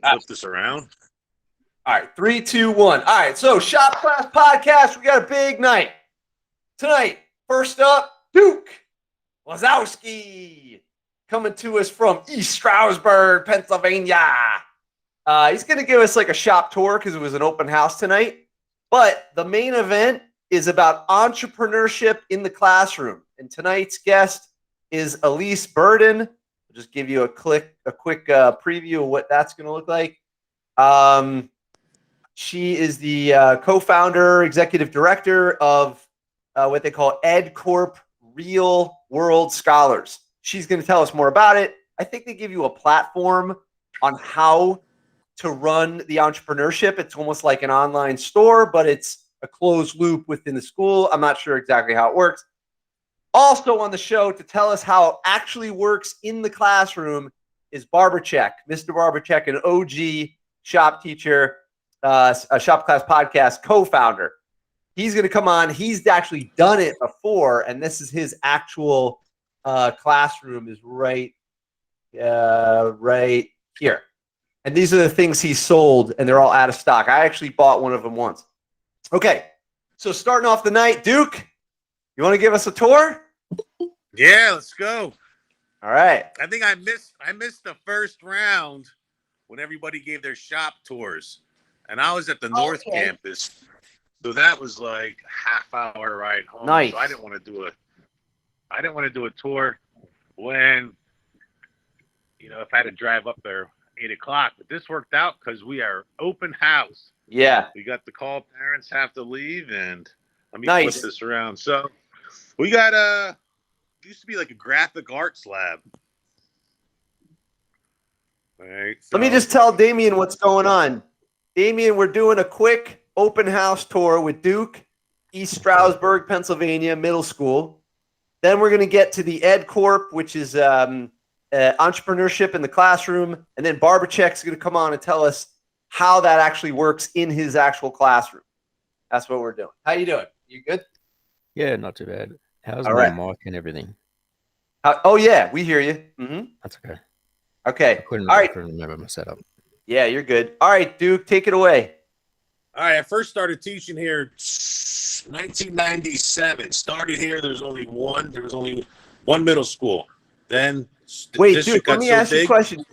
Flip this around. All right, 3, 2, 1. All right, so Shop Class Podcast, we got a big night. Tonight, first up, Duke Wazowski, coming to us from East Stroudsburg, Pennsylvania. He's going to give us like a shop tour because it was an open house tonight. But the main event is about entrepreneurship in the classroom. And tonight's guest is Elise Burden. I'll just give you a quick preview of what that's going to look like. She is the co-founder, executive director of what they call EdCorp Real World Scholars. She's going to tell us more about it. I think they give you a platform on how to run the entrepreneurship. It's almost like an online store, but it's a closed loop within the school. I'm not sure exactly how it works. Also on the show to tell us how it actually works in the classroom is Barbercheck, Mr. Barbercheck, an OG shop teacher, a Shop Class Podcast co-founder. He's going to come on. He's actually done it before, and this is his actual classroom is right here. And these are the things he sold, and they're all out of stock. I actually bought one of them once. Okay, so starting off the night, Duke, you want to give us a tour? Yeah, let's go. All right. I think I missed the first round when everybody gave their shop tours, and I was at the North Campus, so that was like half-hour ride home. Nice. So I didn't want to do a tour when, if I had to drive up there 8 o'clock. But this worked out because we are open house. Yeah. We got the call. Parents have to leave, and let me Nice. flip this around. So we got used to be like a graphic arts lab. All right. So Let me just tell Damien what's going on. Damien, we're doing a quick open house tour with Duke, East Stroudsburg, Pennsylvania, middle school. Then we're going to get to the EdCorp, which is entrepreneurship in the classroom. And then Barbercheck's going to come on and tell us how that actually works in his actual classroom. That's what we're doing. How you doing? You good? Yeah, not too bad. How's All my right. mic and everything? Oh, yeah, we hear you. Mm-hmm. That's okay. Okay. I couldn't remember my setup. Yeah, you're good. All right, Duke, take it away. All right, I first started teaching here 1997. Started here. There was only one middle school. Then wait, Duke, let me ask you a question.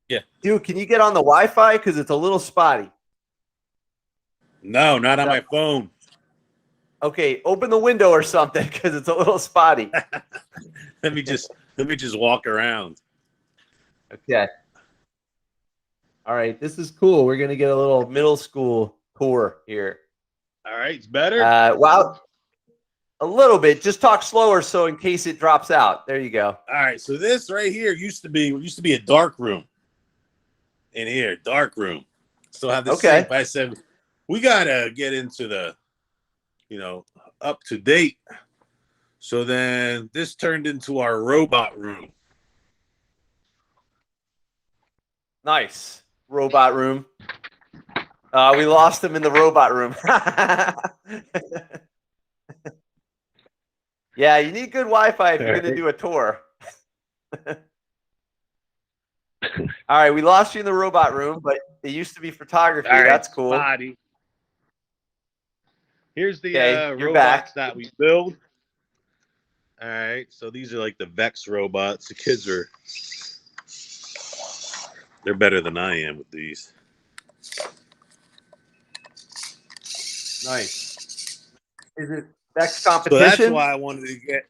Yeah. Duke, can you get on the Wi-Fi? Because it's a little spotty. No, not on my phone. Okay, open the window or something because it's a little spotty. Let me just walk around. Okay. All right, this is cool. We're gonna get a little middle school tour here. All right, it's better. Wow, a little bit. Just talk slower, so in case it drops out. There you go. All right, so this right here used to be a dark room. In here, dark room. Still have this. Okay. I said we gotta get into the, up to date. So then this turned into our robot room. Nice. Robot room. We lost him in the robot room. Yeah, you need good Wi-Fi if you're going to do a tour. All right, we lost you in the robot room, but it used to be photography. All right, that's cool. Spotty. Here's the you're robots back. that we build. All right, so these are like the Vex robots. The kids they're better than I am with these. Nice. Is it Vex competition? So that's why I wanted to get.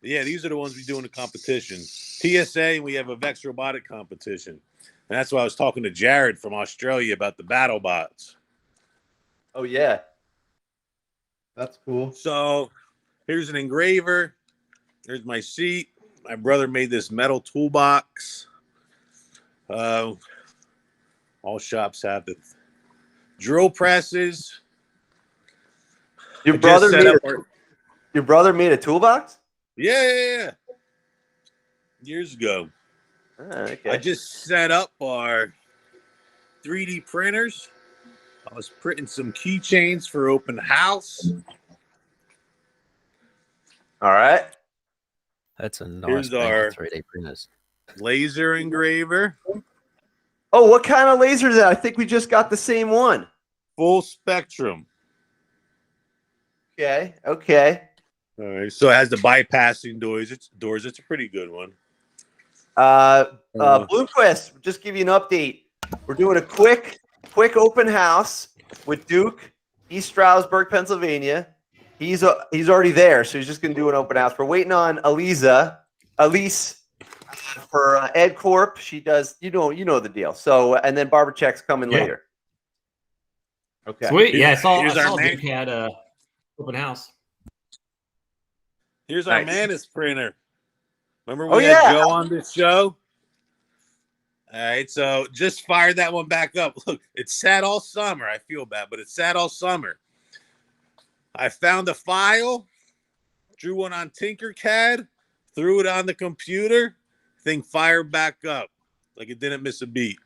Yeah, these are the ones we do in the competition. TSA, we have a Vex robotic competition. And that's why I was talking to Jared from Australia about the battle bots. Oh, yeah. That's cool. So here's an engraver. There's my seat. My brother made this metal toolbox. All shops have the drill presses. Your brother made a toolbox? Yeah. Years ago. Okay. I just set up our 3D printers. I was printing some keychains for open house. All right. That's a nice Here's our 3D printers. Laser engraver. Oh, what kind of laser is that? I think we just got the same one. Full spectrum. Okay. Okay. All right. So it has the bypassing doors. It's a pretty good one. Bloomquist, just give you an update. We're doing a quick open house with Duke, East Stroudsburg, Pennsylvania. He's already there, so he's just gonna do an open house. We're waiting on Elise for EdCorp. She does, you know the deal. So, and then Barbercheck's coming later. Okay. Sweet. Yeah, I saw Here's our man. Duke had a open house. Here's our Nice. Manus printer. Remember Oh, we had yeah. Joe on this show? All right, so just fired that one back up. Look, it sat all summer. I feel bad, but it sat all summer. I found a file, drew one on Tinkercad, threw it on the computer, thing fired back up like it didn't miss a beat.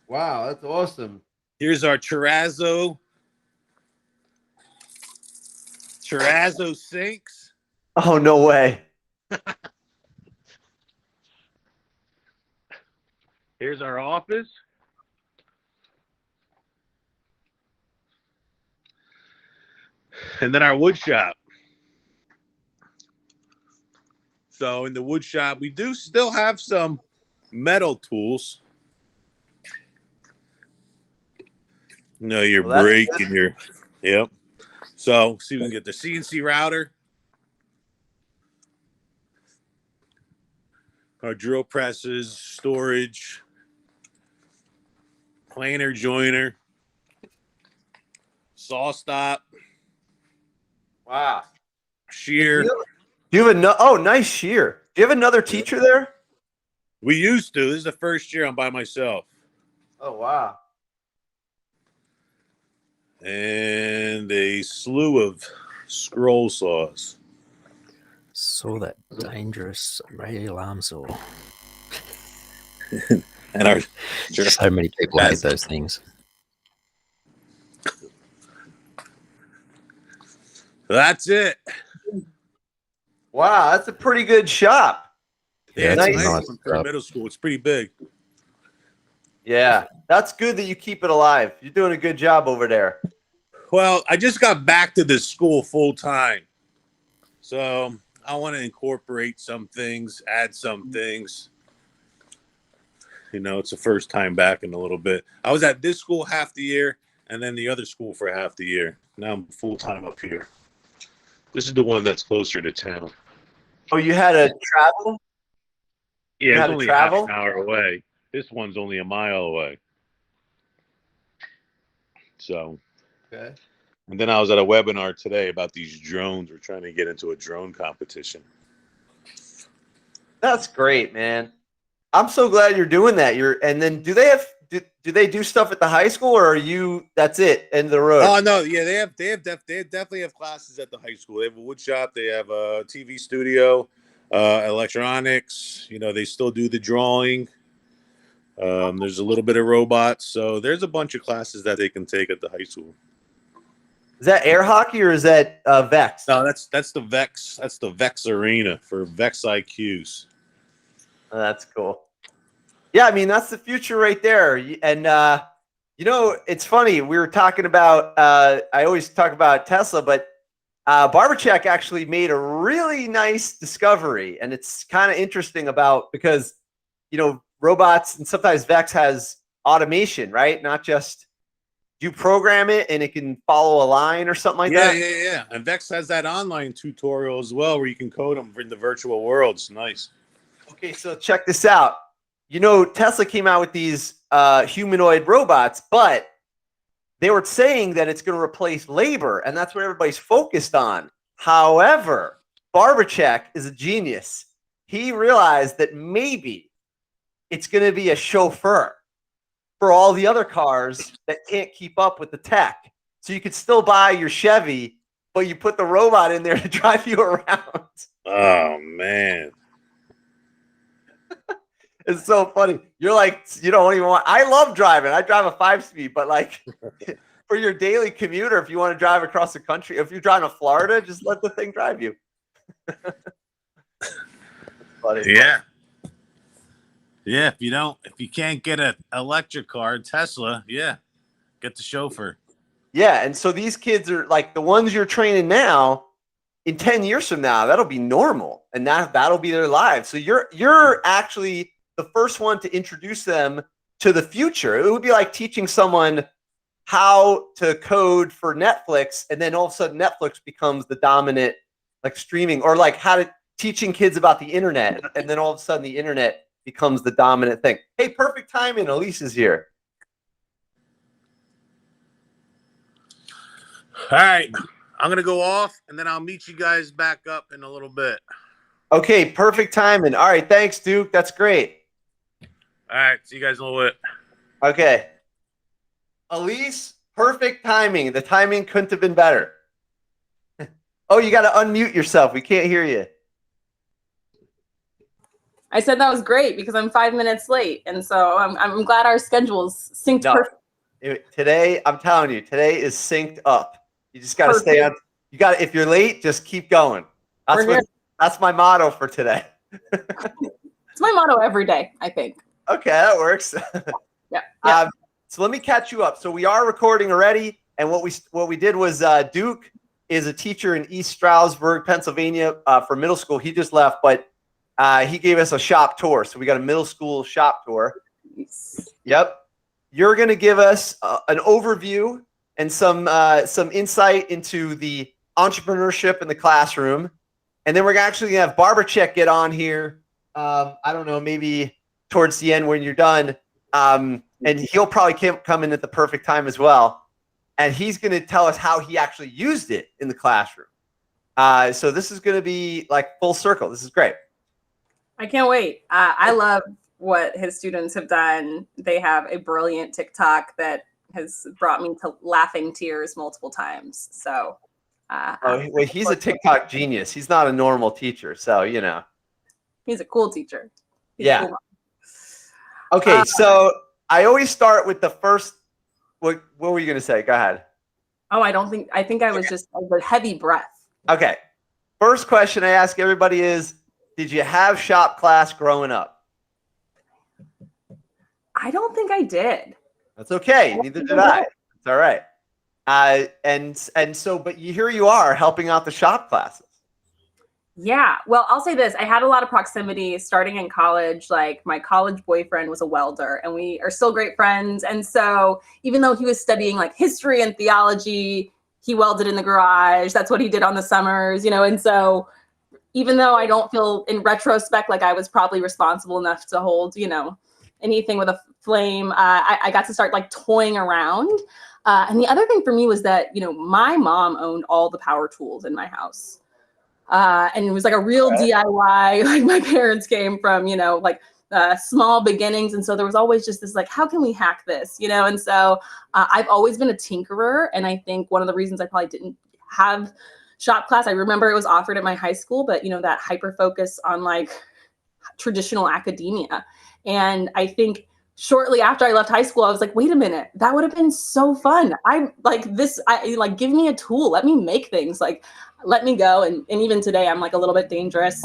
Wow, that's awesome. Here's our Terrazzo sinks. Oh, no way. Here's our office. And then our wood shop. So in the wood shop, we do still have some metal tools. No, your Well, brake and your, yep. So see if we can get the CNC router. Our drill presses, storage, planer joiner, saw stop, Wow. shear. Do you have nice shear. Do you have another teacher there? We used to. This is the first year I'm by myself. Oh, wow. And a slew of scroll saws. Saw that dangerous radio alarm saw. And our So many people hate those things. that's it. Wow, that's a pretty good shop. Yeah, it's it's nice. nice nice one for stuff. middle school. It's pretty big. Yeah, that's good that you keep it alive. You're doing a good job over there. Well, I just got back to this school full time. So I want to incorporate some things, add some things. You know, it's the first time back in a little bit. I was at this school half the year and then the other school for half the year. Now I'm full time up here. This is the one that's closer to town. Oh, you had to travel? Yeah, had it's to only travel? half an hour away. This one's only a mile away. So, Okay. and then I was at a webinar today about these drones. We're trying to get into a drone competition. That's great, man. I'm so glad you're doing that. And then do they do stuff at the high school, or are you? That's it, end of the road. Oh no, yeah, they definitely have classes at the high school. They have a wood shop. They have a TV studio, electronics. You know, they still do the drawing. There's a little bit of robots, so there's a bunch of classes that they can take at the high school. Is that air hockey or is that Vex? No, that's the Vex. That's the Vex Arena for Vex IQs. Oh, that's cool. Yeah, I mean, that's the future right there. And, you know, it's funny. We were talking about, I always talk about Tesla, but Barbercheck actually made a really nice discovery. And it's kind of interesting because, you know, robots and sometimes Vex has automation, right? Not just you program it and it can follow a line or something like that. Yeah. And Vex has that online tutorial as well where you can code them in the virtual world. It's nice. Okay, so check this out. You know, Tesla came out with these humanoid robots, but they were saying that it's going to replace labor, and that's what everybody's focused on. However, Barbercheck is a genius. He realized that maybe it's going to be a chauffeur for all the other cars that can't keep up with the tech. So you could still buy your Chevy, but you put the robot in there to drive you around. Oh man. It's so funny. You're like, you don't even want. I love driving. I drive a 5-speed, but like for your daily commuter, if you want to drive across the country, if you're driving to Florida, just let the thing drive you. Yeah. Yeah, if you can't get an electric car, Tesla, yeah, get the chauffeur. Yeah, and so these kids are like the ones you're training now. In 10 years from now, that'll be normal, and that'll be their lives. So you're actually the first one to introduce them to the future. It would be like teaching someone how to code for Netflix, and then all of a sudden Netflix becomes the dominant, like streaming, or like teaching kids about the internet, and then all of a sudden the internet becomes the dominant thing. Hey, perfect timing. Elise is here. All right, I'm gonna go off, and then I'll meet you guys back up in a little bit. Okay, perfect timing. All right, thanks, Duke. That's great. All right, see you guys in a little bit. Okay. Elise, perfect timing. The timing couldn't have been better. Oh, you got to unmute yourself. We can't hear you. I said that was great because I'm 5 minutes late. And so I'm glad our schedules synced perfect. Today, I'm telling you, today is synced up. You just got to stay on. If you're late, just keep going. That's my motto for today. It's my motto every day, I think. Okay, that works. Yeah. So let me catch you up. So we are recording already, and what we did was Duke is a teacher in East Stroudsburg, Pennsylvania, for middle school. He just left, but he gave us a shop tour. So we got a middle school shop tour. Nice. Yep. You're going to give us an overview and some insight into the entrepreneurship in the classroom, and then we're actually going to have Barbercheck get on here. I don't know, maybe towards the end when you're done. And he'll probably come in at the perfect time as well. And he's going to tell us how he actually used it in the classroom. So this is going to be like full circle. This is great. I can't wait. I love what his students have done. They have a brilliant TikTok that has brought me to laughing tears multiple times. So he's a TikTok genius. He's not a normal teacher. So, he's a cool teacher. Yeah. Cool. Okay. So I always start with the first. What were you going to say? Go ahead. Oh, I think I was just a heavy breath. Okay. First question I ask everybody is, did you have shop class growing up? I don't think I did. That's okay. Neither did I. It's all right. But here you are helping out the shop classes. Yeah. Well, I'll say this. I had a lot of proximity starting in college. Like my college boyfriend was a welder and we are still great friends. And so even though he was studying like history and theology, he welded in the garage. That's what he did on the summers, and so even though I don't feel in retrospect like I was probably responsible enough to hold, anything with a flame, I got to start like toying around. And the other thing for me was that, my mom owned all the power tools in my house. And it was like a real DIY, like my parents came from, small beginnings. And so there was always just this, like, how can we hack this, And so I've always been a tinkerer. And I think one of the reasons I probably didn't have shop class, I remember it was offered at my high school, but, that hyper focus on like traditional academia. And I think shortly after I left high school, I was like, wait a minute, that would have been so fun. Give me a tool. Let me make things, like, let me go. And even today I'm like a little bit dangerous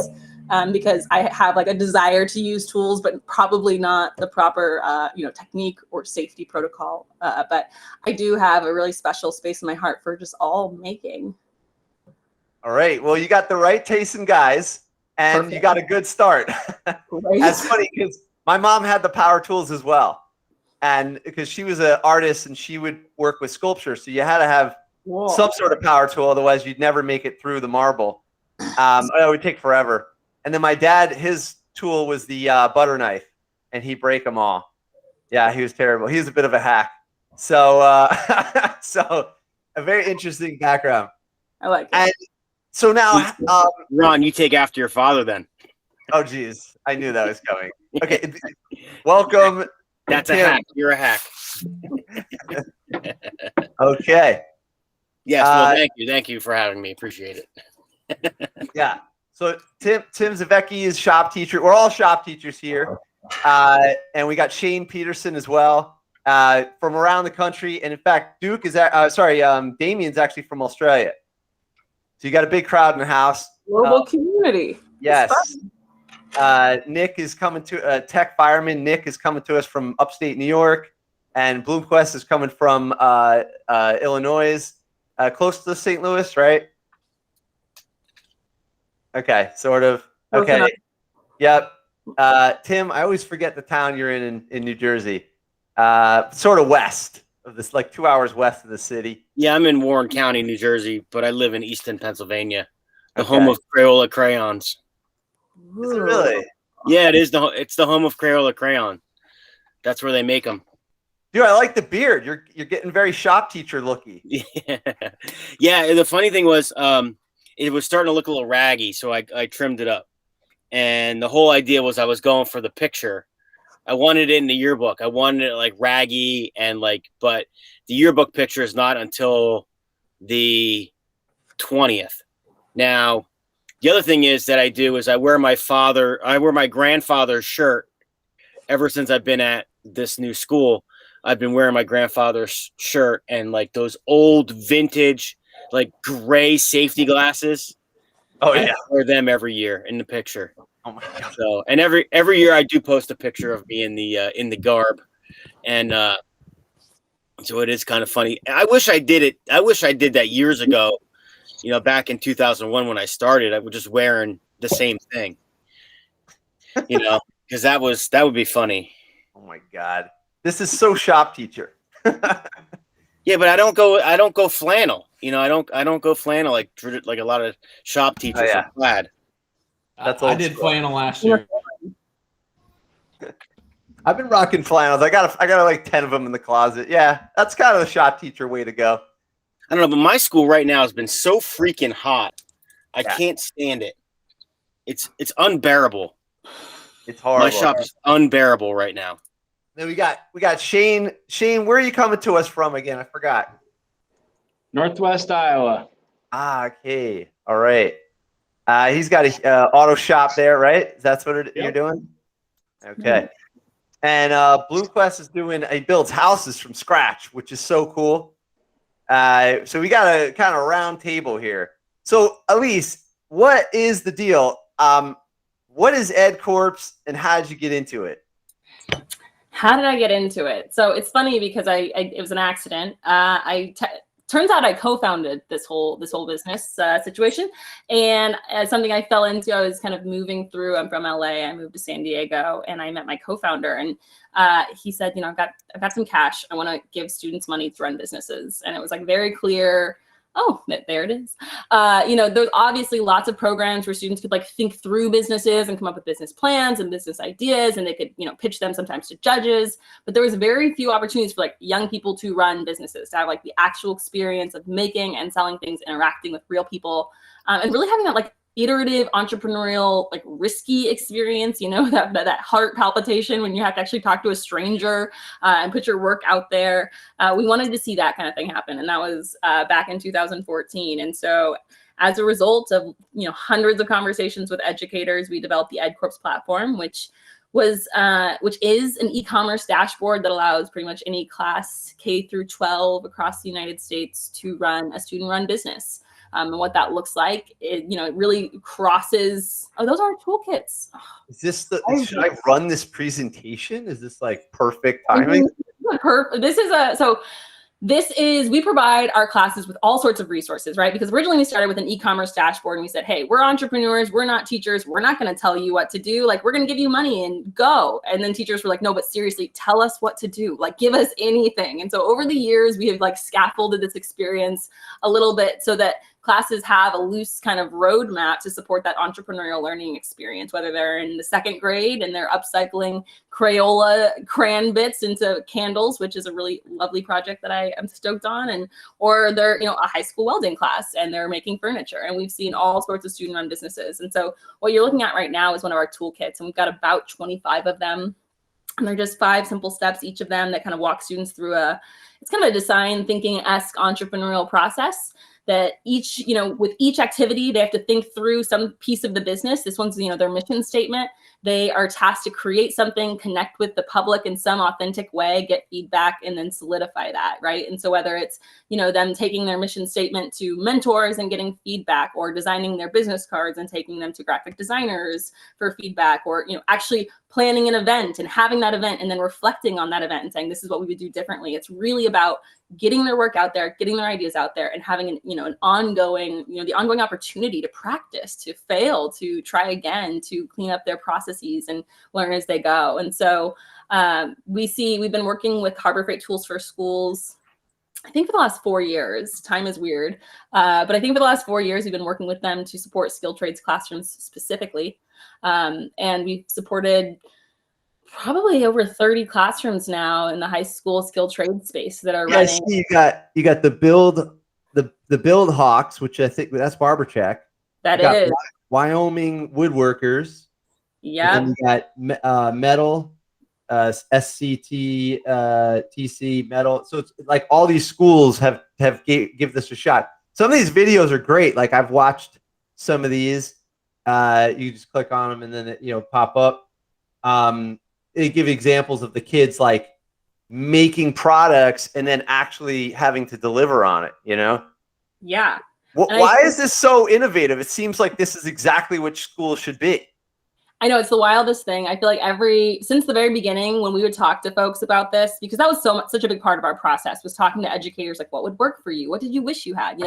because I have like a desire to use tools, but probably not the proper, technique or safety protocol. But I do have a really special space in my heart for just all making. All right. Well, you got the right taste in guys and Perfect. You got a good start. That's funny because my mom had the power tools as well. And because she was an artist and she would work with sculpture. So you had to have some sort of power tool. Otherwise, you'd never make it through the marble. It would take forever. And then my dad, his tool was the butter knife, and he'd break them all. Yeah, he was terrible. He was a bit of a hack. So, so a very interesting background. I like it. And so now, Ron, you take after your father then. Oh, geez. I knew that was coming. Okay. Welcome. That's a hack. You're a hack. Okay. Yes. Well, thank you. Thank you for having me. Appreciate it. Yeah. So Tim Zavecki is shop teacher. We're all shop teachers here. And we got Shane Peterson as well from around the country. And in fact, Duke is Damien's actually from Australia. So you got a big crowd in the house. Global community. Yes. Nick is coming to tech fireman. Nick is coming to us from upstate New York, and Bloomquist is coming from Illinois, close to St. Louis, right? Okay, sort of. Okay. Yep. Tim, I always forget the town you're in New Jersey. Sort of west of this, like 2 hours west of the city. Yeah, I'm in Warren County, New Jersey, but I live in Easton, Pennsylvania, the home of Crayola crayons. Is it really? Yeah, it is. It's the home of Crayola crayon. That's where they make them. Dude, I like the beard. You're getting very shop teacher looky. Yeah. Yeah. The funny thing was, it was starting to look a little raggy, so I trimmed it up. And the whole idea was I was going for the picture. I wanted it in the yearbook. I wanted it like raggy and like, but the yearbook picture is not until the 20th. Now, the other thing is that I do is I wear my grandfather's shirt ever since I've been at this new school. I've been wearing my grandfather's shirt and like those old vintage, like gray safety glasses. Oh yeah. I wear them every year in the picture. Oh my God. So, and every year I do post a picture of me in the garb, and so it is kind of funny. I wish I did it. I wish I did that years ago. You know, back in 2001 when I started, I was just wearing the same thing. You know, because that would be funny. Oh my God, this is so shop teacher. Yeah, but I don't go flannel. You know, I don't go flannel like a lot of shop teachers are plaid. I did flannel last year. I've been rocking flannels. I got like 10 of them in the closet. Yeah, that's kind of the shop teacher way to go. I don't know, but my school right now has been so freaking hot. I can't stand it. It's unbearable. It's horrible. My shop is unbearable right now. Then we got Shane. Shane, where are you coming to us from again? I forgot. Northwest Iowa. Ah, okay. All right. He's got a auto shop there, right? That's what you're doing? Okay. And Bloomquist is he builds houses from scratch, which is so cool. So we got a kind of round table here. So Elise, what is the deal? What is EdCorp and how did you get into it? How did I get into it? So it's funny because it was an accident. Turns out I co-founded this whole business situation, and something I fell into. I was kind of moving through. I'm from LA. I moved to San Diego, and I met my co-founder, and he said, you know, I've got some cash. I want to give students money to run businesses, and it was like very clear. Oh, there it is. You know, there's obviously lots of programs where students could like think through businesses and come up with business plans and business ideas, and they could, you know, pitch them sometimes to judges. But there was very few opportunities for like young people to run businesses, to have like the actual experience of making and selling things, interacting with real people, and really having that like iterative, entrepreneurial, like risky experience, you know, that heart palpitation when you have to actually talk to a stranger and put your work out there. We wanted to see that kind of thing happen. And that was back in 2014. And so as a result of, you know, hundreds of conversations with educators, we developed the EdCorp platform, which is an e-commerce dashboard that allows pretty much any class K through 12 across the United States to run a student-run business. And what that looks like, it really crosses. Oh, those are our toolkits. Is this should I run this presentation? Is this like perfect timing? We provide our classes with all sorts of resources, right? Because originally we started with an e-commerce dashboard and we said, hey, we're entrepreneurs, we're not teachers, we're not going to tell you what to do. Like, we're going to give you money and go. And then teachers were like, no, but seriously, tell us what to do. Like, give us anything. And so over the years, we have like scaffolded this experience a little bit so that classes have a loose kind of roadmap to support that entrepreneurial learning experience, whether they're in the second grade and they're upcycling Crayola crayon bits into candles, which is a really lovely project that I am stoked on, or they're, you know, a high school welding class and they're making furniture. And we've seen all sorts of student-run businesses. And so what you're looking at right now is one of our toolkits, and we've got about 25 of them. And they're just 5 simple steps, each of them, that kind of walk students through it's kind of a design thinking-esque entrepreneurial process that each, you know, with each activity, they have to think through some piece of the business. This one's, you know, their mission statement. they are tasked to create something, connect with the public in some authentic way, get feedback, and then solidify that, right? And so whether it's, them taking their mission statement to mentors and getting feedback, or designing their business cards and taking them to graphic designers for feedback, or, actually planning an event and having that event and then reflecting on that event and saying, this is what we would do differently. It's really about getting their work out there, getting their ideas out there, and having an ongoing, the ongoing opportunity to practice, to fail, to try again, to clean up their processes and learn as they go. And so we've been working with Harbor Freight Tools for Schools, I think for the last 4 years. Time is weird. But I think for the last 4 years, we've been working with them to support skilled trades classrooms specifically. And we've supported probably over 30 classrooms now in the high school skilled trade space that are running. You got the Build Hawks, which I think that's Barbercheck. That is Wyoming Woodworkers. Yeah. And you got Metal, SCT, TC, Metal. So it's like all these schools have give this a shot. Some of these videos are great. Like I've watched some of these. You just click on them and then it, pop up. They give examples of the kids like making products and then actually having to deliver on it, Yeah. Why is this so innovative? It seems like this is exactly what schools should be. I know, it's the wildest thing. I feel like since the very beginning, when we would talk to folks about this, because that was such a big part of our process, was talking to educators, like, what would work for you? What did you wish you had?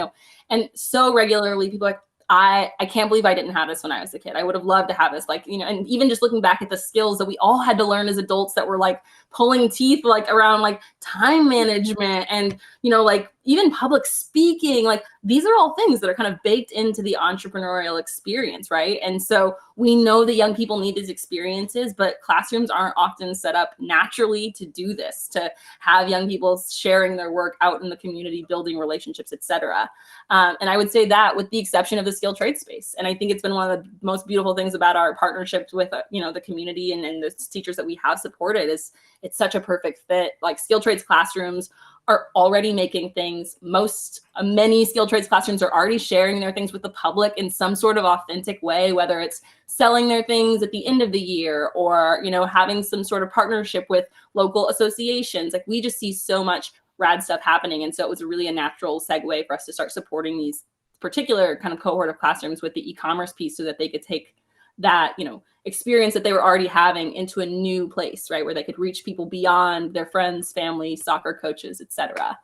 And so regularly people are like, I can't believe I didn't have this when I was a kid. I would have loved to have this, and even just looking back at the skills that we all had to learn as adults that were like pulling teeth, like around like time management and, like even public speaking, like these are all things that are kind of baked into the entrepreneurial experience, right? And so we know that young people need these experiences, but classrooms aren't often set up naturally to do this, to have young people sharing their work out in the community, building relationships, et cetera. And I would say that with the exception of the skilled trade space. And I think it's been one of the most beautiful things about our partnerships with, the community and the teachers that we have supported is it's such a perfect fit. Like skilled trades classrooms are already making things. Many skilled trades classrooms are already sharing their things with the public in some sort of authentic way, whether it's selling their things at the end of the year or, having some sort of partnership with local associations. Like we just see so much rad stuff happening. And so it was really a natural segue for us to start supporting these particular kind of cohort of classrooms with the e-commerce piece so that they could take that, experience that they were already having into a new place, right? Where they could reach people beyond their friends, family, soccer coaches, et cetera.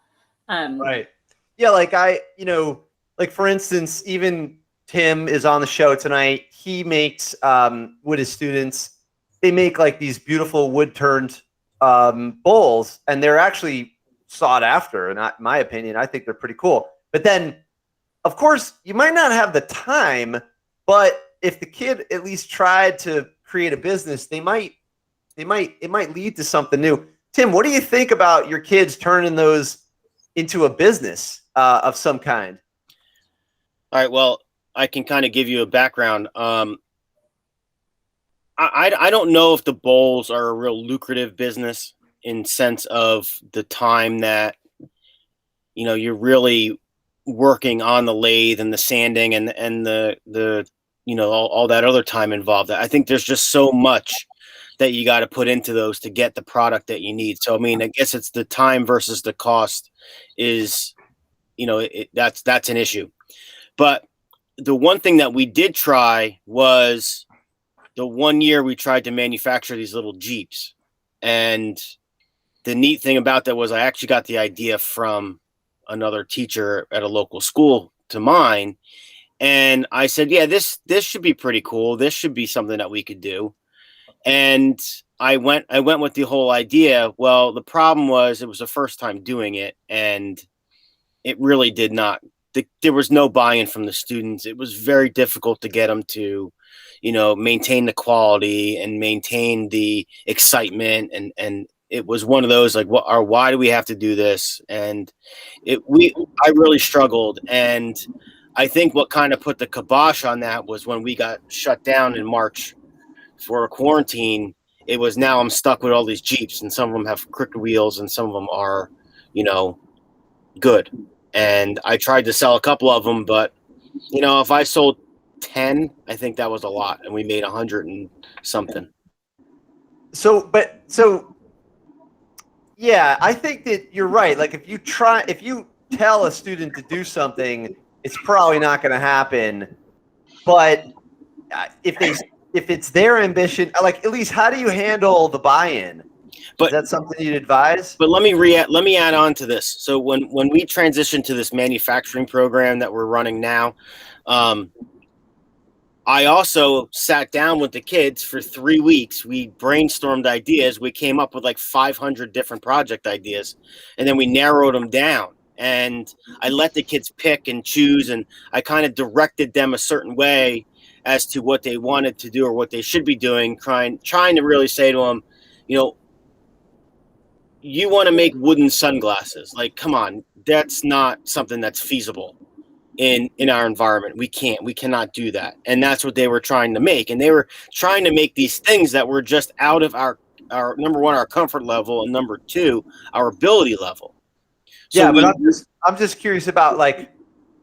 Right. Yeah. Like like for instance, even Tim is on the show tonight. He makes, with his students, they make like these beautiful wood turned bowls, and they're actually sought after. And in my opinion, I think they're pretty cool. But then of course you might not have the time, but if the kid at least tried to create a business, it might lead to something new. Tim, what do you think about your kids turning those into a business of some kind? All right. Well, I can kind of give you a background. I don't know if the bowls are a real lucrative business in sense of the time that, you're really working on the lathe and the sanding and the all that other time involved. I think there's just so much that you got to put into those to get the product that you need. So, I mean, I guess it's the time versus the cost is, that's an issue. But the one thing that we did try was the 1 year we tried to manufacture these little Jeeps. And the neat thing about that was I actually got the idea from another teacher at a local school to mine. And I said, yeah, this should be pretty cool. This should be something that we could do. And I went with the whole idea. Well, the problem was it was the first time doing it, and it really did not. There was no buy-in from the students. It was very difficult to get them to, maintain the quality and maintain the excitement. And it was one of those like, why do we have to do this? And I really struggled. And I think what kind of put the kibosh on that was when we got shut down in March for a quarantine. It was now I'm stuck with all these Jeeps, and some of them have crooked wheels and some of them are, good. And I tried to sell a couple of them, but, if I sold 10, I think that was a lot. And we made $120 something. So yeah, I think that you're right. Like if you tell a student to do something, it's probably not going to happen. But if it's their ambition, like Elise, how do you handle the buy-in? But is that something you'd advise? But let me add on to this. So when we transitioned to this manufacturing program that we're running now, I also sat down with the kids for 3 weeks. We brainstormed ideas. We came up with like 500 different project ideas, and then we narrowed them down. And I let the kids pick and choose, and I kind of directed them a certain way as to what they wanted to do or what they should be doing, trying to really say to them, you know, you want to make wooden sunglasses. Like, come on, that's not something that's feasible in our environment. We cannot do that. And that's what they were trying to make. And they were trying to make these things that were just out of our number one, our comfort level, and number two, our ability level. So yeah, but I'm just curious about like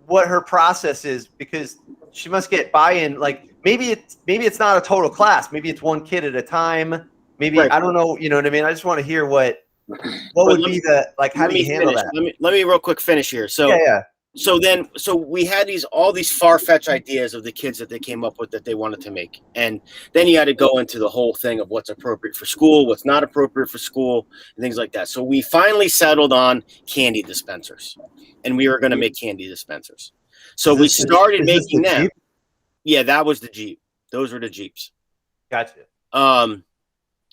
what her process is, because she must get buy-in. Like maybe it's not a total class. Maybe it's one kid at a time. Maybe right. I don't know. You know what I mean? I just want to hear what would be the, like, how do you handle that? Let me real quick finish here. So yeah. So we had all these far-fetched ideas of the kids that they came up with that they wanted to make. And then you had to go into the whole thing of what's appropriate for school, what's not appropriate for school, and things like that. So we finally settled on candy dispensers, and we were going to make candy dispensers. So we started making them. Jeep? Yeah, that was the Jeep. Those were the Jeeps. Gotcha.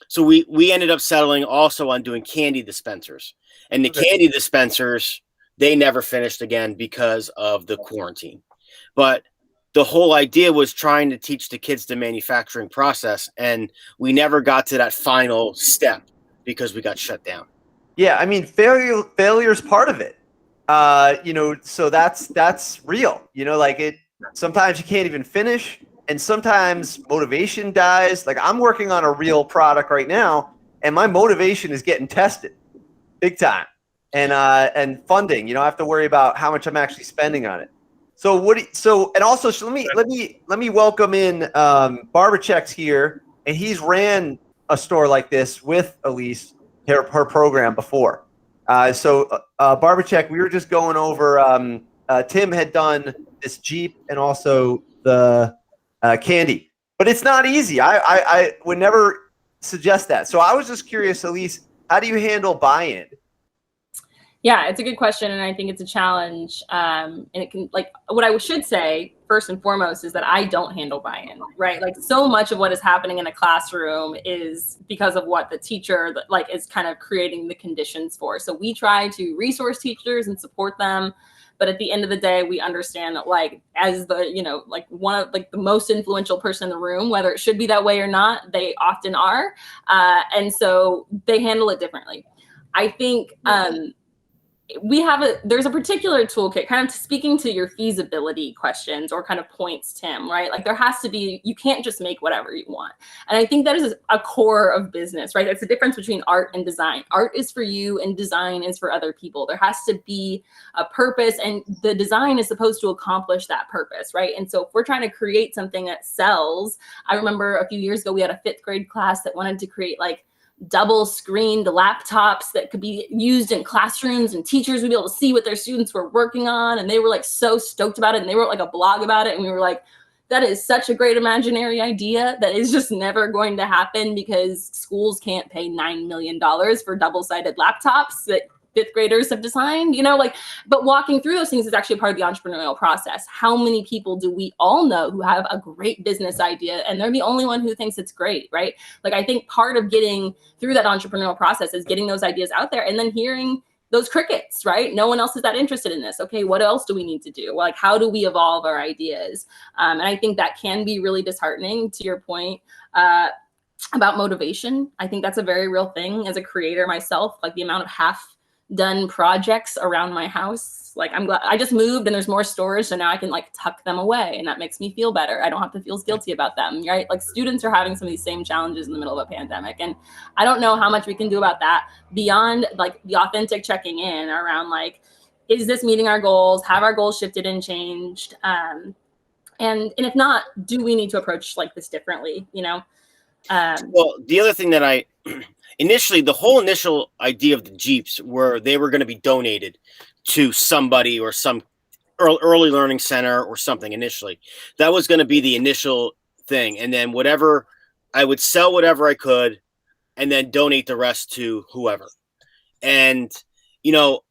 So we ended up settling also on doing candy dispensers. And the candy dispensers, they never finished again because of the quarantine. But the whole idea was trying to teach the kids the manufacturing process, and we never got to that final step because we got shut down. Yeah, I mean, failure is part of it. You know, so that's real. You know, like sometimes you can't even finish, and sometimes motivation dies. Like I'm working on a real product right now, and my motivation is getting tested big time. And funding, you know, I have to worry about how much I'm actually spending on it. So let me welcome in Barbercheck's here, and he's ran a store like this with Elise, her program before. Barbercheck, we were just going over. Tim had done this Jeep and also the candy, but it's not easy. I would never suggest that. So I was just curious, Elise, how do you handle buy-in? Yeah, it's a good question, and I think it's a challenge. And it can, like, what I should say first and foremost is that I don't handle buy-in, right? Like, so much of what is happening in a classroom is because of what the teacher like is kind of creating the conditions for. So we try to resource teachers and support them, but at the end of the day, we understand that, like, as the, you know, like one of like the most influential person in the room, whether it should be that way or not, they often are, and so they handle it differently. I think. There's a particular toolkit kind of speaking to your feasibility questions or kind of points, Tim, right? Like there has to be, you can't just make whatever you want. And I think that is a core of business, right? It's the difference between art and design. Art is for you and design is for other people. There has to be a purpose, and the design is supposed to accomplish that purpose, right? And so if we're trying to create something that sells, I remember a few years ago, we had a 5th grade class that wanted to create like double screened laptops that could be used in classrooms, and teachers would be able to see what their students were working on. And they were like so stoked about it. And they wrote like a blog about it. And we were like, that is such a great imaginary idea that is just never going to happen because schools can't pay $9 million for double-sided laptops that 5th graders have designed, you know, like, but walking through those things is actually part of the entrepreneurial process. How many people do we all know who have a great business idea and they're the only one who thinks it's great, right? Like, I think part of getting through that entrepreneurial process is getting those ideas out there and then hearing those crickets, right? No one else is that interested in this. Okay, what else do we need to do? Like, how do we evolve our ideas? And I think that can be really disheartening, to your point, about motivation. I think that's a very real thing as a creator myself, like the amount of half-done projects around my house. Like, I'm glad I just moved and there's more storage, so now I can like tuck them away and that makes me feel better. I don't have to feel guilty about them, right? Like, students are having some of these same challenges in the middle of a pandemic, and I don't know how much we can do about that beyond like the authentic checking in around like, is this meeting our goals? Have our goals shifted and changed? And if not, do we need to approach like this differently? You know, Well, the other thing that I initially, the whole initial idea of the Jeeps were they were going to be donated to somebody or some early learning center or something initially. That was going to be the initial thing. And then whatever, I would sell whatever I could and then donate the rest to whoever. And, you know,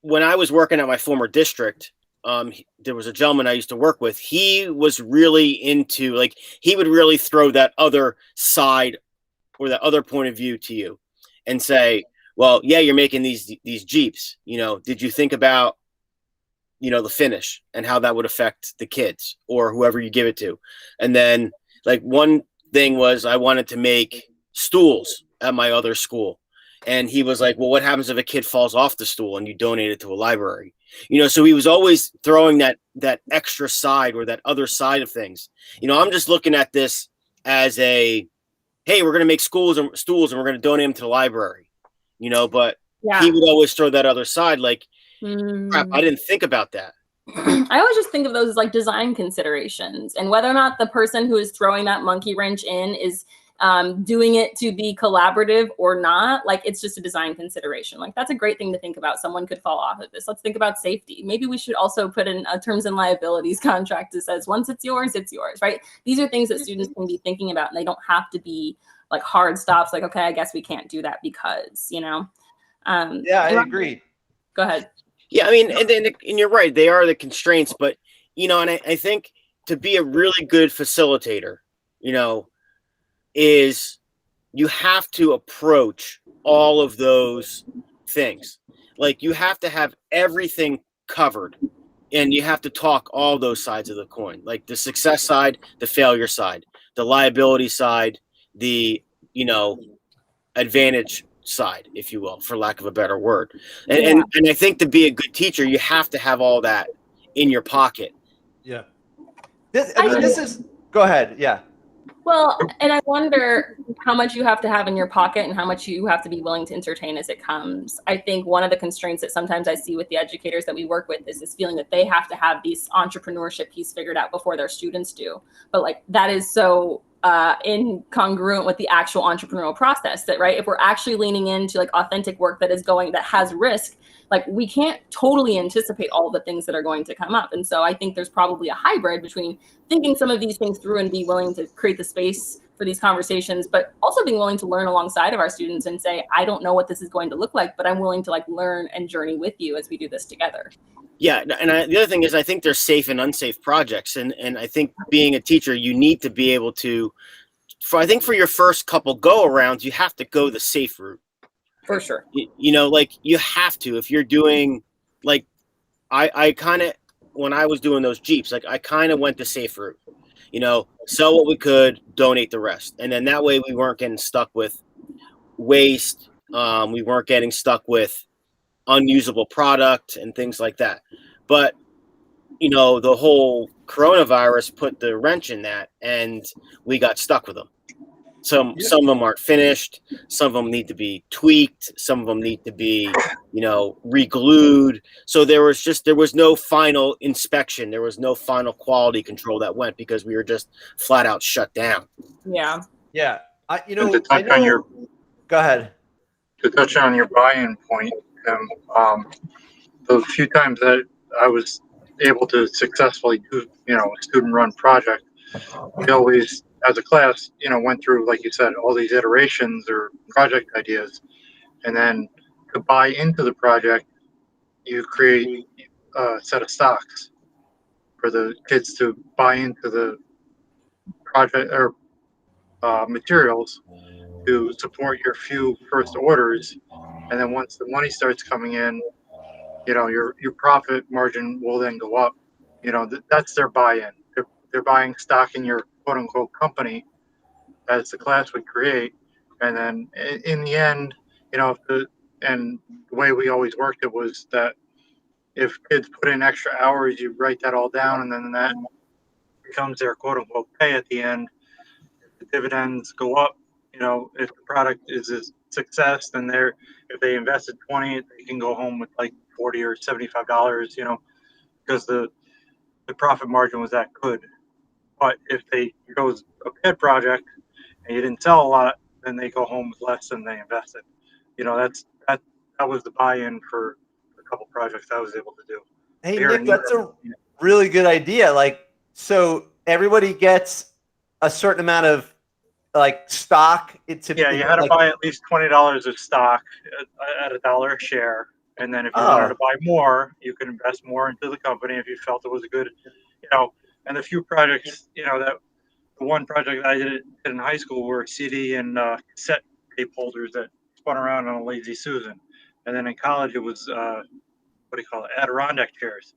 when I was working at my former district, there was a gentleman I used to work with. He was really into, like, he would really throw that other side or that other point of view to you and say, well, yeah, you're making these Jeeps, you know, did you think about, you know, the finish and how that would affect the kids or whoever you give it to? And then, like, one thing was I wanted to make stools at my other school. And he was like, well, what happens if a kid falls off the stool and you donate it to a library? You know, so he was always throwing that extra side or that other side of things. You know, I'm just looking at this as a, hey, we're going to make stools and we're going to donate them to the library, you know, but he would always throw that other side. Like, crap, I didn't think about that. I always just think of those as like design considerations, and whether or not the person who is throwing that monkey wrench in is doing it to be collaborative or not. Like, it's just a design consideration. Like, that's a great thing to think about. Someone could fall off of this. Let's think about safety. Maybe we should also put in a terms and liabilities contract that says once it's yours, right? These are things that students can be thinking about, and they don't have to be like hard stops. Like, okay, I guess we can't do that because, you know. Yeah, I agree. Go ahead. Yeah, I mean, and you're right. They are the constraints, but, you know, and I think to be a really good facilitator, you know, is you have to approach all of those things. Like, you have to have everything covered, and you have to talk all those sides of the coin, like the success side, the failure side, the liability side, the, you know, advantage side, if you will, for lack of a better word. And I think to be a good teacher, you have to have all that in your pocket. Yeah. This is, go ahead. Yeah. Well, and I wonder how much you have to have in your pocket and how much you have to be willing to entertain as it comes. I think one of the constraints that sometimes I see with the educators that we work with is this feeling that they have to have these entrepreneurship piece figured out before their students do. But like, that is so incongruent with the actual entrepreneurial process, that, right, if we're actually leaning into like authentic work that has risk, like, we can't totally anticipate all the things that are going to come up. And so I think there's probably a hybrid between thinking some of these things through and be willing to create the space for these conversations, but also being willing to learn alongside of our students and say, I don't know what this is going to look like, but I'm willing to like learn and journey with you as we do this together. Yeah, and the other thing is, I think there's safe and unsafe projects, and I think being a teacher, you need to be able to, I think for your first couple go-arounds, you have to go the safe route. For sure. You know, like, you have to, if you're doing, like, I kind of, when I was doing those Jeeps, like, I kind of went the safe route, you know, sell what we could, donate the rest. And then that way we weren't getting stuck with waste. We weren't getting stuck with unusable product and things like that. But, you know, the whole coronavirus put the wrench in that, and we got stuck with them. Some of them aren't finished. Some of them need to be tweaked. Some of them need to be, you know, re-glued. So there was no final inspection. There was no final quality control that went, because we were just flat out shut down. Yeah. Yeah. To touch on your buy-in point, the few times that I was able to successfully do, you know, a student-run project, we always, as a class, you know, went through, like you said, all these iterations or project ideas, and then to buy into the project, you create a set of stocks for the kids to buy into the project or materials to support your few first orders, and then once the money starts coming in, you know, your profit margin will then go up. You know, that's their buy-in. They're buying stock in your quote unquote company as the class would create, and then in the end, you know, and the way we always worked it was that if kids put in extra hours, you write that all down, and then that becomes their quote unquote pay at the end. If the dividends go up, you know, if the product is a success, then if they invested 20, they can go home with like $40 or $75, you know, because the profit margin was that good. But if they goes a pet project, and you didn't sell a lot, then they go home with less than they invested. That was the buy-in for a couple projects I was able to do. Hey, Here in Nick, that's a Europe, really good idea. Like, so everybody gets a certain amount of like stock. It's you had to buy at least $20 of stock at $1 a share, and then if you wanted to buy more, you could invest more into the company if you felt it was a good, And the few projects, that the one project I did in high school were CD and cassette tape holders that spun around on a Lazy Susan, and then in college it was Adirondack chairs.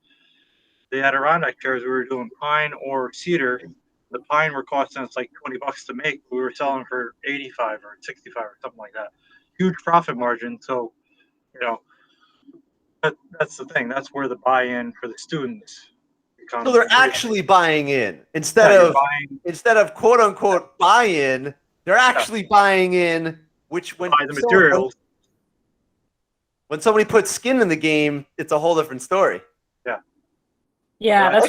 The Adirondack chairs, we were doing pine or cedar. The pine were costing us like $20 to make. We were selling for 85 or 65 or something like that. Huge profit margin. So, that's the thing. That's where the buy-in for the students becomes. So they're actually buying in instead of quote unquote buy-in. They're actually buying in, which when buy the materials. When somebody puts skin in the game, it's a whole different story. Yeah, that's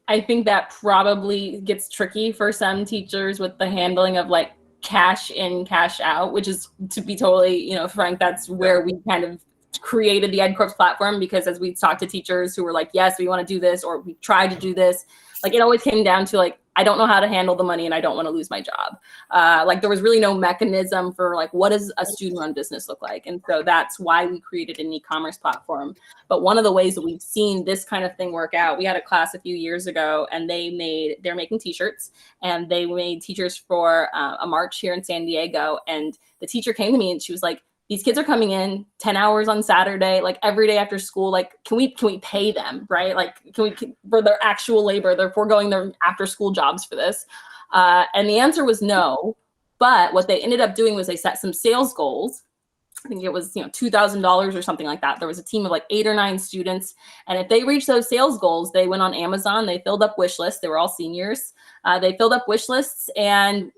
I think that probably gets tricky for some teachers with the handling of like cash in, cash out, which is, to be totally, frank, that's where we kind of created the EdCorp platform, because as we talked to teachers who were like, yes, we want to do this, or we tried to do this, like it always came down to like, I don't know how to handle the money and I don't want to lose my job. Like there was really no mechanism for like, what does a student-run business look like? And so that's why we created an e-commerce platform. But one of the ways that we've seen this kind of thing work out, we had a class a few years ago and they're making t-shirts, and they made t-shirts for a march here in San Diego. And the teacher came to me and she was like, these kids are coming in 10 hours on Saturday, like every day after school. Like, can we pay them, right? Like, for their actual labor, they're foregoing their after school jobs for this. And the answer was no. But what they ended up doing was they set some sales goals. I think it was, $2,000 or something like that. There was a team of like 8 or 9 students. And if they reached those sales goals, they went on Amazon, they filled up wish lists. They were all seniors. They filled up wish lists, and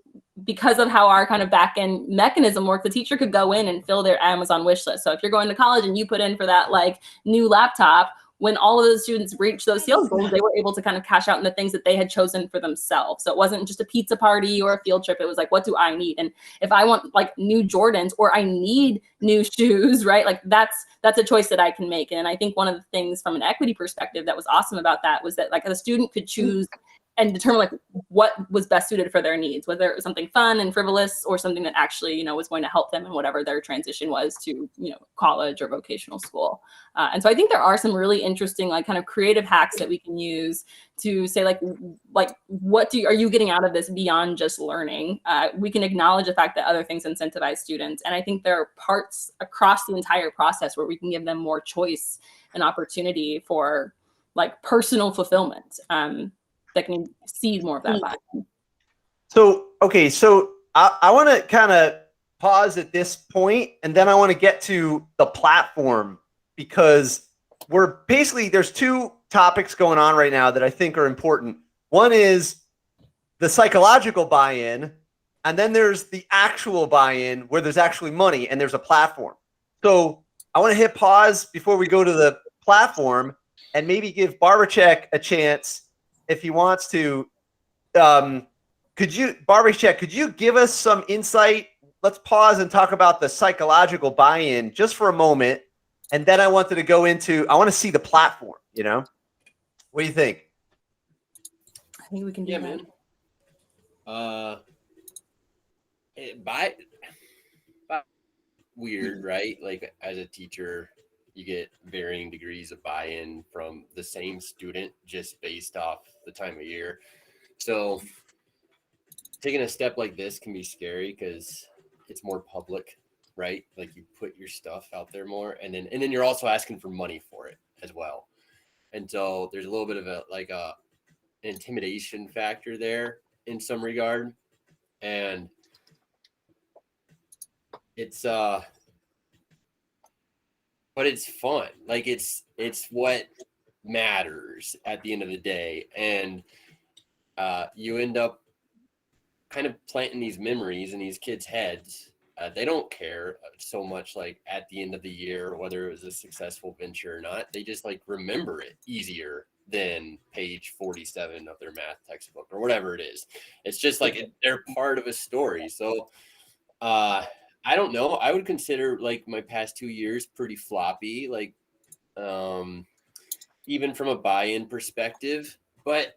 because of how our kind of back end mechanism worked, the teacher could go in and fill their Amazon wish list. So if you're going to college and you put in for that like new laptop, when all of those students reached those sales goals, they were able to kind of cash out in the things that they had chosen for themselves. So it wasn't just a pizza party or a field trip. It was like, what do I need? And if I want like new Jordans or I need new shoes, right? Like that's a choice that I can make. And I think one of the things from an equity perspective that was awesome about that was that like the student could choose and determine like what was best suited for their needs, whether it was something fun and frivolous or something that actually, was going to help them in whatever their transition was to, college or vocational school. And so I think there are some really interesting, like kind of creative hacks that we can use to say like what are you getting out of this beyond just learning? We can acknowledge the fact that other things incentivize students. And I think there are parts across the entire process where we can give them more choice and opportunity for like personal fulfillment. That can see more of that buy-in. So I want to kind of pause at this point, and then I want to get to the platform, because there's 2 topics going on right now that I think are important. One is the psychological buy-in, and then there's the actual buy-in where there's actually money and there's a platform. So I want to hit pause before we go to the platform and maybe give Barbercheck a chance if he wants to. Barbercheck, could you give us some insight? Let's pause and talk about the psychological buy-in just for a moment. And then I want to see the platform, What do you think? I think we can do that. Man. Weird, right? Like as a teacher, you get varying degrees of buy-in from the same student just based off the time of year. So taking a step like this can be scary because it's more public, right? Like you put your stuff out there more, and then you're also asking for money for it as well. And so there's a little bit of an intimidation factor there in some regard. And it's but it's fun. Like it's what matters at the end of the day. And you end up kind of planting these memories in these kids' heads. They don't care so much like at the end of the year, whether it was a successful venture or not. They just like remember it easier than page 47 of their math textbook or whatever it is. It's just like they're part of a story. So I don't know. I would consider like my past 2 years pretty floppy, like even from a buy-in perspective. But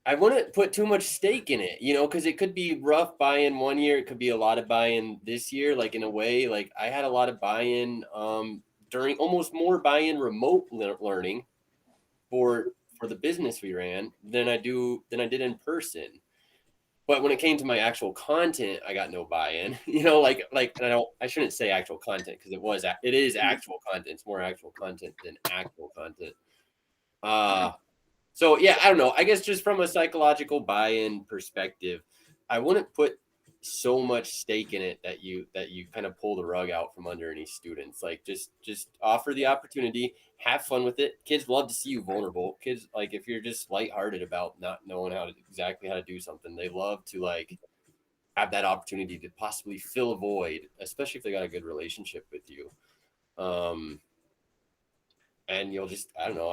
I wouldn't put too much stake in it, you know, because it could be rough buy-in one year. It could be a lot of buy-in this year. Like in a way, like I had a lot of buy-in during almost more buy-in remote learning for the business we ran than I did in person. But when it came to my actual content, I got no buy-in. You know, like I shouldn't say actual content because it is actual content. It's more actual content than actual content. So yeah, I don't know. I guess just from a psychological buy-in perspective, I wouldn't put so much stake in it that you kind of pull the rug out from under any students. Like just offer the opportunity, have fun with it. Kids love to see you vulnerable. Kids, like if you're just lighthearted about not knowing exactly how to do something, they love to like have that opportunity to possibly fill a void, especially if they got a good relationship with you. And you'll just, I don't know.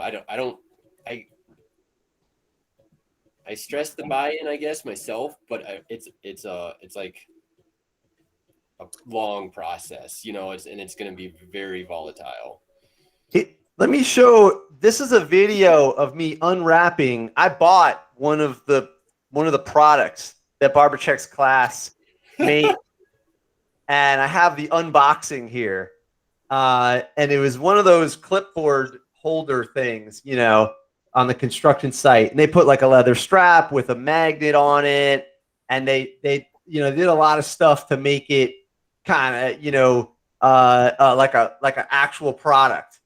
I stress the buy-in, I guess, myself, but it's like a long process, you know, it's going to be very volatile. Let me show. This is a video of me unwrapping. I bought one of the products that Barbercheck's class made, and I have the unboxing here. And it was one of those clipboard holder things, you know, on the construction site, and they put like a leather strap with a magnet on it, and they you know, did a lot of stuff to make it kind of, you know, like an actual product.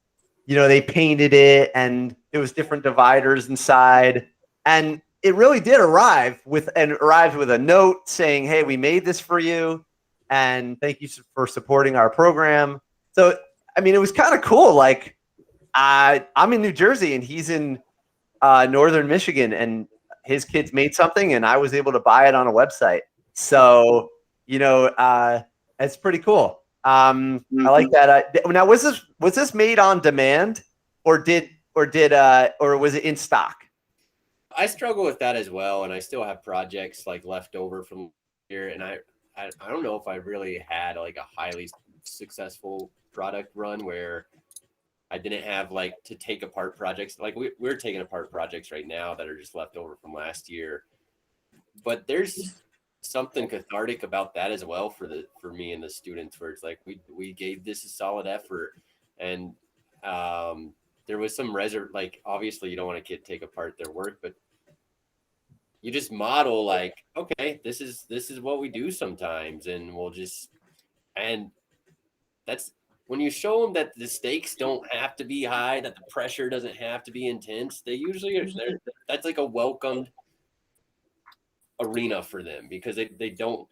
You know, they painted it, and it was different dividers inside, and it really did arrive with a note saying, "Hey, we made this for you, and thank you for supporting our program." So, I mean, it was kind of cool. Like, I'm in New Jersey, and he's in Northern Michigan, and his kids made something, and I was able to buy it on a website. So, you know, it's pretty cool. I like that. Now, was this made on demand, or was it in stock? I struggle with that as well, and I still have projects like left over from here, and I don't know if I really had like a highly successful product run where I didn't have like to take apart projects. Like we're taking apart projects right now that are just left over from last year. But there's something cathartic about that as well for me and the students, where it's like we gave this a solid effort, and there was some like obviously you don't want a kid to take apart their work, but you just model like, okay, this is what we do sometimes, and and that's when you show them that the stakes don't have to be high, that the pressure doesn't have to be intense. They usually are. That's like a welcomed arena for them, because they don't.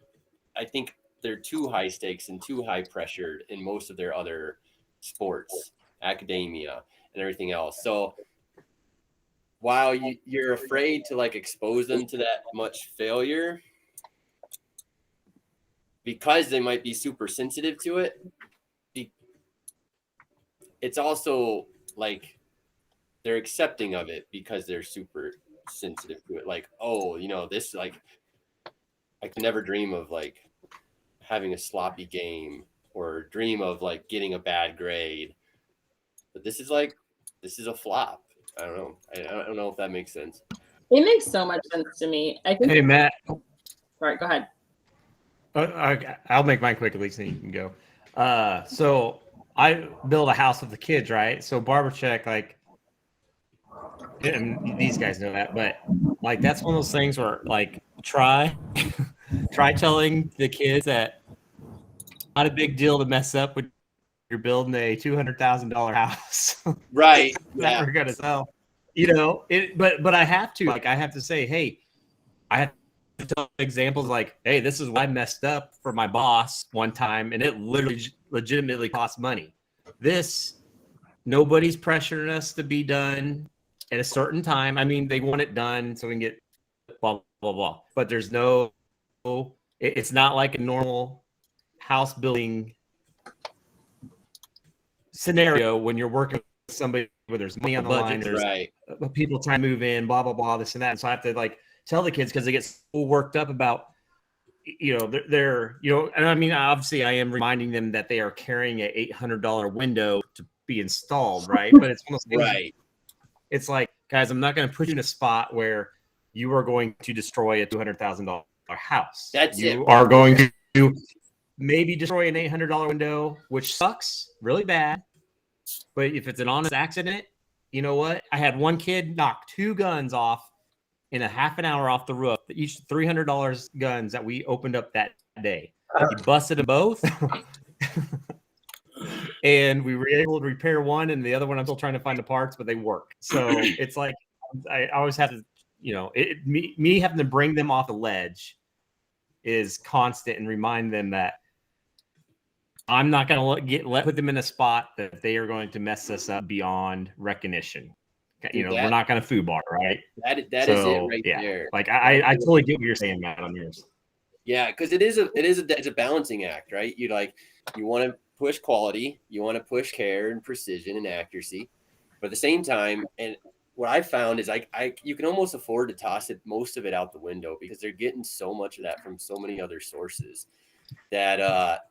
I think they're too high stakes and too high pressured in most of their other sports, academia, and everything else. So while you're afraid to like expose them to that much failure because they might be super sensitive to it, it's also like they're accepting of it because they're super sensitive to it. Like, oh, you know, this, like, I can never dream of like having a sloppy game or dream of like getting a bad grade, but this is a flop. I don't know. I don't know if that makes sense. It makes so much sense to me. I think. Hey, Matt. All right, go ahead. I'll make mine quick, at least, and you can go. So I build a house with the kids, right? So Barbercheck, like, and these guys know that, but like that's one of those things where like try telling the kids that not a big deal to mess up when you're building a $200,000 house. Right. That we're gonna sell. You know, but I have to say, hey, I have to tell examples like, hey, this is what I messed up for my boss one time, and it literally legitimately cost money. Nobody's pressuring us to be done at a certain time. I mean, they want it done so we can get blah, blah, blah. But there's it's not like a normal house building scenario when you're working with somebody where there's money on the line, Budget's there's right. people trying to move in, blah, blah, blah, this and that. And so I have to like tell the kids because they get so worked up about, they're, and I mean, obviously I am reminding them that they are carrying a $800 window to be installed, right? But it's almost Right. It's like, guys, I'm not going to put you in a spot where you are going to destroy a $200,000 house. You are going to maybe destroy an $800 window, which sucks really bad. But if it's an honest accident, you know what? I had one kid knock 2 guns off in a half an hour off the roof, each $300 guns that we opened up that day. He busted them both. And we were able to repair one, and the other one I'm still trying to find the parts, but they work. So it's like I always have to, me having to bring them off the ledge is constant and remind them that I'm not going to put them in a spot that they are going to mess us up beyond recognition. We're not going to foobar, right? That is it right there. Like I totally get what you're saying, Matt, on yours. Yeah, because it's a balancing act, right? You want to push quality, you want to push care and precision and accuracy, but at the same time, and what I found is you can almost afford to toss most of it out the window because they're getting so much of that from so many other sources that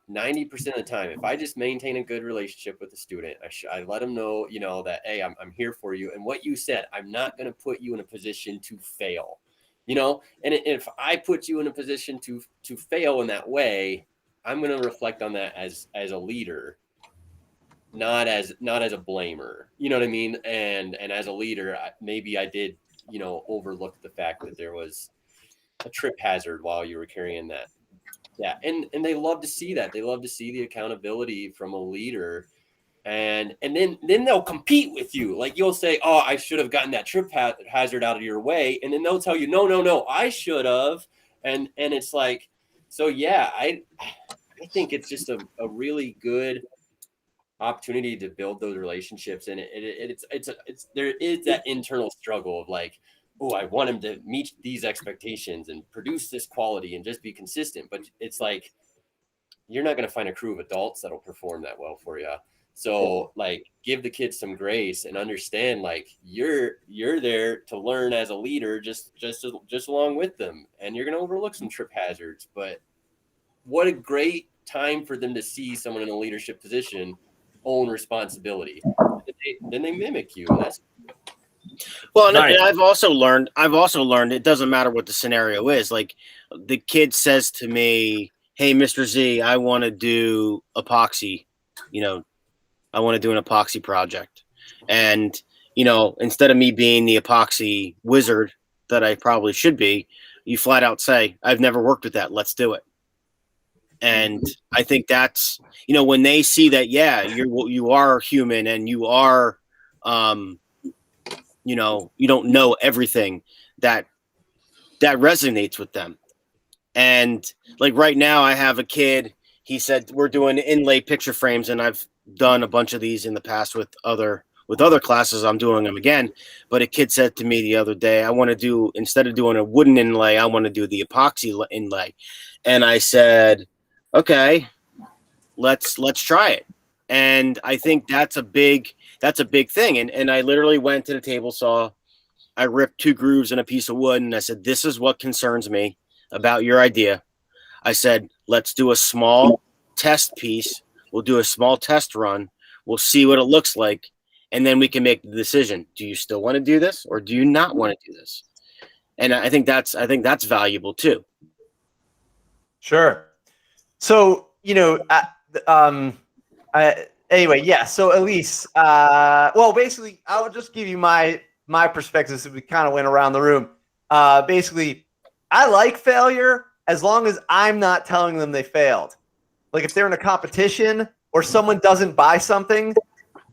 90% of the time, if I just maintain a good relationship with the student, I let them know, that, hey, I'm here for you. And what you said, I'm not going to put you in a position to fail, and if I put you in a position to fail in that way, I'm going to reflect on that as a leader, not as a blamer, you know what I mean? And as a leader, maybe I did, overlook the fact that there was a trip hazard while you were carrying that. Yeah. And they love to see that. They love to see the accountability from a leader. And then they'll compete with you. Like you'll say, oh, I should have gotten that trip hazard out of your way. And then they'll tell you, no, I should have. And it's like, so yeah, I think it's just a really good opportunity to build those relationships. And there is that internal struggle of like, oh, I want him to meet these expectations and produce this quality and just be consistent. But it's like, you're not going to find a crew of adults that'll perform that well for you. So like, give the kids some grace and understand, like you're there to learn as a leader, just along with them. And you're going to overlook some trip hazards, but what a great time for them to see someone in a leadership position own responsibility. Then they mimic you. And that's well, and I've also learned it doesn't matter what the scenario is. Like the kid says to me, hey, Mr. Z, I want to do epoxy, I want to do an epoxy project. And, instead of me being the epoxy wizard that I probably should be, you flat out say, I've never worked with that. Let's do it. And I think that's, when they see that, yeah, you are human and you are, you don't know everything, that resonates with them. And like right now I have a kid, he said, we're doing inlay picture frames. And I've done a bunch of these in the past with other classes. I'm doing them again. But a kid said to me the other day, instead of doing a wooden inlay, I want to do the epoxy inlay. And I said, okay, let's try it. And I think that's a big thing. And I literally went to the table saw, I ripped 2 grooves in a piece of wood, and I said, this is what concerns me about your idea. I said, let's do a small test piece. We'll do a small test run. We'll see what it looks like. And then we can make the decision. Do you still want to do this or do you not want to do this? And I think that's valuable too. Sure. So, anyway, yeah. So Elise, basically I would just give you my perspective. So we kind of went around the room. Basically, I like failure as long as I'm not telling them they failed. Like if they're in a competition or someone doesn't buy something,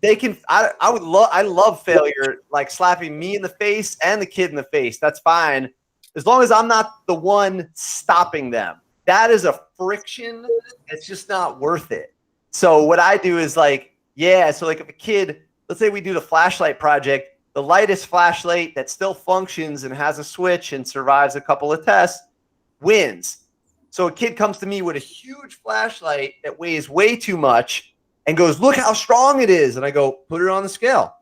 they can, I love failure, like slapping me in the face and the kid in the face. That's fine. As long as I'm not the one stopping them. That is a friction. It's just not worth it. So what I do is like, so like if a kid, let's say we do the flashlight project, the lightest flashlight that still functions and has a switch and survives a couple of tests wins. So a kid comes to me with a huge flashlight that weighs way too much and goes, look how strong it is. And I go, put it on the scale.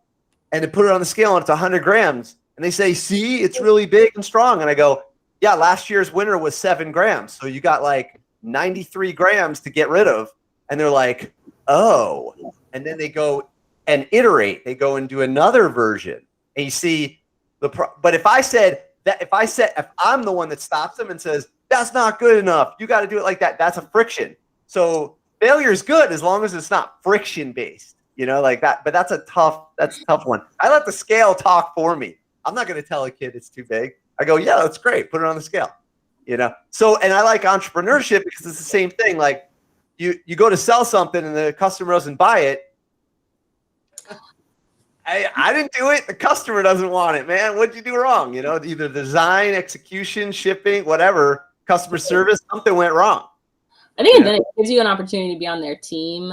And they put it on the scale and it's 100 grams. And they say, see, it's really big and strong. And I go, yeah, last year's winner was 7 grams. So you got like 93 grams to get rid of. And they're like, oh. And then they go and iterate. They go and do another version. And you see but if I'm the one that stops them and says, that's not good enough, you got to do it like that, that's a friction. So failure is good as long as it's not friction based, like that. But that's a tough one. I let the scale talk for me. I'm not going to tell a kid it's too big. I go, yeah, that's great. Put it on the scale, So, and I like entrepreneurship because it's the same thing. Like you go to sell something and the customer doesn't buy it. I didn't do it. The customer doesn't want it, man. What'd you do wrong? Either design, execution, shipping, whatever, customer service, something went wrong. I think then it gives you an opportunity to be on their team.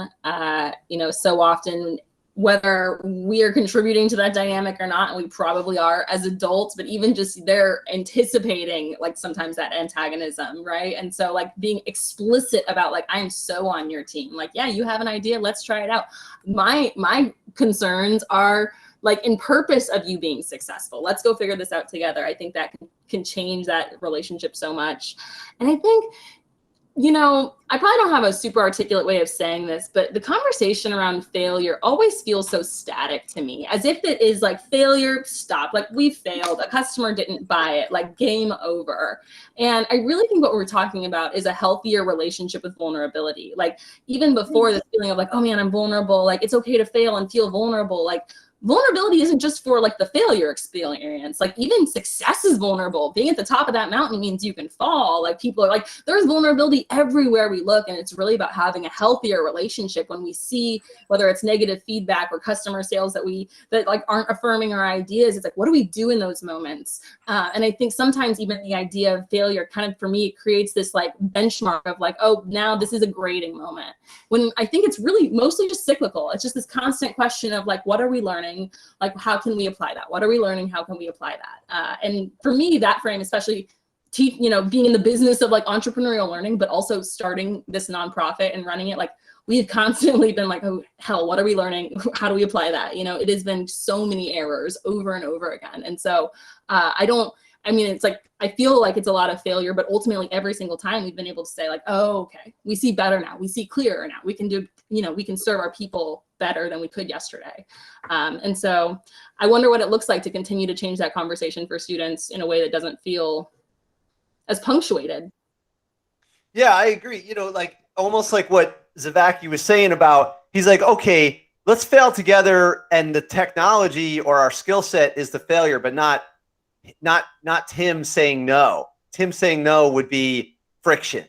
So often, whether we are contributing to that dynamic or not, and we probably are as adults, but even just they're anticipating like sometimes that antagonism, right? And so like being explicit about like, I'm so on your team. Like, yeah, you have an idea, let's try it out. My concerns are like in purpose of you being successful. Let's go figure this out together. I think that can change that relationship so much. And I think, I probably don't have a super articulate way of saying this, but the conversation around failure always feels so static to me, as if it is like failure, stop, like we failed, a customer didn't buy it, like game over. And I really think what we're talking about is a healthier relationship with vulnerability. Like even before this feeling of like, oh man, I'm vulnerable, like it's okay to fail and feel vulnerable, like vulnerability isn't just for like the failure experience. Like even success is vulnerable. Being at the top of that mountain means you can fall. Like people are like, there's vulnerability everywhere we look. And it's really about having a healthier relationship when we see whether it's negative feedback or customer sales that like aren't affirming our ideas. It's like, what do we do in those moments? And I think sometimes even the idea of failure kind of, for me, it creates this like benchmark of like, oh, now this is a grading moment. When I think it's really mostly just cyclical. It's just this constant question of like, what are we learning? Like, how can we apply that? What are we learning? How can we apply that? And for me, that frame, especially, being in the business of like entrepreneurial learning, but also starting this nonprofit and running it, like we've constantly been like, oh, hell, what are we learning? How do we apply that? It has been so many errors over and over again. And so it's like, I feel like it's a lot of failure, but ultimately every single time we've been able to say like, oh, okay, we see better now. We see clearer now. We can do, we can serve our people better than we could yesterday. And so I wonder what it looks like to continue to change that conversation for students in a way that doesn't feel as punctuated. Yeah, I agree. Like almost like what Zavaki was saying about, he's like, okay, let's fail together. And the technology or our skill set is the failure, but not Tim saying no. Tim saying no would be friction.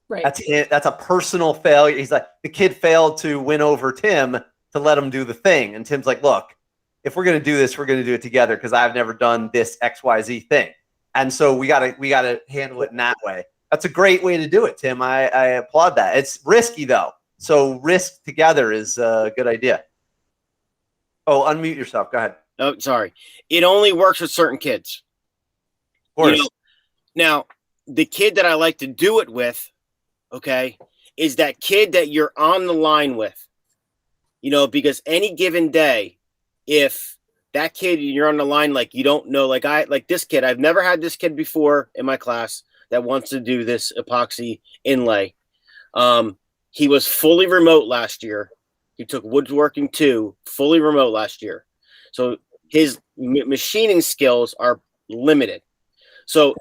Right. That's it. That's a personal failure. He's like, the kid failed to win over Tim to let him do the thing. And Tim's like, look, if we're going to do this, we're going to do it together because I've never done this XYZ thing. And so we gotta handle it in that way. That's a great way to do it, Tim. I applaud that. It's risky though. So risk together is a good idea. Oh, unmute yourself. Go ahead. Oh, sorry. It only works with certain kids. Of course. Now, the kid that I like to do it with, okay, is that kid that you're on the line with. Because any given day, if that kid you're on the line, like you don't know, like this kid, I've never had this kid before in my class that wants to do this epoxy inlay. He was fully remote last year. He took woodworking 2, fully remote last year. So his machining skills are limited. So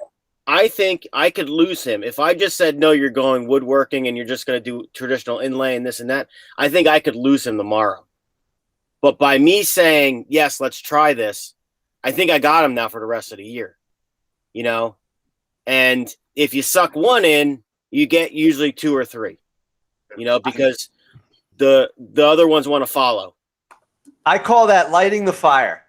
I think I could lose him. If I just said, no, you're going woodworking and you're just going to do traditional inlay and this and that, I think I could lose him tomorrow. But by me saying, yes, let's try this, I think I got him now for the rest of the year, And if you suck one in, you get usually 2 or 3, because the other ones want to follow. I call that lighting the fire.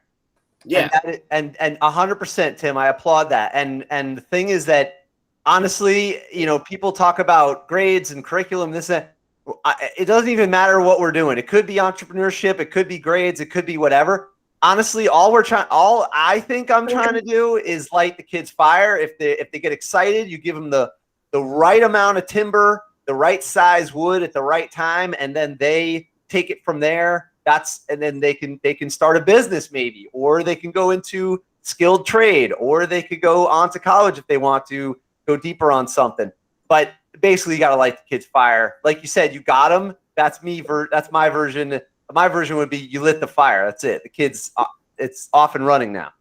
Yeah. And 100%, Tim, I applaud that. And the thing is that honestly, people talk about grades and curriculum, this, and that. It doesn't even matter what we're doing. It could be entrepreneurship. It could be grades. It could be whatever. Honestly, all I think I'm trying to do is light the kids' fire. If they get excited, you give them the right amount of timber, the right size wood at the right time, and then they take it from there. And then they can start a business maybe, or they can go into skilled trade, or they could go on to college if they want to go deeper on something. But basically, you got to light the kids' fire. Like you said, you got them. That's me. That's my version. My version would be you lit the fire. That's it. The kids, it's off and running now.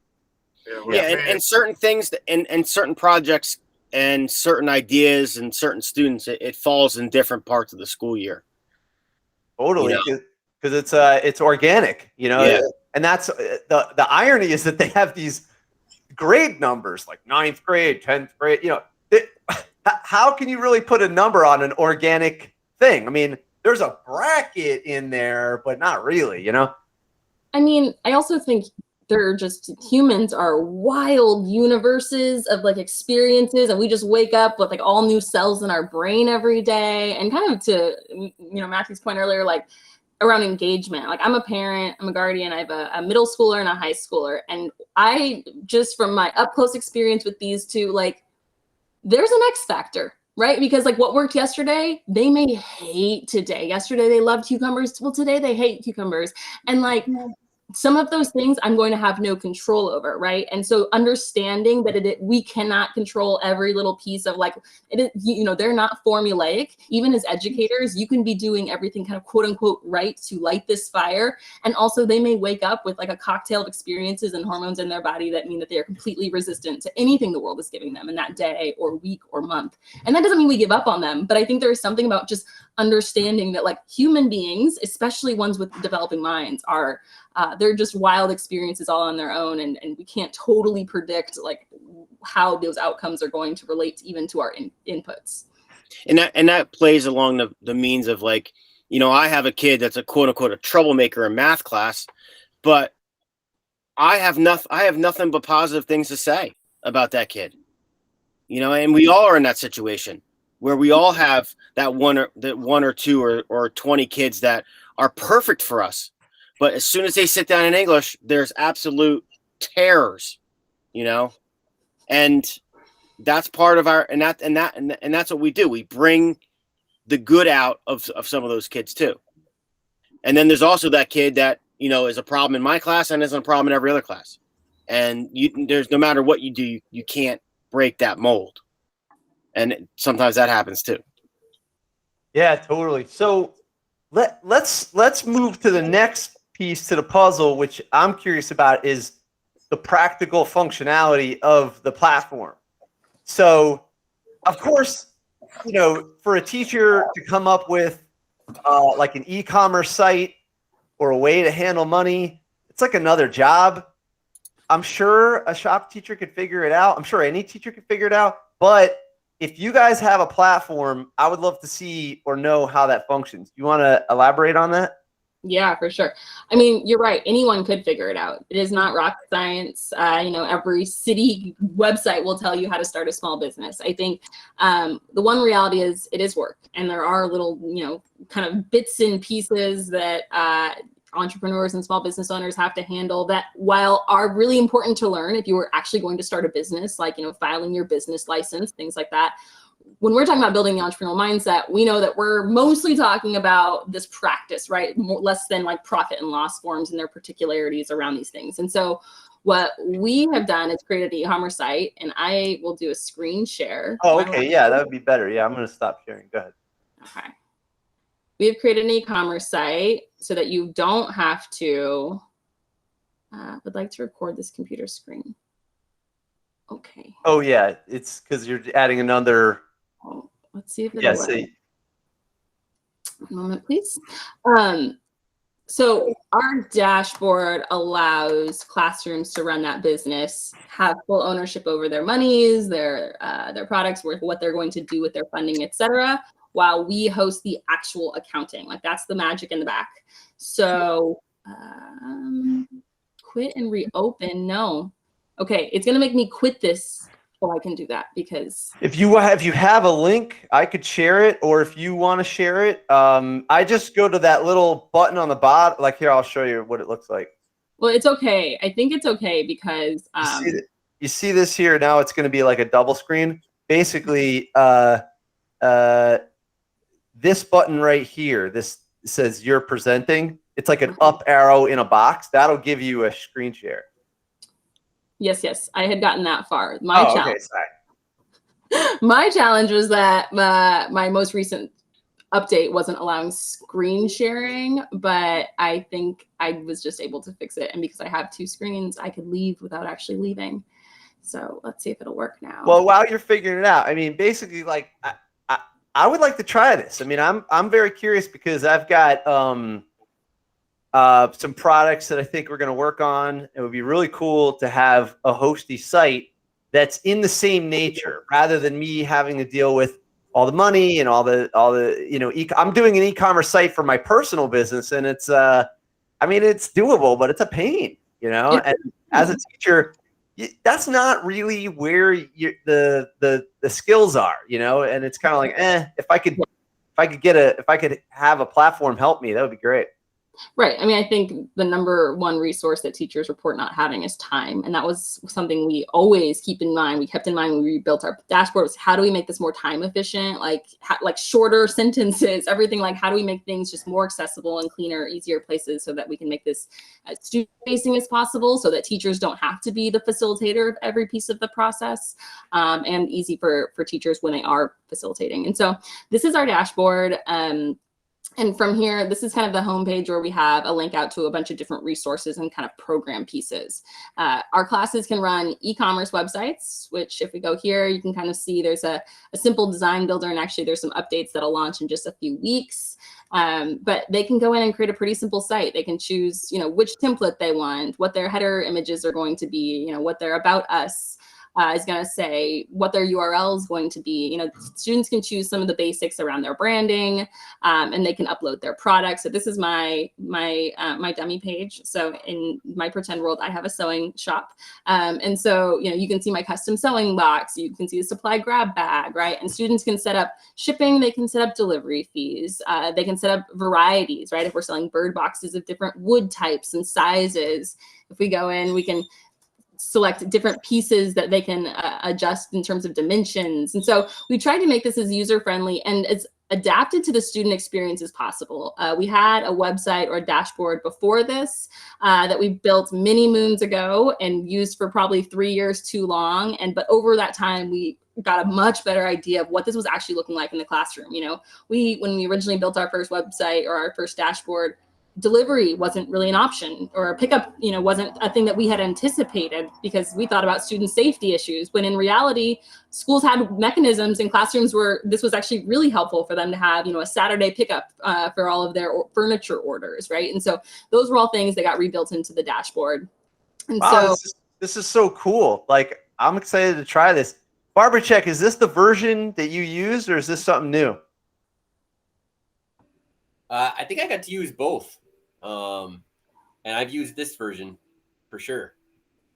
And certain things and certain projects and certain ideas and certain students, it falls in different parts of the school year. Totally, because it's organic, Yeah. And that's the irony is that they have these grade numbers like 9th grade, 10th grade. How can you really put a number on an organic thing? I mean, there's a bracket in there, but not really, I mean, I also think humans are wild universes of like experiences, and we just wake up with like all new cells in our brain every day. And kind of to, Matthew's point earlier, like around engagement, like I'm a parent, I'm a guardian, I have a middle schooler and a high schooler. And I just, from my up close experience with these two, like there's an X factor, right? Because like what worked yesterday, they may hate today. Yesterday, they loved cucumbers. Well, today they hate cucumbers. And like, some of those things I'm going to have no control over, right? And so understanding that we cannot control every little piece of like, they're not formulaic. Even as educators, you can be doing everything kind of quote unquote right to light this fire. And also they may wake up with like a cocktail of experiences and hormones in their body that mean that they are completely resistant to anything the world is giving them in that day or week or month. And that doesn't mean we give up on them, but I think there is something about just understanding that like human beings, especially ones with developing minds, are they're just wild experiences all on their own, and we can't totally predict like how those outcomes are going to relate even to our inputs. And that plays along the means of like, I have a kid that's a quote unquote a troublemaker in math class, but I have nothing but positive things to say about that kid. And we all are in that situation where we all have that one or two or 20 kids that are perfect for us. But as soon as they sit down in English, there's absolute terrors, and that's part of and that's what we do. We bring the good out of some of those kids too. And then there's also that kid that, is a problem in my class and isn't a problem in every other class. And there's no matter what you do, you can't break that mold. And sometimes that happens too. Yeah, totally. So let's move to the next piece to the puzzle, which I'm curious about, is the practical functionality of the platform. So, of course, for a teacher to come up with like an e-commerce site or a way to handle money, it's like another job. I'm sure a shop teacher could figure it out. I'm sure any teacher could figure it out. But if you guys have a platform, I would love to see or know how that functions. You want to elaborate on that? Yeah, for sure. I mean, you're right. Anyone could figure it out. It is not rocket science. Every city website will tell you how to start a small business. I think the one reality is it is work. And there are little, kind of bits and pieces that entrepreneurs and small business owners have to handle that, while are really important to learn if you were actually going to start a business, like, filing your business license, things like that. When we're talking about building the entrepreneurial mindset, we know that we're mostly talking about this practice, right? Less than like profit and loss forms and their particularities around these things. And so what we have done is created an e-commerce site, and I will do a screen share. Oh, okay. Yeah, that would be better. Yeah, I'm going to stop sharing. Go ahead. Okay. We have created an e-commerce site so that you don't have to, would like to record this computer screen. Okay. Oh, yeah. It's because you're adding another. Oh, let's see if it'll Yeah, work. see. One moment, please. So our dashboard allows classrooms to run that business, have full ownership over their monies, their products, what they're going to do with their funding, etc., while we host the actual accounting. Like, that's the magic in the back. So quit and reopen. No. Okay, it's gonna make me quit this. Oh, I can do that because if you have a link, I could share it, or if you want to share it, I just go to that little button on the bottom. Like, here, I'll show you what it looks like. Well, it's okay. I think it's okay because you see this here. Now it's going to be like a double screen. Basically, this button right here, this says you're presenting. It's like an up arrow in a box. That'll give you a screen share. Yes. I had gotten that far. My challenge. Okay, sorry. My challenge was that my most recent update wasn't allowing screen sharing, but I think I was just able to fix it. And because I have 2 screens, I could leave without actually leaving. So let's see if it'll work now. Well, while you're figuring it out, I mean, basically, like, I would like to try this. I mean, I'm very curious because I've got some products that I think we're going to work on. It would be really cool to have a hosty site that's in the same nature, rather than me having to deal with all the money and all the I'm doing an e-commerce site for my personal business, and it's I mean, it's doable, but it's a pain, And as a teacher, that's not really where the skills are, And it's kind of like, if I could have a platform help me, that would be great. Right. I mean, I think the number one resource that teachers report not having is time. And that was something we always keep in mind. We kept in mind when we rebuilt our dashboards. How do we make this more time efficient? Like shorter sentences, everything. Like, how do we make things just more accessible and cleaner, easier places so that we can make this as student facing as possible, so that teachers don't have to be the facilitator of every piece of the process, and easy for teachers when they are facilitating. And so this is our dashboard. And from here, this is kind of the homepage where we have a link out to a bunch of different resources and kind of program pieces. Our classes can run e-commerce websites, which if we go here, you can kind of see there's a simple design builder, and actually there's some updates that'll launch in just a few weeks. But they can go in and create a pretty simple site. They can choose, which template they want, what their header images are going to be, what their about us is going to say, what their URL is going to be. Students can choose some of the basics around their branding, and they can upload their products. So this is my dummy page. So in my pretend world, I have a sewing shop. And so, you can see my custom sewing box. You can see the supply grab bag, right? And students can set up shipping. They can set up delivery fees. They can set up varieties, right? If we're selling bird boxes of different wood types and sizes, if we go in, we can select different pieces that they can adjust in terms of dimensions. And so we tried to make this as user-friendly and as adapted to the student experience as possible. We had a website or a dashboard before this that we built many moons ago and used for probably 3 years too long. But over that time, we got a much better idea of what this was actually looking like in the classroom. When we originally built our first website or our first dashboard, delivery wasn't really an option, or pickup, wasn't a thing that we had anticipated, because we thought about student safety issues, when in reality, schools had mechanisms in classrooms where this was actually really helpful for them to have, a Saturday pickup for all of their furniture orders, right? And so those were all things that got rebuilt into the dashboard. And wow, this is so cool. Like, I'm excited to try this. Barbercheck, is this the version that you used, or is this something new? I think I got to use both. And I've used this version for sure.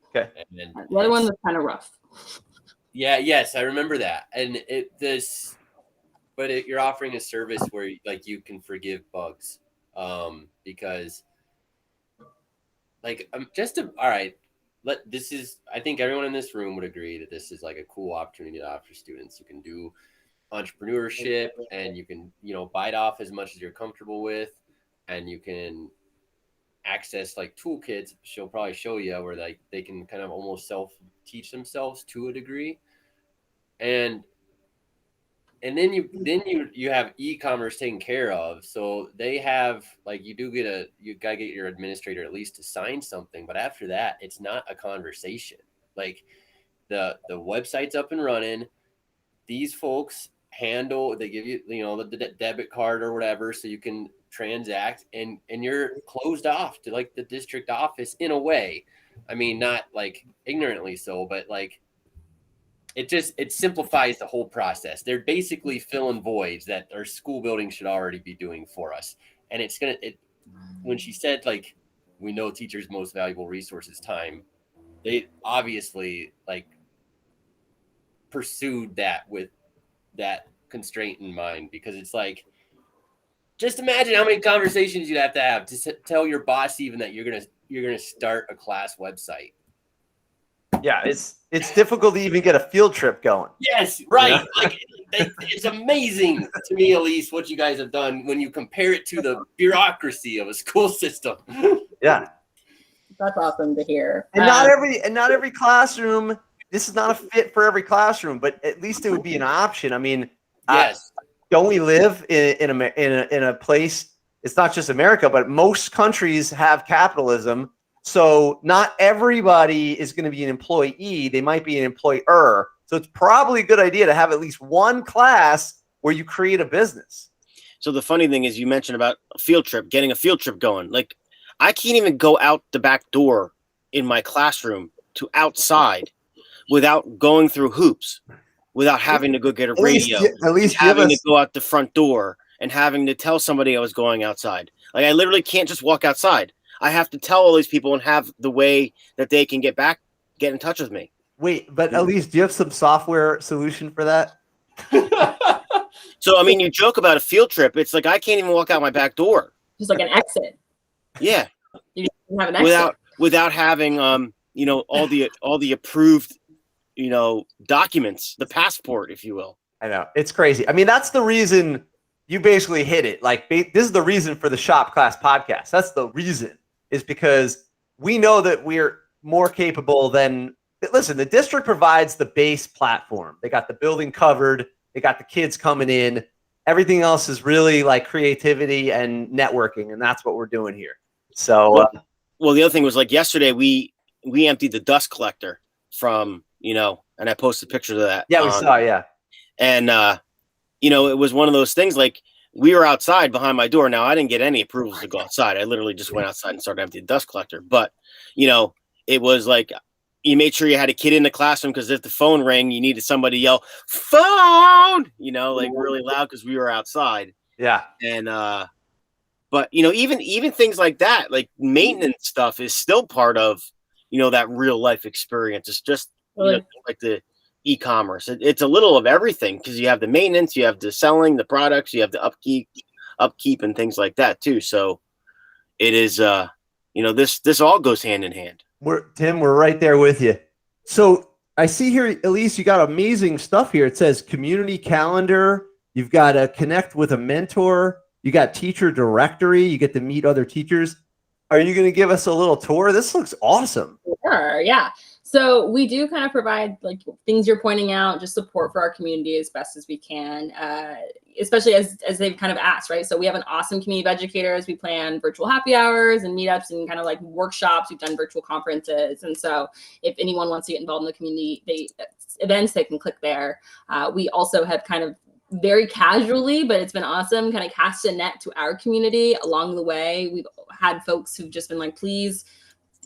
Okay. And the other one was kind of rough. Yeah. Yes, I remember that. And you're offering a service where you can forgive bugs, because all right. I think everyone in this room would agree that this is like a cool opportunity to offer students. You can do entrepreneurship, and you can bite off as much as you're comfortable with, and you can access toolkits. She'll probably show you where they can kind of almost self-teach themselves to a degree, and then you have e-commerce taken care of. So they have you gotta get your administrator at least to sign something, but after that, it's not a conversation. The website's up and running. These folks they give you the debit card or whatever, so you can transact, and you're closed off to the district office in a way. I mean, not ignorantly so, but it simplifies the whole process. They're basically filling voids that our school building should already be doing for us. And when she said we know teachers' most valuable resource is time, they obviously pursued that with that constraint in mind, because it's just imagine how many conversations you'd have to tell your boss even that you're gonna start a class website. Yeah, it's difficult to even get a field trip going. Yes, right. It's amazing to me, Elise, what you guys have done when you compare it to the bureaucracy of a school system. Yeah. That's awesome to hear. And not every classroom, this is not a fit for every classroom, but at least it would be an option. I mean, Yes. don't we live in a place, it's not just America, but most countries have capitalism. So not everybody is going to be an employee. They might be an employer. So it's probably a good idea to have at least one class where you create a business. So the funny thing is, you mentioned about a field trip, getting a field trip going. Like, I can't even go out the back door in my classroom to outside without going through hoops, without having to go get a radio, At least having to go out the front door and having to tell somebody I was going outside. Like, I literally can't just walk outside. I have to tell all these people and have the way that they can get in touch with me. Wait, but at least do you have some software solution for that? So, I mean, you joke about a field trip. It's like, I can't even walk out my back door. Just like an exit. Yeah. You have an exit. Without having, all the approved, documents, the passport, if you will. I know, it's crazy. I mean, that's the reason you basically hit it. Like, this is the reason for the Shop Class podcast. That's the reason, is because we know that we're more capable than, listen, the district provides the base platform. They got the building covered. They got the kids coming in. Everything else is really like creativity and networking. And that's what we're doing here. So, well, the other thing was, like, yesterday we emptied the dust collector from, and I posted pictures of that. Yeah, we saw, yeah. And, it was one of those things, like, we were outside behind my door. Now, I didn't get any approvals to go outside. I literally just went outside and started emptying the dust collector. But, it was like, you made sure you had a kid in the classroom, because if the phone rang, you needed somebody to yell, phone, like really loud, because we were outside. Yeah. And, but, even things like that, like maintenance stuff, is still part of, that real life experience. It's just, like the e-commerce. It's a little of everything, because you have the maintenance, you have the selling, the products, you have the upkeep and things like that too. So it is, this all goes hand in hand. Tim, we're right there with you. So I see here, Elise, you got amazing stuff here. It says community calendar. You've got to connect with a mentor. You got teacher directory. You get to meet other teachers. Are you going to give us a little tour? This looks awesome. Sure, yeah. So we do kind of provide, like, things you're pointing out, just support for our community as best as we can, especially as they've kind of asked, right? So we have an awesome community of educators. We plan virtual happy hours and meetups and kind of like workshops. We've done virtual conferences. And so if anyone wants to get involved in the community events, they can click there. We also have kind of very casually, but it's been awesome, kind of cast a net to our community along the way. We've had folks who've just been like, please,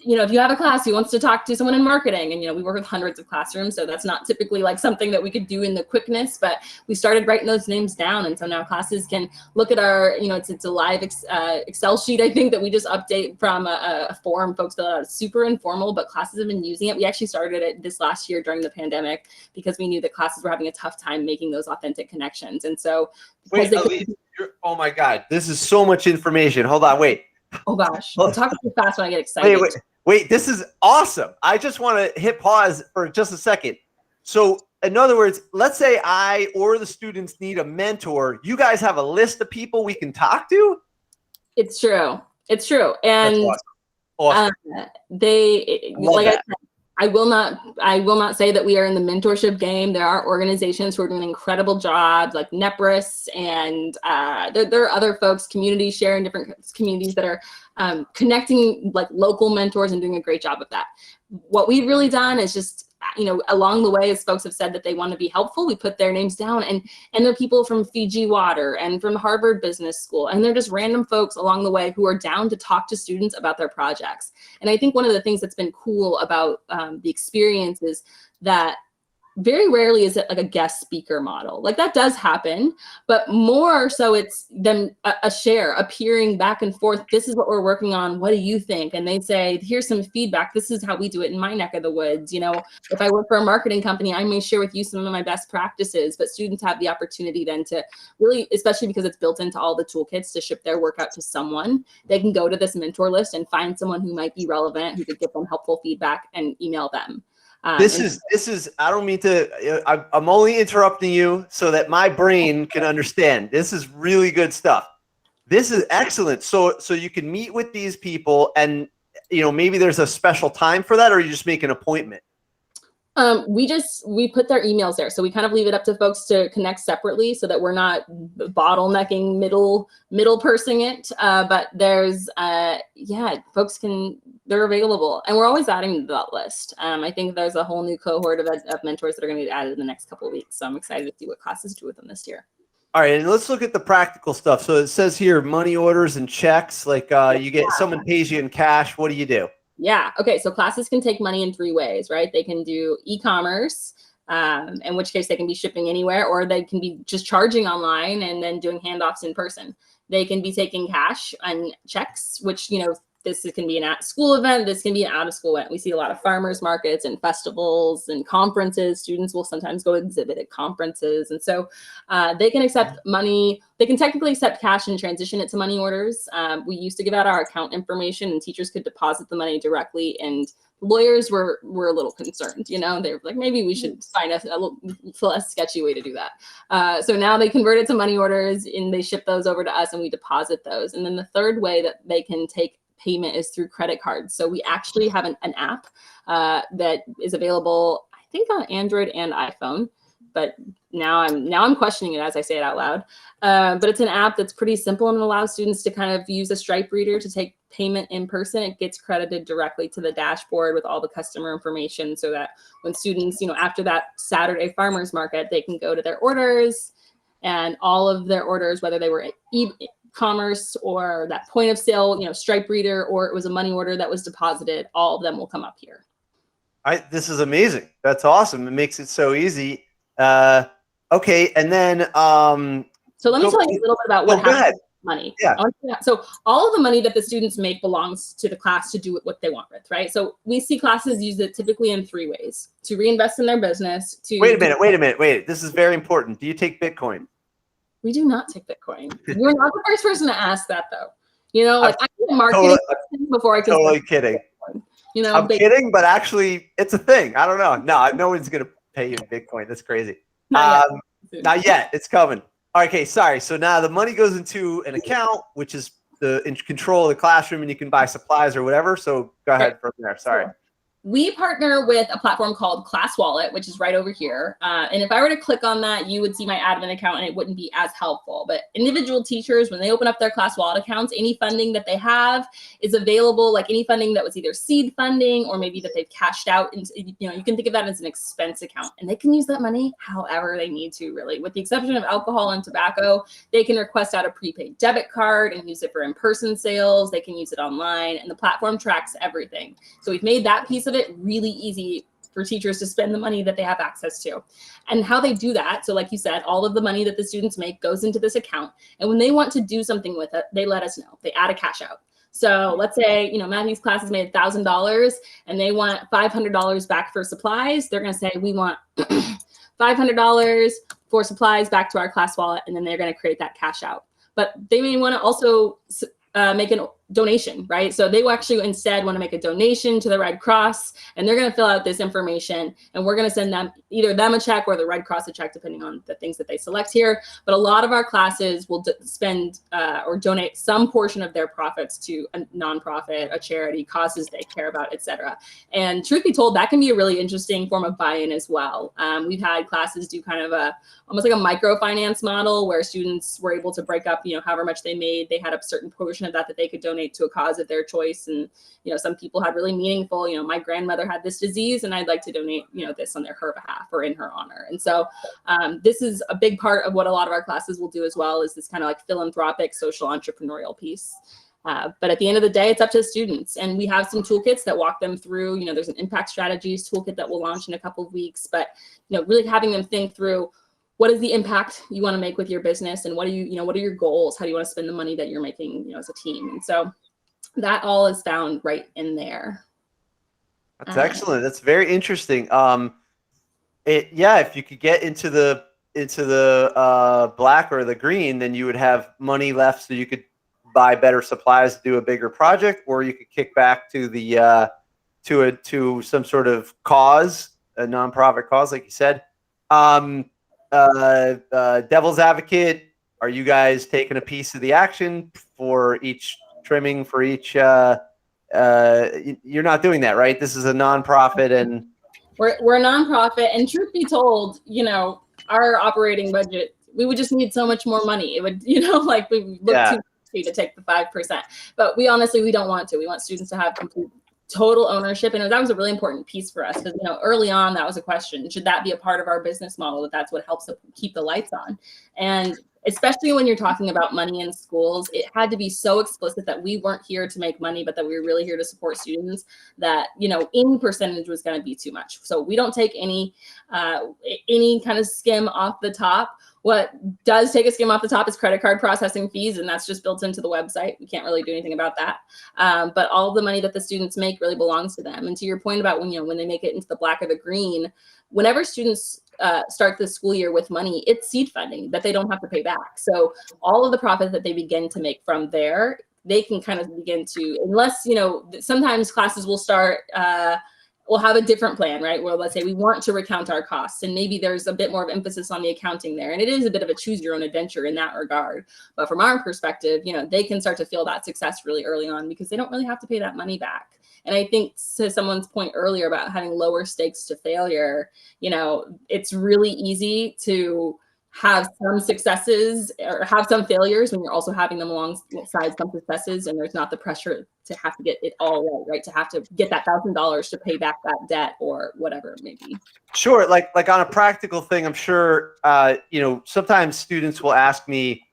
if you have a class who wants to talk to someone in marketing, and, we work with hundreds of classrooms, so that's not typically like something that we could do in the quickness, but we started writing those names down. And so now classes can look at our, it's a live Excel sheet, I think, that we just update from a form folks fill out. It's super informal, but classes have been using it. We actually started it this last year during the pandemic, because we knew that classes were having a tough time making those authentic connections. And so, oh my God, this is so much information. Hold on, wait. Oh gosh, I'll talk too fast when I get excited. Wait, this is awesome. I just want to hit pause for just a second. So in other words, let's say I or the students need a mentor. You guys have a list of people we can talk to? It's true. And awesome. I will not say that we are in the mentorship game. There are organizations who are doing incredible jobs, like Nepris, and there are other folks, communities sharing different communities that are connecting like local mentors and doing a great job of that. What we've really done is just, along the way, as folks have said that they want to be helpful, we put their names down, and they're people from Fiji Water and from Harvard Business School, and they're just random folks along the way who are down to talk to students about their projects. And I think one of the things that's been cool about the experience is that very rarely is it like a guest speaker model. Like, that does happen, but more so it's them a share appearing back and forth. This is what we're working on. What do you think? And they say, here's some feedback. This is how we do it in my neck of the woods. If I work for a marketing company, I may share with you some of my best practices, but students have the opportunity then to really, especially because it's built into all the toolkits, to ship their work out to someone. They can go to this mentor list and find someone who might be relevant, who could give them helpful feedback, and email them. This is. I don't mean to. I'm only interrupting you so that my brain can understand. This is really good stuff. This is excellent. So you can meet with these people, and maybe there's a special time for that, or you just make an appointment. We put their emails there, so we kind of leave it up to folks to connect separately, so that we're not bottlenecking middle personing it. But there's folks they're available, and we're always adding to that list. I think there's a whole new cohort of mentors that are going to be added in the next couple of weeks. So I'm excited to see what classes do with them this year. All right, and let's look at the practical stuff. So it says here, money orders and checks. Like you get someone pays you in cash. What do you do? Yeah. Okay. So classes can take money in 3 ways, right? They can do e-commerce, in which case they can be shipping anywhere, or they can be just charging online and then doing handoffs in person. They can be taking cash and checks, which, this can be an at-school event. This can be an out-of-school event. We see a lot of farmers markets and festivals and conferences. Students will sometimes go exhibit at conferences. And so they can accept money. They can technically accept cash and transition it to money orders. We used to give out our account information, and teachers could deposit the money directly. And lawyers were a little concerned. They were like, maybe we should find a little less sketchy way to do that. So now they convert it to money orders, and they ship those over to us, and we deposit those. And then the third way that they can take payment is through credit cards. So we actually have an app that is available, I think, on Android and iPhone. But now I'm questioning it as I say it out loud. But it's an app that's pretty simple and allows students to kind of use a Stripe reader to take payment in person. It gets credited directly to the dashboard with all the customer information, so that when students, after that Saturday farmers market, they can go to their orders, and all of their orders, whether they were e-commerce or that point of sale, Stripe reader, or it was a money order that was deposited, all of them will come up here. This is amazing. That's awesome. It makes it so easy. Okay, and then so let me tell you a little bit about what happens with money. Yeah. So all of the money that the students make belongs to the class to do what they want with, right? So we see classes use it typically in 3 ways: to reinvest in their business, to wait a minute. This is very important. Do you take Bitcoin? We do not take Bitcoin. You're not the first person to ask that, though. I need a marketing before I can. Totally kidding. Bitcoin. I'm kidding, but actually, it's a thing. I don't know. No one's gonna pay you in Bitcoin. That's crazy. Not yet. It's coming. All right, okay, sorry. So now the money goes into an account, which is in control of the classroom, and you can buy supplies or whatever. So go ahead from there. Sorry. We partner with a platform called Class Wallet, which is right over here. And if I were to click on that, you would see my admin account, and it wouldn't be as helpful. But individual teachers, when they open up their Class Wallet accounts, any funding that they have is available, like any funding that was either seed funding or maybe that they've cashed out. And, you can think of that as an expense account, and they can use that money however they need to, really. With the exception of alcohol and tobacco, they can request out a prepaid debit card and use it for in-person sales. They can use it online, and the platform tracks everything. So we've made that piece of it really easy for teachers to spend the money that they have access to. And how they do that, so like you said, all of the money that the students make goes into this account, and when they want to do something with it, they let us know. They add a cash out. So let's say, Matthew's class has made $1,000 and they want $500 back for supplies. They're going to say, we want $500 for supplies back to our Class Wallet, and then they're going to create that cash out. But they may want to also make a donation, right? So they will actually instead want to make a donation to the Red Cross, and they're going to fill out this information, and we're going to send them either a check or the Red Cross a check, depending on the things that they select here. But a lot of our classes will spend or donate some portion of their profits to a nonprofit, a charity, causes they care about, etc. And truth be told, that can be a really interesting form of buy-in as well. We've had classes do kind of almost like a microfinance model where students were able to break up, however much they made. They had a certain portion of that they could donate to a cause of their choice. And, some people had really meaningful, my grandmother had this disease and I'd like to donate, this on her behalf or in her honor. And so this is a big part of what a lot of our classes will do as well, is this kind of like philanthropic, social entrepreneurial piece. But at the end of the day, it's up to the students. And we have some toolkits that walk them through, there's an impact strategies toolkit that we'll launch in a couple of weeks, but, really having them think through, what is the impact you want to make with your business, and what are your goals? How do you want to spend the money that you're making, as a team? And so that all is found right in there. That's excellent. That's very interesting. If you could get into the black or the green, then you would have money left, so you could buy better supplies to do a bigger project, or you could kick back to the to some sort of cause a nonprofit cause, like you said. Devil's advocate, are you guys taking a piece of the action for each trimming for each? You're not doing that, right? This is a nonprofit, and we're a nonprofit. And truth be told, our operating budget, we would just need so much more money. It would, like we would look too to take the 5%. But we don't want to. We want students to have complete total ownership. And that was a really important piece for us because, early on, that was a question. Should that be a part of our business model? That's what helps keep the lights on. And especially when you're talking about money in schools, it had to be so explicit that we weren't here to make money, but that we were really here to support students, that, any percentage was going to be too much. So we don't take any kind of skim off the top. What does take a skim off the top is credit card processing fees, and that's just built into the website. We can't really do anything about that. But all the money that the students make really belongs to them. And to your point about when they make it into the black or the green, whenever students start the school year with money, it's seed funding that they don't have to pay back. So all of the profit that they begin to make from there, they can kind of begin to, unless, sometimes classes will start, we'll have a different plan, right? Where let's say we want to recount our costs, and maybe there's a bit more of emphasis on the accounting there. And it is a bit of a choose your own adventure in that regard. But from our perspective, they can start to feel that success really early on because they don't really have to pay that money back. And I think to someone's point earlier about having lower stakes to failure, it's really easy to have some successes or have some failures when you're also having them alongside some successes, and there's not the pressure to have to get it all right, to have to get that $1,000 to pay back that debt or whatever it may be. Sure. Like on a practical thing, I'm sure, sometimes students will ask me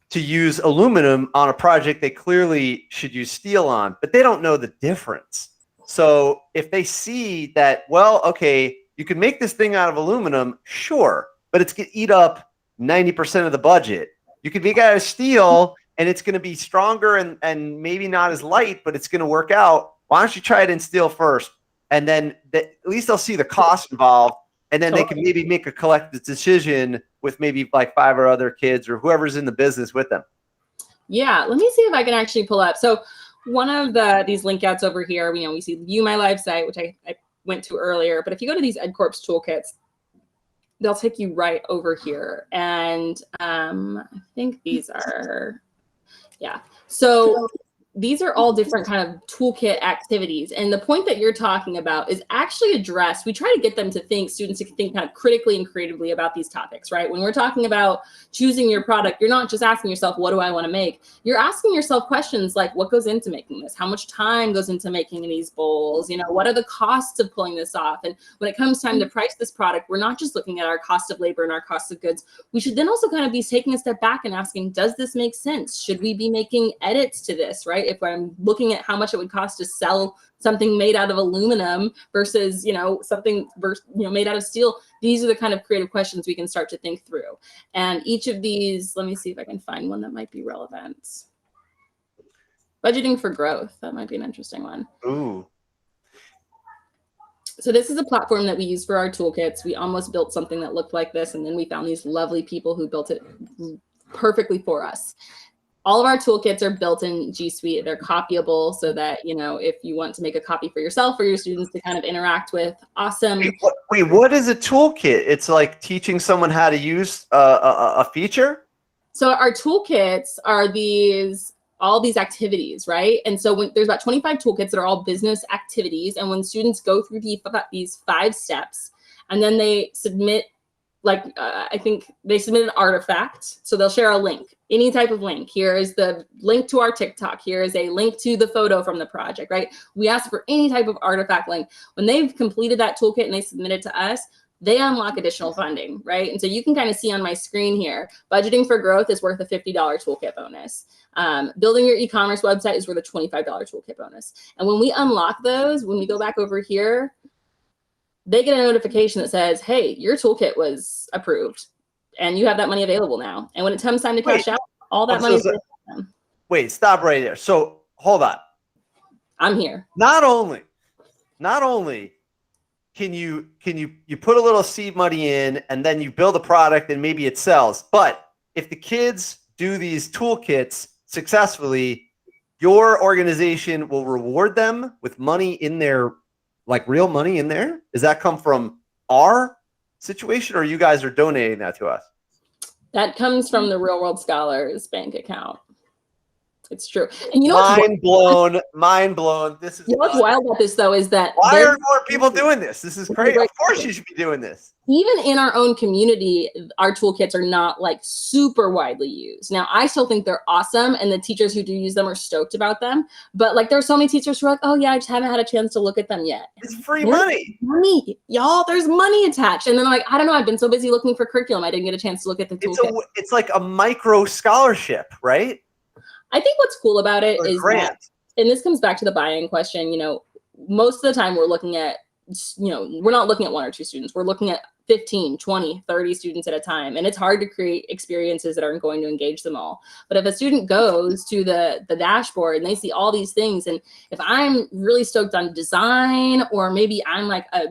to use aluminum on a project they clearly should use steel on, but they don't know the difference. So if they see that, well, okay, you can make this thing out of aluminum, sure, but it's going to eat up 90% of the budget. You can make it out of steel and it's going to be stronger and maybe not as light, but it's going to work out. Why don't you try it in steel first? And then at least they'll see the cost involved, and then they can maybe make a collective decision with maybe like 5 or other kids or whoever's in the business with them. Yeah, let me see if I can actually pull up. So one of these link outs over here, we see View My Live Site, which I went to earlier. But if you go to these EdCorp's toolkits, they'll take you right over here. And I think these are, so these are all different kind of toolkit activities. And the point that you're talking about is actually addressed. We try to get them to think, students to think kind of critically and creatively about these topics, right? When we're talking about choosing your product, you're not just asking yourself, what do I want to make? You're asking yourself questions like, what goes into making this? How much time goes into making these bowls? What are the costs of pulling this off? And when it comes time to price this product, we're not just looking at our cost of labor and our cost of goods. We should then also kind of be taking a step back and asking, does this make sense? Should we be making edits to this, right? If I'm looking at how much it would cost to sell something made out of aluminum versus, something made out of steel, these are the kind of creative questions we can start to think through. And each of these, let me see if I can find one that might be relevant. Budgeting for growth, that might be an interesting one. Ooh. So this is a platform that we use for our toolkits. We almost built something that looked like this, and then we found these lovely people who built it perfectly for us. All of our toolkits are built in G Suite. They're copyable so that, if you want to make a copy for yourself or your students to kind of interact with, awesome. Wait, what is a toolkit? It's like teaching someone how to use a feature? So our toolkits are all these activities, right? And so there's about 25 toolkits that are all business activities. And when students go through these 5 steps, and then they submit, I think they submit an artifact. So they'll share a link, any type of link. Here is the link to our TikTok. Here is a link to the photo from the project, right? We ask for any type of artifact link. When they've completed that toolkit and they submit it to us, they unlock additional funding, right? And so you can kind of see on my screen here, budgeting for growth is worth a $50 toolkit bonus. Building your e-commerce website is worth a $25 toolkit bonus. And when we unlock those, when we go back over here, they get a notification that says, hey, your toolkit was approved and you have that money available now. And when it comes time to cash out, all that money is available to them. Wait, stop right there. So hold on. I'm here. Not only can you put a little seed money in and then you build a product and maybe it sells, but if the kids do these toolkits successfully, your organization will reward them with money in their like real money in there? Does that come from our situation, or you guys are donating that to us? That comes from the Real World Scholars bank account. It's true. And you know mind blown. This is what's wild about this though is that why aren't more people doing this? This is crazy. Of course you should be doing this. Even in our own community, our toolkits are not like super widely used. Now, I still think they're awesome, and the teachers who do use them are stoked about them. But like, there are so many teachers who are like, "Oh yeah, I just haven't had a chance to look at them yet." It's free money. Money, y'all. There's money attached, and then like, I don't know. I've been so busy looking for curriculum, I didn't get a chance to look at the toolkit. It's like a micro scholarship, right? I think what's cool about it is that, and this comes back to the buy-in question. You know, most of the time we're looking at, you know, we're not looking at 1 or 2 students. We're looking at 15, 20, 30 students at a time. And it's hard to create experiences that aren't going to engage them all. But if a student goes to the dashboard and they see all these things, and if I'm really stoked on design, or maybe I'm like I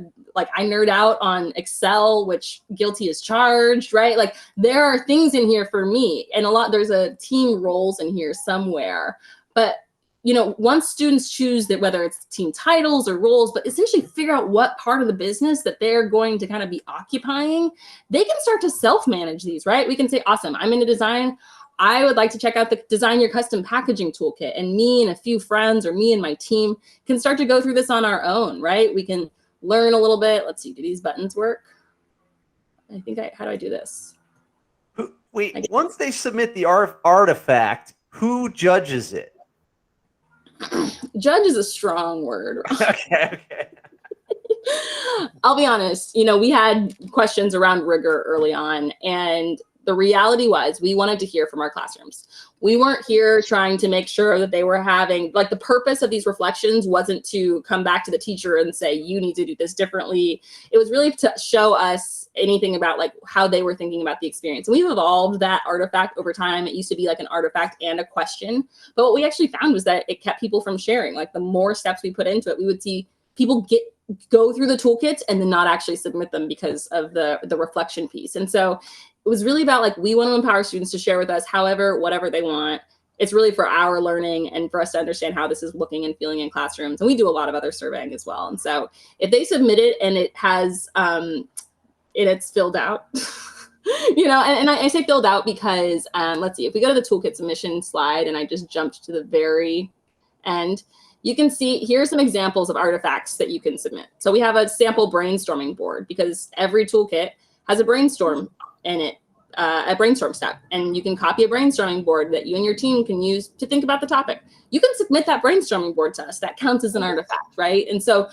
nerd out on Excel, which guilty as charged, right? Like there are things in here for me, and there's a team roles in here somewhere. But you know, once students choose that, whether it's team titles or roles, but essentially figure out what part of the business that they're going to kind of be occupying, they can start to self-manage these, right? We can say, awesome, I'm into design. I would like to check out the Design Your Custom Packaging Toolkit. And me and a few friends, or me and my team, can start to go through this on our own, right? We can learn a little bit. Let's see, do these buttons work? I think how do I do this? Wait, once they submit the artifact, who judges it? Judge is a strong word. Okay. I'll be honest, you know, we had questions around rigor early on, and the reality was we wanted to hear from our classrooms. We weren't here trying to make sure that they were having, like, the purpose of these reflections wasn't to come back to the teacher and say, you need to do this differently. It was really to show us anything about like how they were thinking about the experience. And we've evolved that artifact over time. It used to be like an artifact and a question. But what we actually found was that it kept people from sharing. Like the more steps we put into it, we would see people go through the toolkits and then not actually submit them because of the reflection piece. And so it was really about like, we want to empower students to share with us whatever they want. It's really for our learning and for us to understand how this is looking and feeling in classrooms. And we do a lot of other surveying as well. And so if they submit it and it has, it's filled out, you know, and I say filled out because let's see, if we go to the toolkit submission slide and I just jumped to the very end, you can see here's some examples of artifacts that you can submit. So we have a sample brainstorming board because every toolkit has a brainstorm in it, a brainstorm step, and you can copy a brainstorming board that you and your team can use to think about the topic. You can submit that brainstorming board to us. That counts as an artifact, right? And so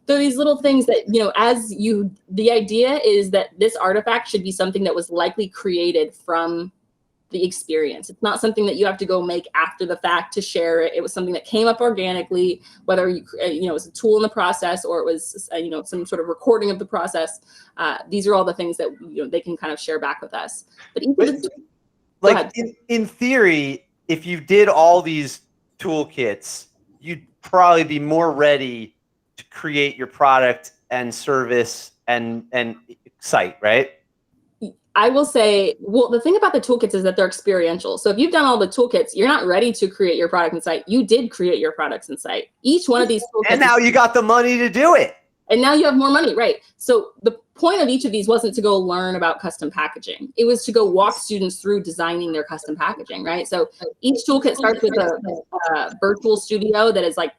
there are these little things that, you know, the idea is that this artifact should be something that was likely created from the experience. It's not something that you have to go make after the fact to share it. It was something that came up organically, whether you know, it was a tool in the process or it was, you know, some sort of recording of the process. These are all the things that, you know, they can kind of share back with us. But like in theory, if you did all these toolkits, you'd probably be more ready to create your product and service and site, right? I will say, well, the thing about the toolkits is that they're experiential. So if you've done all the toolkits, you're not ready to create your product and site. You did create your products and site. Each one of these toolkits. And now you got the money to do it. And now you have more money, right? So the point of each of these wasn't to go learn about custom packaging. It was to go walk students through designing their custom packaging, right? So each toolkit starts with a virtual studio that is like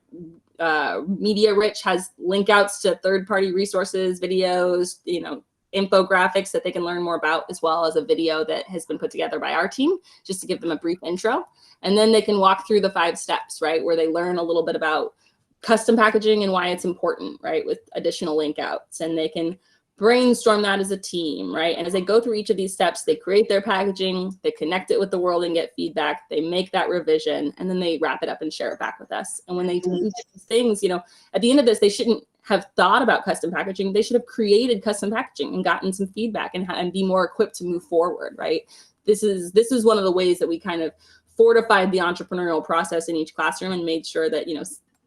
media rich, has link outs to third-party resources, videos, you know, infographics that they can learn more about, as well as a video that has been put together by our team just to give them a brief intro. And then they can walk through the 5 steps, right, where they learn a little bit about custom packaging and why it's important, right, with additional link outs. And they can brainstorm that as a team, right? And as they go through each of these steps, they create their packaging, they connect it with the world and get feedback, they make that revision, and then they wrap it up and share it back with us. And when they do each of these things, you know, at the end of this, they shouldn't have thought about custom packaging. They should have created custom packaging and gotten some feedback and be more equipped to move forward, right? This is one of the ways that we kind of fortified the entrepreneurial process in each classroom and made sure that, you know,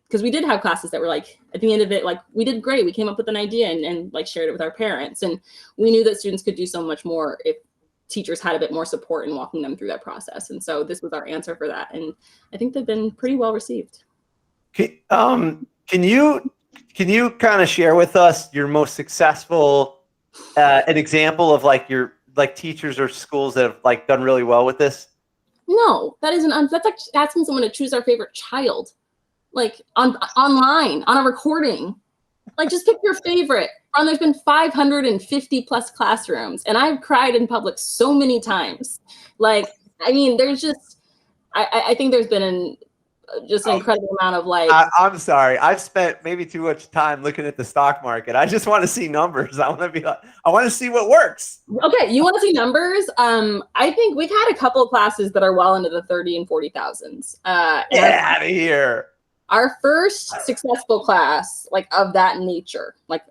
because we did have classes that were like, at the end of it, like, we did great. We came up with an idea and like shared it with our parents. And we knew that students could do so much more if teachers had a bit more support in walking them through that process. And so this was our answer for that. And I think they've been pretty well received. Can you Can you kind of share with us your most successful, an example of like your like teachers or schools that have like done really well with this? No, that isn't. That's like asking someone to choose our favorite child, like online on a recording. Like, just pick your favorite. And there's been 550 plus classrooms, and I've cried in public so many times. Like, I mean, there's just, I think there's been an incredible amount of like. I'm sorry, I've spent maybe too much time looking at the stock market. I just want to see numbers. I want to be like, I want to see what works. Okay, you want to see numbers? I think we've had a couple of classes that are well into the 30 and 40,000s. Get out of here. Our first successful class, like of that nature, like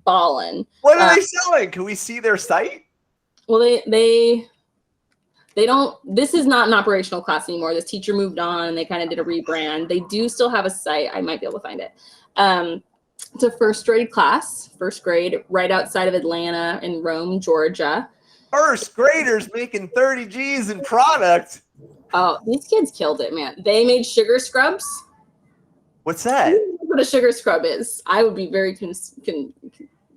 ballin'. What are they selling? Can we see their site? Well, they don't. This is not an operational class anymore. This teacher moved on, and they kind of did a rebrand. They do still have a site. I might be able to find it. It's a first grade class, right outside of Atlanta in Rome, Georgia. First graders making 30 G's in product. Oh, these kids killed it, man. They made sugar scrubs. What's that? What a sugar scrub is. I would be very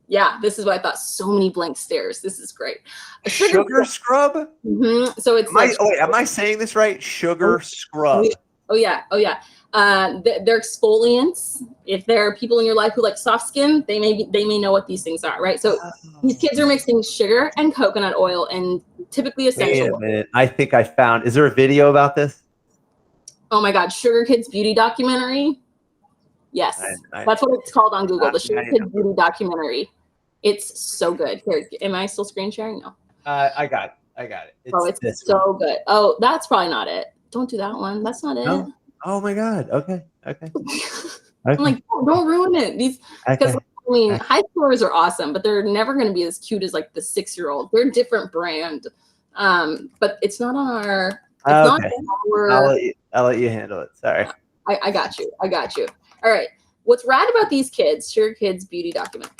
yeah, this is what I thought. So many blank stares. This is great. A sugar scrub? Mm-hmm. So it's am I saying this right? Sugar scrub. Oh yeah. They're exfoliants. If there are people in your life who like soft skin, they may know what these things are, right? So these kids are mixing sugar and coconut oil and typically essential. Wait a minute. I think I found. Is there a video about this? Oh my God, Sugar Kids Beauty Documentary. Yes, that's what it's called on Google. The Sugar Kids Beauty Documentary. It's so good. Here, am I still screen sharing? No. I got it. It's so good. Oh, that's probably not it. Don't do that one. That's not it. No. Oh my God. Okay. I'm like, don't ruin it. Because I mean, high schoolers are awesome, but they're never going to be as cute as like the 6-year-old. They're a different brand, but it's not on our. It's not our. I'll let you handle it. Sorry. I got you. All right. What's rad about these kids, Sugar Kids Beauty Document,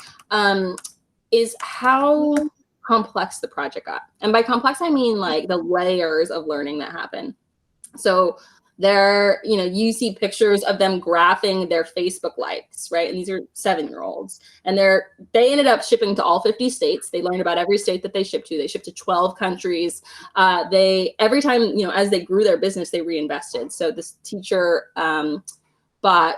is how complex the project got. And by complex, I mean like the layers of learning that happen. So they're, you see pictures of them graphing their Facebook likes, right? And these are 7-year-olds. And they ended up shipping to all 50 states. They learned about every state that they shipped to. They shipped to 12 countries. Every time, as they grew their business, they reinvested. So this teacher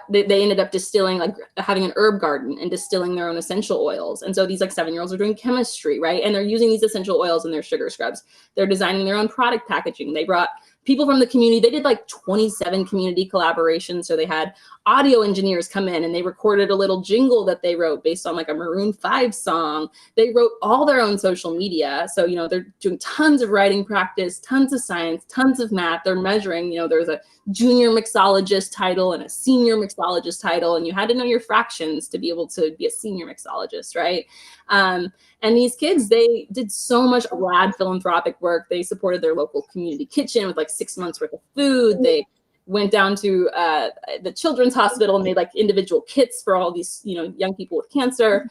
they ended up distilling, like having an herb garden and distilling their own essential oils. And so these like 7-year-olds are doing chemistry, right? And they're using these essential oils in their sugar scrubs. They're designing their own product packaging. They brought people from the community. They did like 27 community collaborations. So they had audio engineers come in and they recorded a little jingle that they wrote based on like a Maroon 5 song. They wrote all their own social media. So, they're doing tons of writing practice, tons of science, tons of math. They're measuring, there's a junior mixologist title and a senior mixologist title. And you had to know your fractions to be able to be a senior mixologist, right? And these kids, they did so much rad philanthropic work. They supported their local community kitchen with like 6 months worth of food. They went down to the children's hospital and made like individual kits for all these, young people with cancer.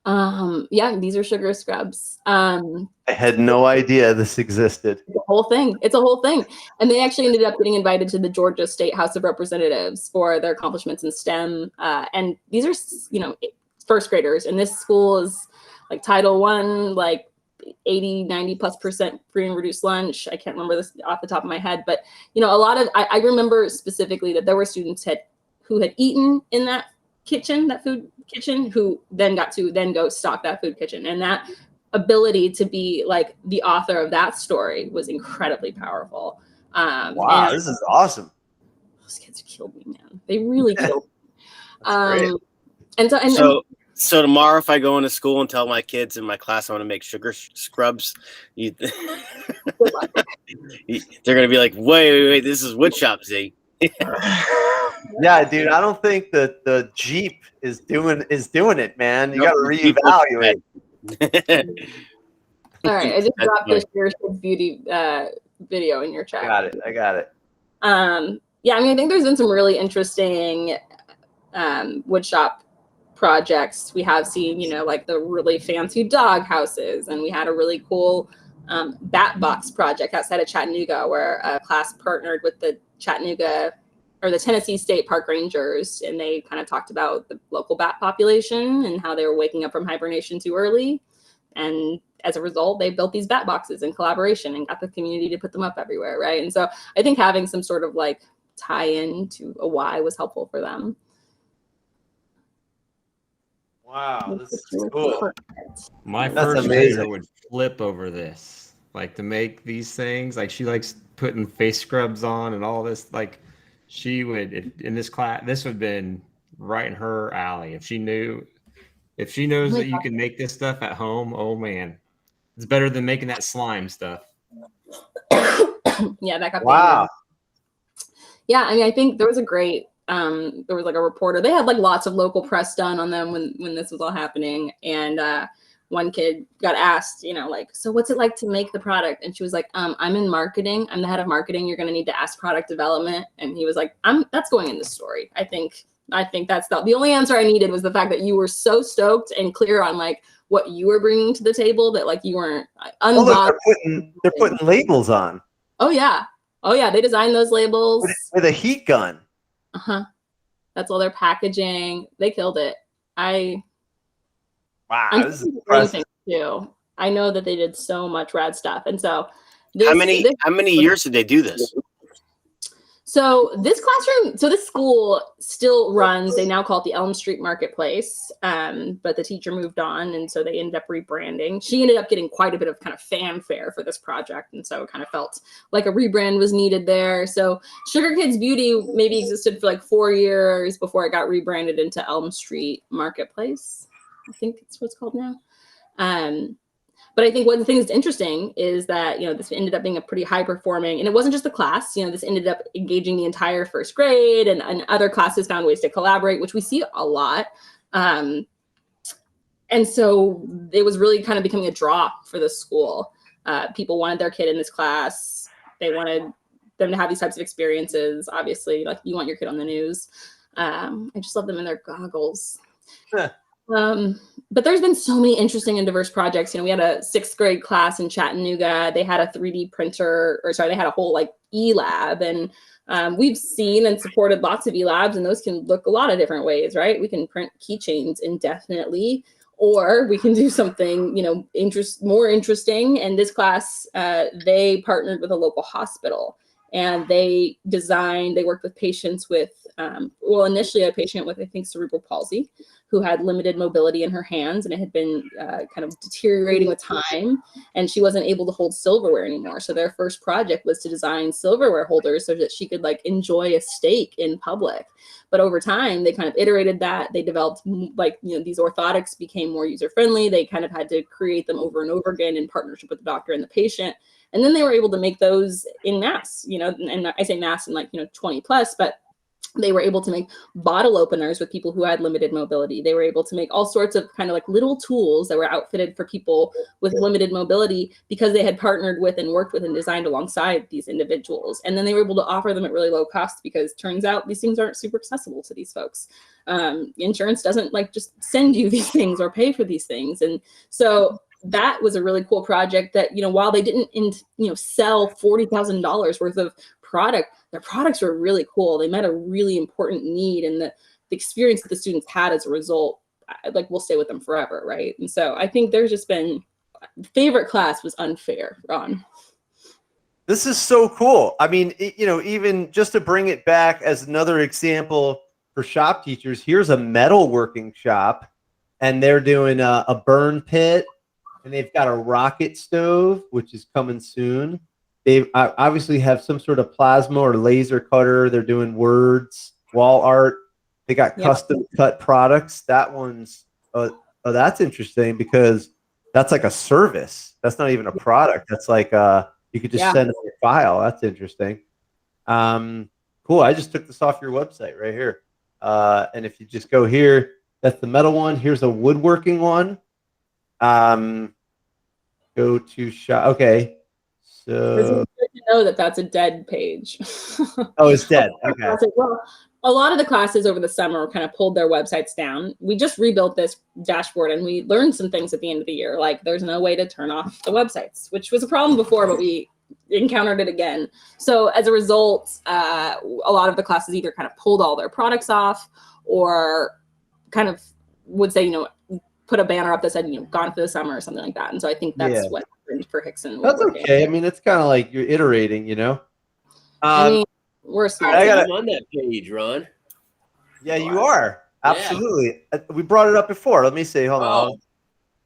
These are sugar scrubs. I had no idea this existed. It's a whole thing. And they actually ended up getting invited to the Georgia State House of Representatives for their accomplishments in STEM. And these are, first graders. And this school is like Title I, like 80-90+% free and reduced lunch. I can't remember this off the top of my head, but a lot of I remember specifically that there were students who had eaten in that food kitchen, who then got to go stock that food kitchen. And that ability to be like the author of that story was incredibly powerful. Wow, this is awesome. Those kids killed me, man. They really killed me. So tomorrow, if I go into school and tell my kids in my class I want to make sugar scrubs, they're gonna be like, "Wait, this is woodshop, Z." Yeah, dude, I don't think that the Jeep is doing it, man. You got to reevaluate. All right, I just dropped the Sugar Kids Beauty video in your chat. I got it. I think there's been some really interesting woodshop projects. We have seen, like the really fancy dog houses, and we had a really cool bat box project outside of Chattanooga where a class partnered with the Chattanooga or the Tennessee State Park Rangers, and they kind of talked about the local bat population and how they were waking up from hibernation too early. And as a result, they built these bat boxes in collaboration and got the community to put them up everywhere, right? And so I think having some sort of like tie-in to a why was helpful for them. Wow, this is cool. My That's first amazing. grader would flip over this, like to make these things. Like she likes putting face scrubs on and all this. Like she would in this class. This would have been right in her alley if she knew. If she knows that you can make this stuff at home, oh man, it's better than making that slime stuff. Yeah, that got Wow. Yeah, I mean, I think there was a great. There was like a reporter. They had like lots of local press done on them when this was all happening. And one kid got asked, you know, like, so what's it like to make the product? And she was like, I'm in marketing. I'm the head of marketing. You're going to need to ask product development. And he was like, that's going in the story. I think that's the only answer I needed was the fact that you were so stoked and clear on like what you were bringing to the table that like you weren't Look, they're putting labels on. Oh yeah. They designed those labels With a heat gun. That's all their packaging. They killed it. Wow, this is impressive too. I know that they did so much rad stuff, and so how many years did they do this? So this school still runs. They now call it the Elm Street Marketplace, but the teacher moved on, and so they ended up rebranding. She ended up getting quite a bit of kind of fanfare for this project, and so it kind of felt like a rebrand was needed there. So Sugar Kids Beauty maybe existed for like 4 years before it got rebranded into Elm Street Marketplace. I think that's what it's called now. But I think one of the things that's interesting is that, you know, this ended up being a pretty high performing, and it wasn't just the class, you know, this ended up engaging the entire first grade, and other classes found ways to collaborate, which we see a lot. And so it was really kind of becoming a draw for the school. People wanted their kid in this class. They wanted them to have these types of experiences. Obviously, like you want your kid on the news. I just love them in their goggles. But there's been so many interesting and diverse projects. You know, we had a 6th grade class in Chattanooga. They had a 3D printer, they had a whole like e-lab, and we've seen and supported lots of e-labs, and those can look a lot of different ways, right? We can print keychains indefinitely, or we can do something, you know, more interesting. And this class, they partnered with a local hospital, and they worked with patients with, initially a patient with, I think, cerebral palsy, who had limited mobility in her hands, and it had been kind of deteriorating with time, and she wasn't able to hold silverware anymore. So their first project was to design silverware holders so that she could like enjoy a steak in public. But over time, they kind of iterated that. They developed like, you know, these orthotics became more user-friendly. They kind of had to create them over and over again in partnership with the doctor and the patient. And then they were able to make those in mass, you know, and I say mass in like, you know, 20 plus, but they were able to make bottle openers with people who had limited mobility. They were able to make all sorts of kind of like little tools that were outfitted for people with limited mobility because they had partnered with and worked with and designed alongside these individuals. And then they were able to offer them at really low cost because turns out these things aren't super accessible to these folks. Insurance doesn't like just send you these things or pay for these things. And so that was a really cool project that, you know, while they didn't, sell $40,000 worth of product, their products were really cool. They met a really important need, and the experience that the students had as a result, like, will stay with them forever, right? And so I think there's just been, favorite class was Unfair, Ron. This is so cool. I mean, even just to bring it back as another example for shop teachers, here's a metalworking shop, and they're doing a burn pit, and they've got a rocket stove, which is coming soon. They obviously have some sort of plasma or laser cutter. They're doing words, wall art. They got custom cut products. That one's, that's interesting because that's like a service. That's not even a product. That's like you could just send them your file. That's interesting. Cool. I just took this off your website right here. And if you just go here, that's the metal one. Here's a woodworking one. Go to shop. Okay. So it's good to know that that's a dead page. Oh, it's dead. Okay. Well, a lot of the classes over the summer kind of pulled their websites down. We just rebuilt this dashboard, and we learned some things at the end of the year. Like, there's no way to turn off the websites, which was a problem before, but we encountered it again. So as a result, a lot of the classes either kind of pulled all their products off or kind of would say, put a banner up that said, gone for the summer or something like that. And so I think that's what happened for Hickson. That's okay. I mean, it's kind of like you're iterating, I mean, we're small. I'm on that page, Ron. Yeah, you are. Absolutely. We brought it up before. Let me see. Hold on.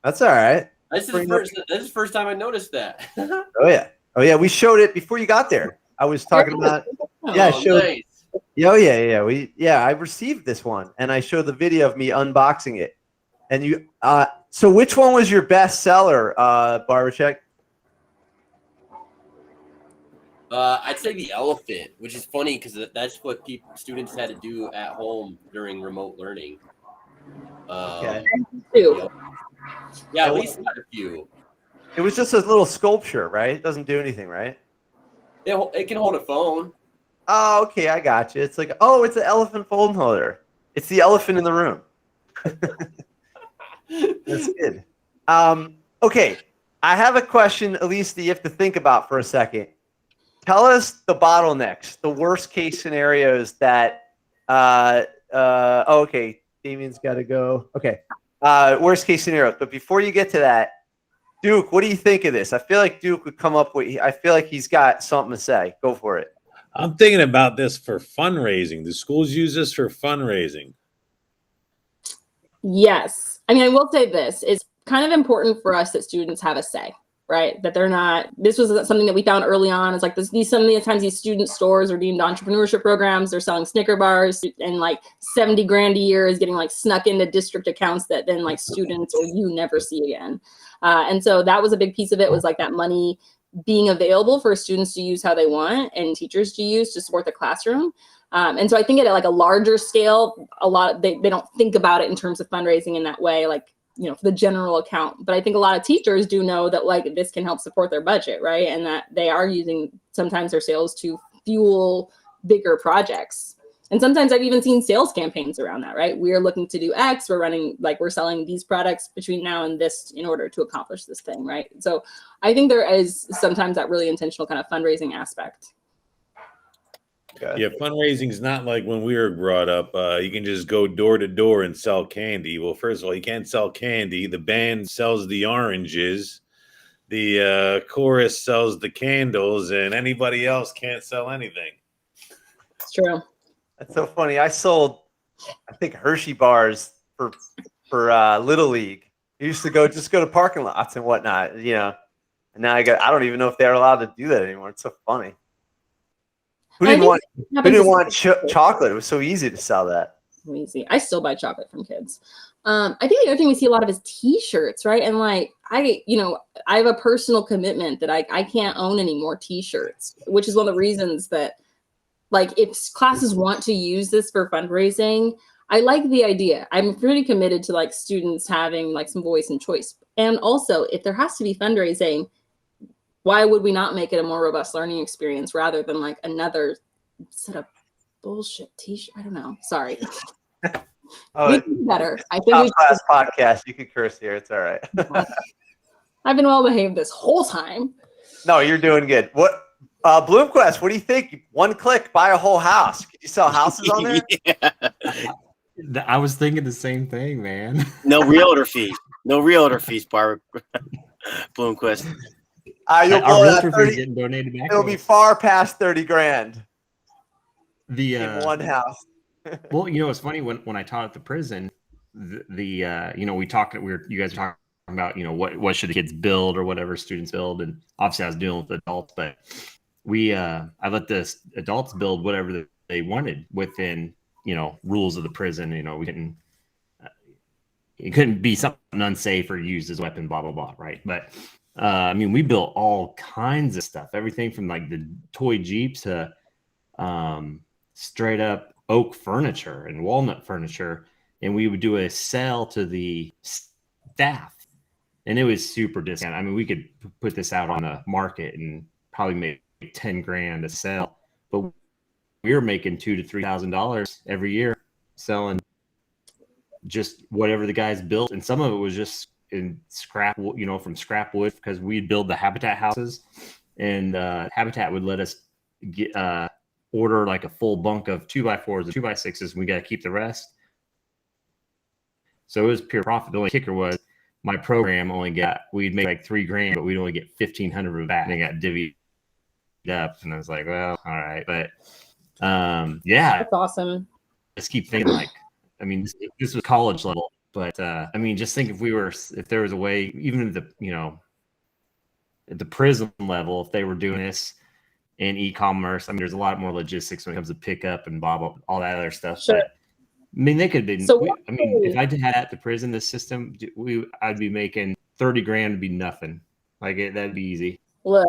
That's all right. This is the first time I noticed that. Oh yeah. We showed it before you got there. I was talking about. Yeah, I showed. Nice. Oh yeah. I received this one, and I showed the video of me unboxing it. And you. So which one was your best seller, Barbercheck? I'd say the elephant, which is funny because that's what students had to do at home during remote learning. Okay. Yeah, at least got a few. It was just a little sculpture, right? It doesn't do anything, right? It can hold a phone. Oh, okay, I got you. It's like, it's an elephant phone holder. It's the elephant in the room. That's good. Okay, I have a question, Elise, that you have to think about for a second. Tell us the bottlenecks, the worst case scenarios that. Okay, Damien's got to go. Okay, worst case scenarios. But before you get to that, Duke, what do you think of this? I feel like Duke would come up with. I feel like he's got something to say. Go for it. I'm thinking about this for fundraising. Do schools use this for fundraising? Yes. I mean, I will say this. It's kind of important for us that students have a say, right? That they're not, this was something that we found early on. It's like some of the times these student stores are deemed entrepreneurship programs. They're selling Snicker bars and like 70 grand a year is getting like snuck into district accounts that then like students or you never see again. And so that was a big piece of it, was like that money being available for students to use how they want and teachers to use to support the classroom. And so I think at like a larger scale, they don't think about it in terms of fundraising in that way, like, for the general account. But I think a lot of teachers do know that like this can help support their budget, right? And that they are using sometimes their sales to fuel bigger projects. And sometimes I've even seen sales campaigns around that, right? We're looking to do X, we're selling these products between now and this in order to accomplish this thing, right? So I think there is sometimes that really intentional kind of fundraising aspect. Yeah, fundraising is not like when we were brought up. You can just go door to door and sell candy. Well, first of all, you can't sell candy. The band sells the oranges. The chorus sells the candles, and anybody else can't sell anything. It's true. That's so funny. I sold, I think, Hershey bars for Little League. I used to go to parking lots and whatnot, And now I don't even know if they're allowed to do that anymore. It's so funny. Who didn't want chocolate? It was so easy to sell that. Easy. I still buy chocolate from kids. I think the other thing we see a lot of is T-shirts, right? And like I have a personal commitment that I can't own any more T-shirts, which is one of the reasons that, like, if classes want to use this for fundraising, I like the idea. I'm pretty committed to like students having like some voice and choice. And also, if there has to be fundraising, why would we not make it a more robust learning experience rather than like another set of bullshit T-shirt? I don't know. Sorry. We can do better. I think top class podcast. You can curse here. It's all right. I've been well behaved this whole time. No, you're doing good. What? Bloomquist, what do you think? One click, buy a whole house. Could you sell houses on there? Yeah. I was thinking the same thing, man. No realtor fees. No realtor fees, Barbara. Bloomquist. You'll blow that 30, getting donated back. It'll be far past 30 grand. In one house. Well, it's funny when I taught at the prison, we talked. You guys were talking about what should the kids build or whatever students build, and obviously I was dealing with adults, but I let the adults build whatever they wanted within rules of the prison. We didn't. It couldn't be something unsafe or used as a weapon, blah blah blah, right? But we built all kinds of stuff, everything from like the toy Jeeps to straight up oak furniture and walnut furniture, and we would do a sale to the staff, and it was super discounted. We could put this out on the market and probably make 10 grand a sale, but we were making $2,000 to $3,000 every year selling just whatever the guys built, and some of it was just in scrap, from scrap wood, because we'd build the habitat houses and Habitat would let us get order like a full bunk of 2x4s or 2x6s, and we got to keep the rest. So it was pure profit. The only kicker was my program we'd make like $3,000, but we'd only get 1,500 of that, and it got divvied up. And I was like, well, all right, but yeah, That's awesome. Just keep thinking like, I mean, this was college level, but I mean, just think if there was a way, even at the prison level, if they were doing this in e-commerce, I mean, there's a lot more logistics when it comes to pickup and all that other stuff. Sure. But, I mean, they could be. So if I did have at the prison, this system, I'd be making $30,000 to be nothing. Like that'd be easy. Look,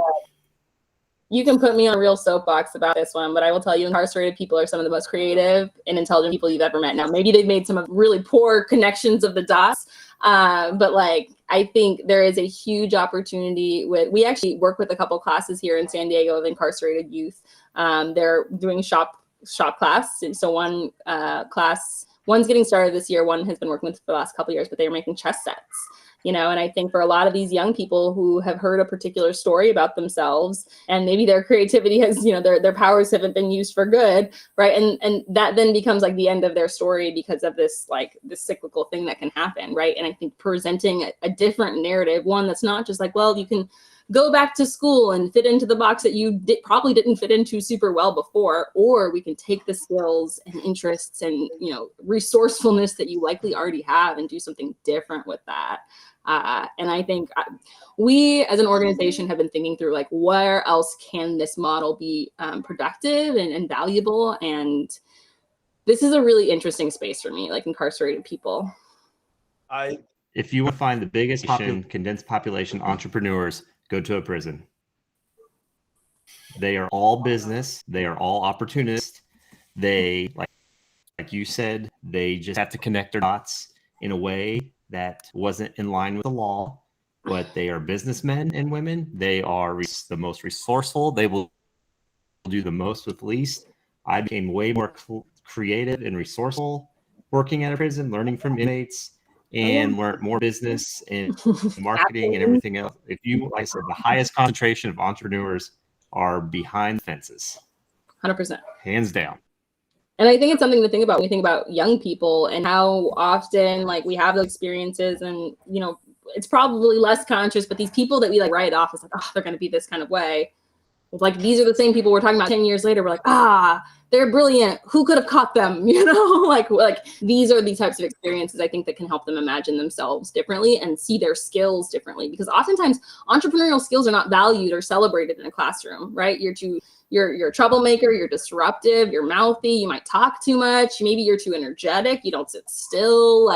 you can put me on a real soapbox about this one, but I will tell you, incarcerated people are some of the most creative and intelligent people you've ever met. Now, maybe they've made some of really poor connections of the dots, but like, I think there is a huge opportunity we actually work with a couple classes here in San Diego of incarcerated youth. They're doing shop class. So one class, one's getting started this year. One has been working with for the last couple of years, but they are making chess sets. And I think for a lot of these young people who have heard a particular story about themselves, and maybe their creativity has, their powers haven't been used for good, right? And that then becomes like the end of their story because of this cyclical thing that can happen, right? And I think presenting a different narrative, one that's not just like, well, you can go back to school and fit into the box that you probably didn't fit into super well before, or we can take the skills and interests and resourcefulness that you likely already have and do something different with that. And I think we as an organization have been thinking through like, where else can this model be productive and valuable? And this is a really interesting space for me, like incarcerated people. If you want to find the biggest condensed population entrepreneurs, go to a prison. They are all business. They are all opportunists. They, like you said, they just have to connect their dots in a way that wasn't in line with the law, but they are businessmen and women. They are the most resourceful. They will do the most with least. I became way more creative and resourceful working at a prison, learning from inmates, and learn more business and marketing and everything else. Like I said, the highest concentration of entrepreneurs are behind fences. 100%. Hands down. And I think it's something to think about when we think about young people and how often we have those experiences, and it's probably less conscious, but these people that we write off as they're going to be this kind of way. These are the same people we're talking about 10 years later. We're like, they're brilliant. Who could have caught them? Like these are the types of experiences I think that can help them imagine themselves differently and see their skills differently, because oftentimes entrepreneurial skills are not valued or celebrated in a classroom, right? You're a troublemaker, you're disruptive, you're mouthy, you might talk too much, maybe you're too energetic, you don't sit still.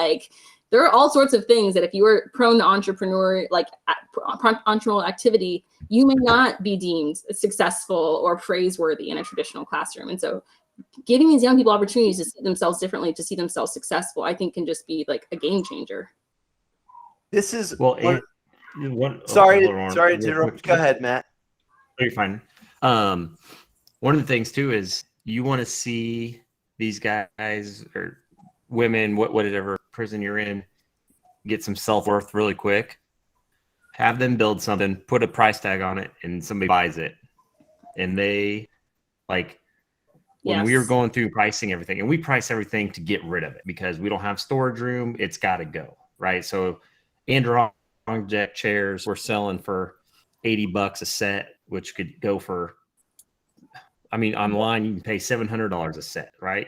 There are all sorts of things that if you were prone to entrepreneurial activity, you may not be deemed successful or praiseworthy in a traditional classroom. And so giving these young people opportunities to see themselves differently, to see themselves successful, I think can just be a game changer. This is sorry to interrupt. Go ahead, Matt. You're fine. One of the things too is you want to see these guys or women, whatever prison you're in, get some self-worth really quick. Have them build something, put a price tag on it, and somebody buys it. And they when we were going through pricing everything, and we price everything to get rid of it because we don't have storage room, it's got to go, right? So Barbercheck chairs we're selling for $80 a set, which could go for, online you can pay $700 a set, right?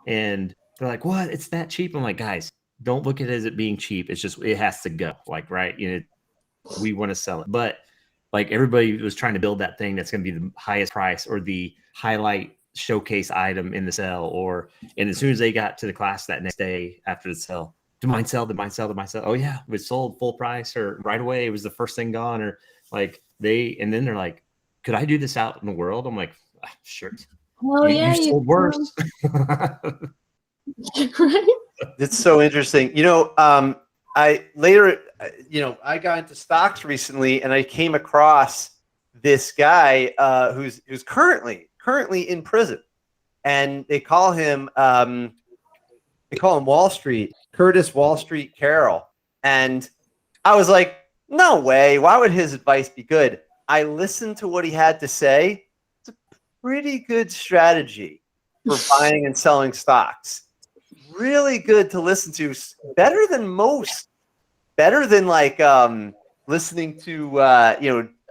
And they're like, what? It's that cheap? I'm like, guys, don't look at it as it being cheap. It's just, it has to go. Right. We want to sell it. But everybody was trying to build that thing that's going to be the highest price or the highlight showcase item in the sale. And as soon as they got to the class that next day after the sale, did mine sell? Oh yeah, it was sold full price, or right away it was the first thing gone, or and then they're like, could I do this out in the world? I'm like, sure. Well, you sold worse. Right. It's so interesting. I got into stocks recently, and I came across this guy who's currently in prison, and they call him Wall Street, Curtis Wall Street Carroll. And I was like, no way. Why would his advice be good? I listened to what he had to say. It's a pretty good strategy for buying and selling stocks. Really good to listen to. Better than most. Better than like listening to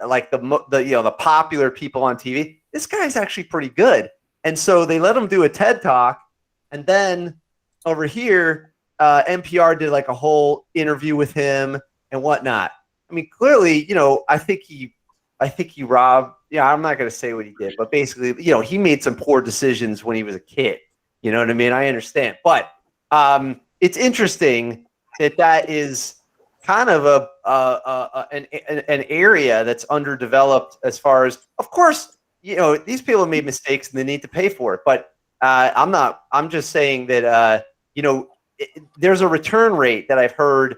like the popular people on TV. This guy's actually pretty good. And so they let him do a TED talk, and then over here, NPR did like a whole interview with him and whatnot. I mean, clearly, I think he robbed. Yeah, I'm not going to say what he did, but basically, he made some poor decisions when he was a kid. You know what I mean? I understand, but it's interesting that is kind of an area that's underdeveloped as far as, of course, these people have made mistakes and they need to pay for it. But I'm just saying that there's a return rate that I've heard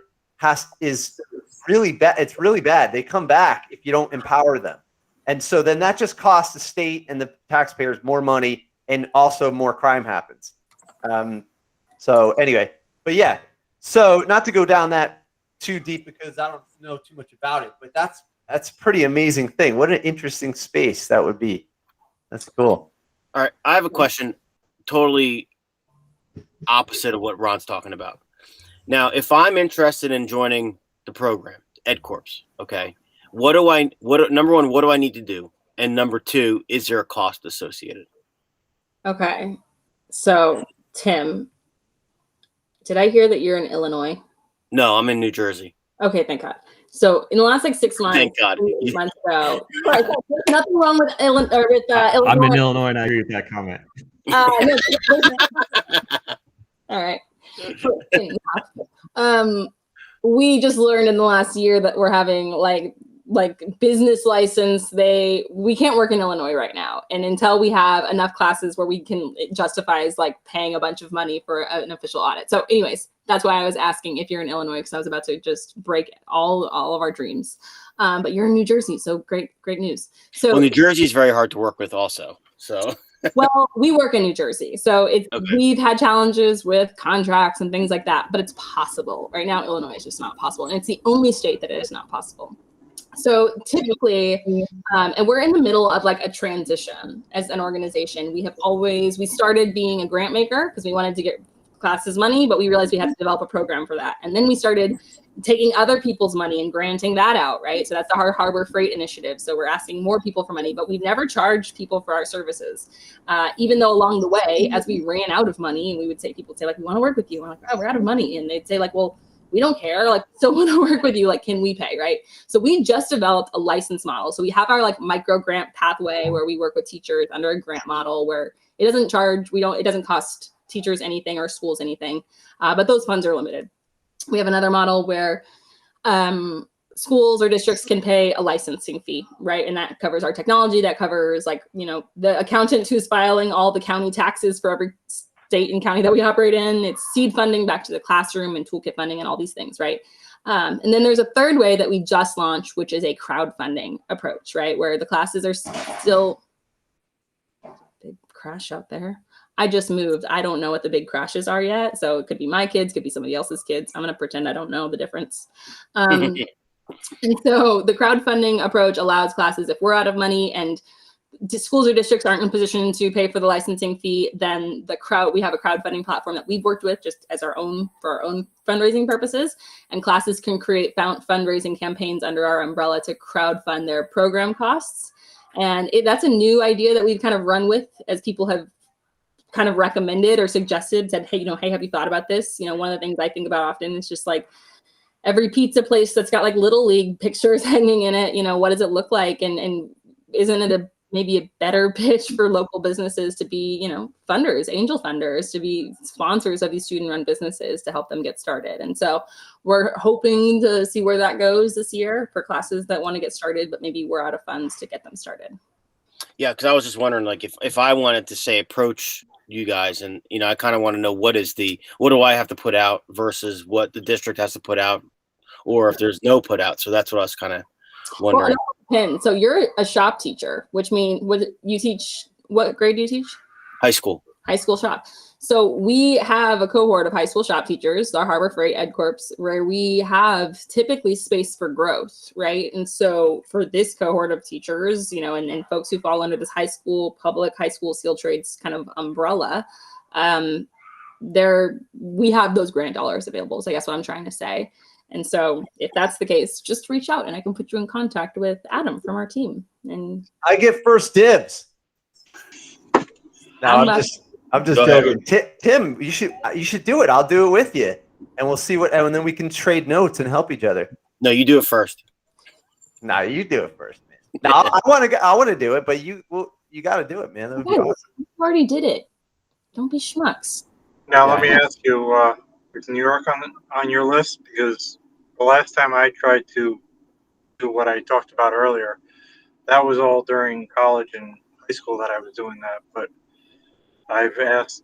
is really bad. It's really bad. They come back if you don't empower them. And so then that just costs the state and the taxpayers more money, and also more crime happens. So anyway, but yeah, so not to go down that too deep because I don't know too much about it, but that's a pretty amazing thing. What an interesting space that would be. That's cool. All right, I have a question totally opposite of what Ron's talking about. Now, if I'm interested in joining the program, EdCorps, okay, number one, what do I need to do? And number two, is there a cost associated? Okay. So, Tim, did I hear that you're in Illinois? No, I'm in New Jersey. Okay, thank God. So, in the last 6 months, Thank God. 8 months ago, right, there's nothing wrong with Illinois. I'm in Illinois, and I agree with that comment. All right. We just learned in the last year that we're having like business license. We can't work in Illinois right now, and until we have enough classes where we can justifies like paying a bunch of money for an official audit. So, anyways, that's why I was asking if you're in Illinois, because I was about to just break all of our dreams. But you're in New Jersey, so great news. So, well, New Jersey is very hard to work with, also. So. Well, we work in New Jersey, so we've had challenges with contracts and things like that, but it's possible. Right now, Illinois is just not possible, and it's the only state that it is not possible. So typically, and we're in the middle of like a transition as an organization. We started being a grant maker because we wanted to get classes money, but we realized we had to develop a program for that. And then we started taking other people's money and granting that out, right? So that's the Harbor Freight Initiative. So we're asking more people for money, but we've never charged people for our services. Even though along the way, as we ran out of money, and people would say like, we want to work with you. I'm like, oh, we're out of money. And they'd say like, well, we don't care. Like, still want to work with you. Like, can we pay, right? So we just developed a license model. So we have our like micro grant pathway where we work with teachers under a grant model where it doesn't charge. It doesn't cost teachers anything or schools anything, but those funds are limited. We have another model where schools or districts can pay a licensing fee, right? And that covers our technology. That covers like, the accountant who's filing all the county taxes for every state and county that we operate in. It's seed funding back to the classroom and toolkit funding and all these things, right? And then there's a third way that we just launched, which is a crowdfunding approach, right? Where the classes are still, big crash out there. I just moved. I don't know what the big crashes are yet. So it could be my kids, could be somebody else's kids. I'm going to pretend I don't know the difference. And so the crowdfunding approach allows classes, if we're out of money and schools or districts aren't in a position to pay for the licensing fee, then we have a crowdfunding platform that we've worked with just as for our own fundraising purposes. And classes can create fundraising campaigns under our umbrella to crowdfund their program costs. And that's a new idea that we've kind of run with as people have kind of recommended or suggested, said, hey, have you thought about this? One of the things I think about often is just like every pizza place that's got like little league pictures hanging in it, what does it look like? And isn't it maybe a better pitch for local businesses to be, funders, angel funders, to be sponsors of these student-run businesses to help them get started? And so we're hoping to see where that goes this year for classes that want to get started, but maybe we're out of funds to get them started. Yeah, because I was just wondering, like, if I wanted to say approach you guys, and I kind of want to know what do I have to put out versus what the district has to put out, or if there's no put out. So that's what I was kind of wondering. Well, so you're a shop teacher, which means what grade do you teach? High school shop. So we have a cohort of high school shop teachers, our Harbor Freight EdCorps, where we have typically space for growth, right? And so for this cohort of teachers, you know, and folks who fall under this public high school skilled trades kind of umbrella, we have those grant dollars available. So I guess what I'm trying to say. And so if that's the case, just reach out and I can put you in contact with Adam from our team. And I get first dibs. No, I'm just joking. Tim, you should do it. I'll do it with you, and we'll see and then we can trade notes and help each other. No, you do it first. No, you do it first, man. No, I want to do it, but you got to do it, man. That would be awesome. You already did it. Don't be schmucks. Now let me ask you, is New York on your list? Because the last time I tried to do what I talked about earlier, that was all during college and high school that I was doing that. But I've asked,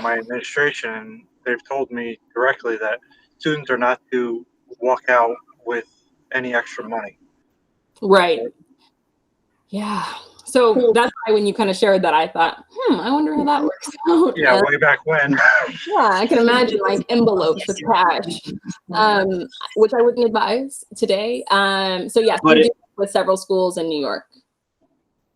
my administration, and they've told me directly that students are not to walk out with any extra money. Right. Yeah. So that's why when you kind of shared that, I thought, I wonder how that works out. Yeah, way back when. Yeah, I can imagine like envelopes with cash, which I wouldn't advise today. So yes, we do with several schools in New York.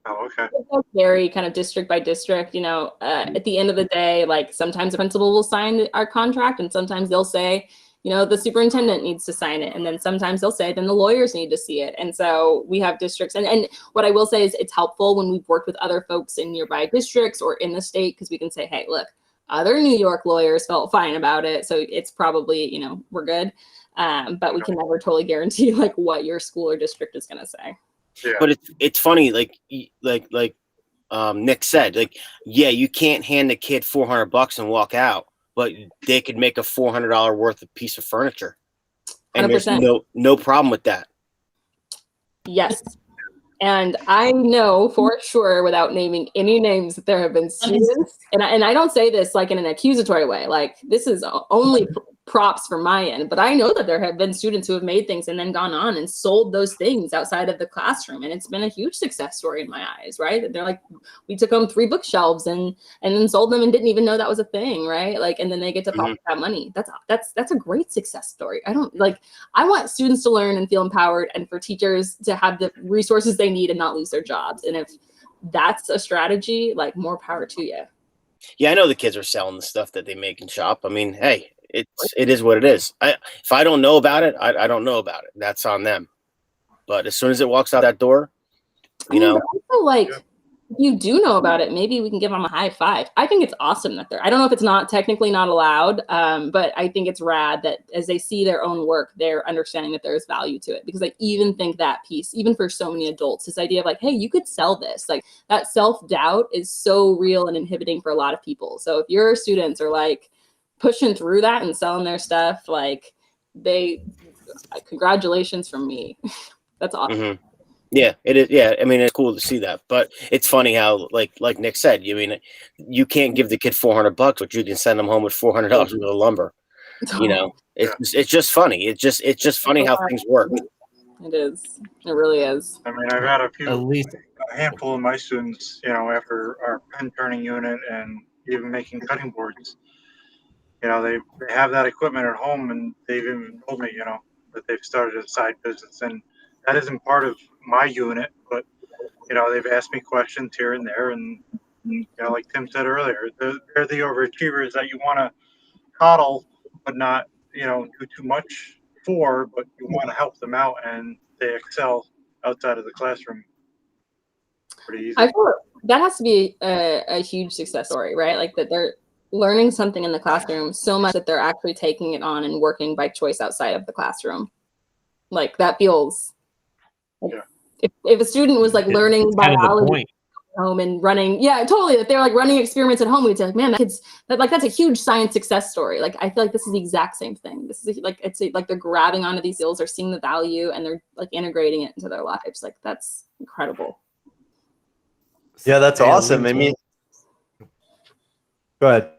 Oh, okay. It vary kind of district by district. At the end of the day, like sometimes the principal will sign our contract, and sometimes they'll say, the superintendent needs to sign it. And then sometimes they'll say, then the lawyers need to see it. And so we have districts. And what I will say is it's helpful when we've worked with other folks in nearby districts or in the state, because we can say, hey, look, other New York lawyers felt fine about it. So it's probably, we're good. But we can never totally guarantee like what your school or district is going to say. Yeah. But it's funny, like Nick said, you can't hand the kid $400 and walk out. But they could make a $400 worth of piece of furniture, and 100%. There's no problem with that. Yes, and I know for sure, without naming any names, that there have been students, and I don't say this like in an accusatory way. Like this is only props from my end, but I know that there have been students who have made things and then gone on and sold those things outside of the classroom, and it's been a huge success story in my eyes. Right? They're like, we took home 3 bookshelves and then sold them and didn't even know that was a thing. Right? Like, and then they get to pocket that money. That's a great success story. I want students to learn and feel empowered, and for teachers to have the resources they need and not lose their jobs. And if that's a strategy, like, more power to you. Yeah, I know the kids are selling the stuff that they make in shop. I mean, hey, it is what it is. If I don't know about it, I don't know about it. That's on them. But as soon as it walks out that door, also, like, if you do know about it, maybe we can give them a high five. I think it's awesome that I don't know if it's not technically not allowed, but I think it's rad that as they see their own work, they're understanding that there's value to it. Because I even think that piece, even for so many adults, this idea of like, hey, you could sell this, like that self-doubt is so real and inhibiting for a lot of people. So if your students are like pushing through that and selling their stuff, like congratulations from me. That's awesome. Mm-hmm. Yeah, it is. Yeah, I mean, it's cool to see that, but it's funny how, like Nick said, you can't give the kid $400, but you can send them home with $400 worth of lumber. It's just funny. It's just funny how things work. It is. It really is. I mean, I've had a handful of my students, after our pen turning unit and even making cutting boards, they have that equipment at home, and they've even told me, that they've started a side business, and that isn't part of my unit, but they've asked me questions here and there, and like Tim said earlier, they're the overachievers that you want to coddle, but not do too much for, but you want to help them out, and they excel outside of the classroom pretty easy. I feel that has to be a huge success story, right? Like that they're learning something in the classroom so much that they're actually taking it on and working by choice outside of the classroom. Like that feels. Yeah. If a student was like learning biology at home and running, yeah, totally. If they're like running experiments at home, we'd say, like, man, that's a huge science success story. Like I feel like this is the exact same thing. This is like like they're grabbing onto these skills, they're seeing the value, and they're like integrating it into their lives. Like that's incredible. Yeah, that's awesome. I mean, go ahead.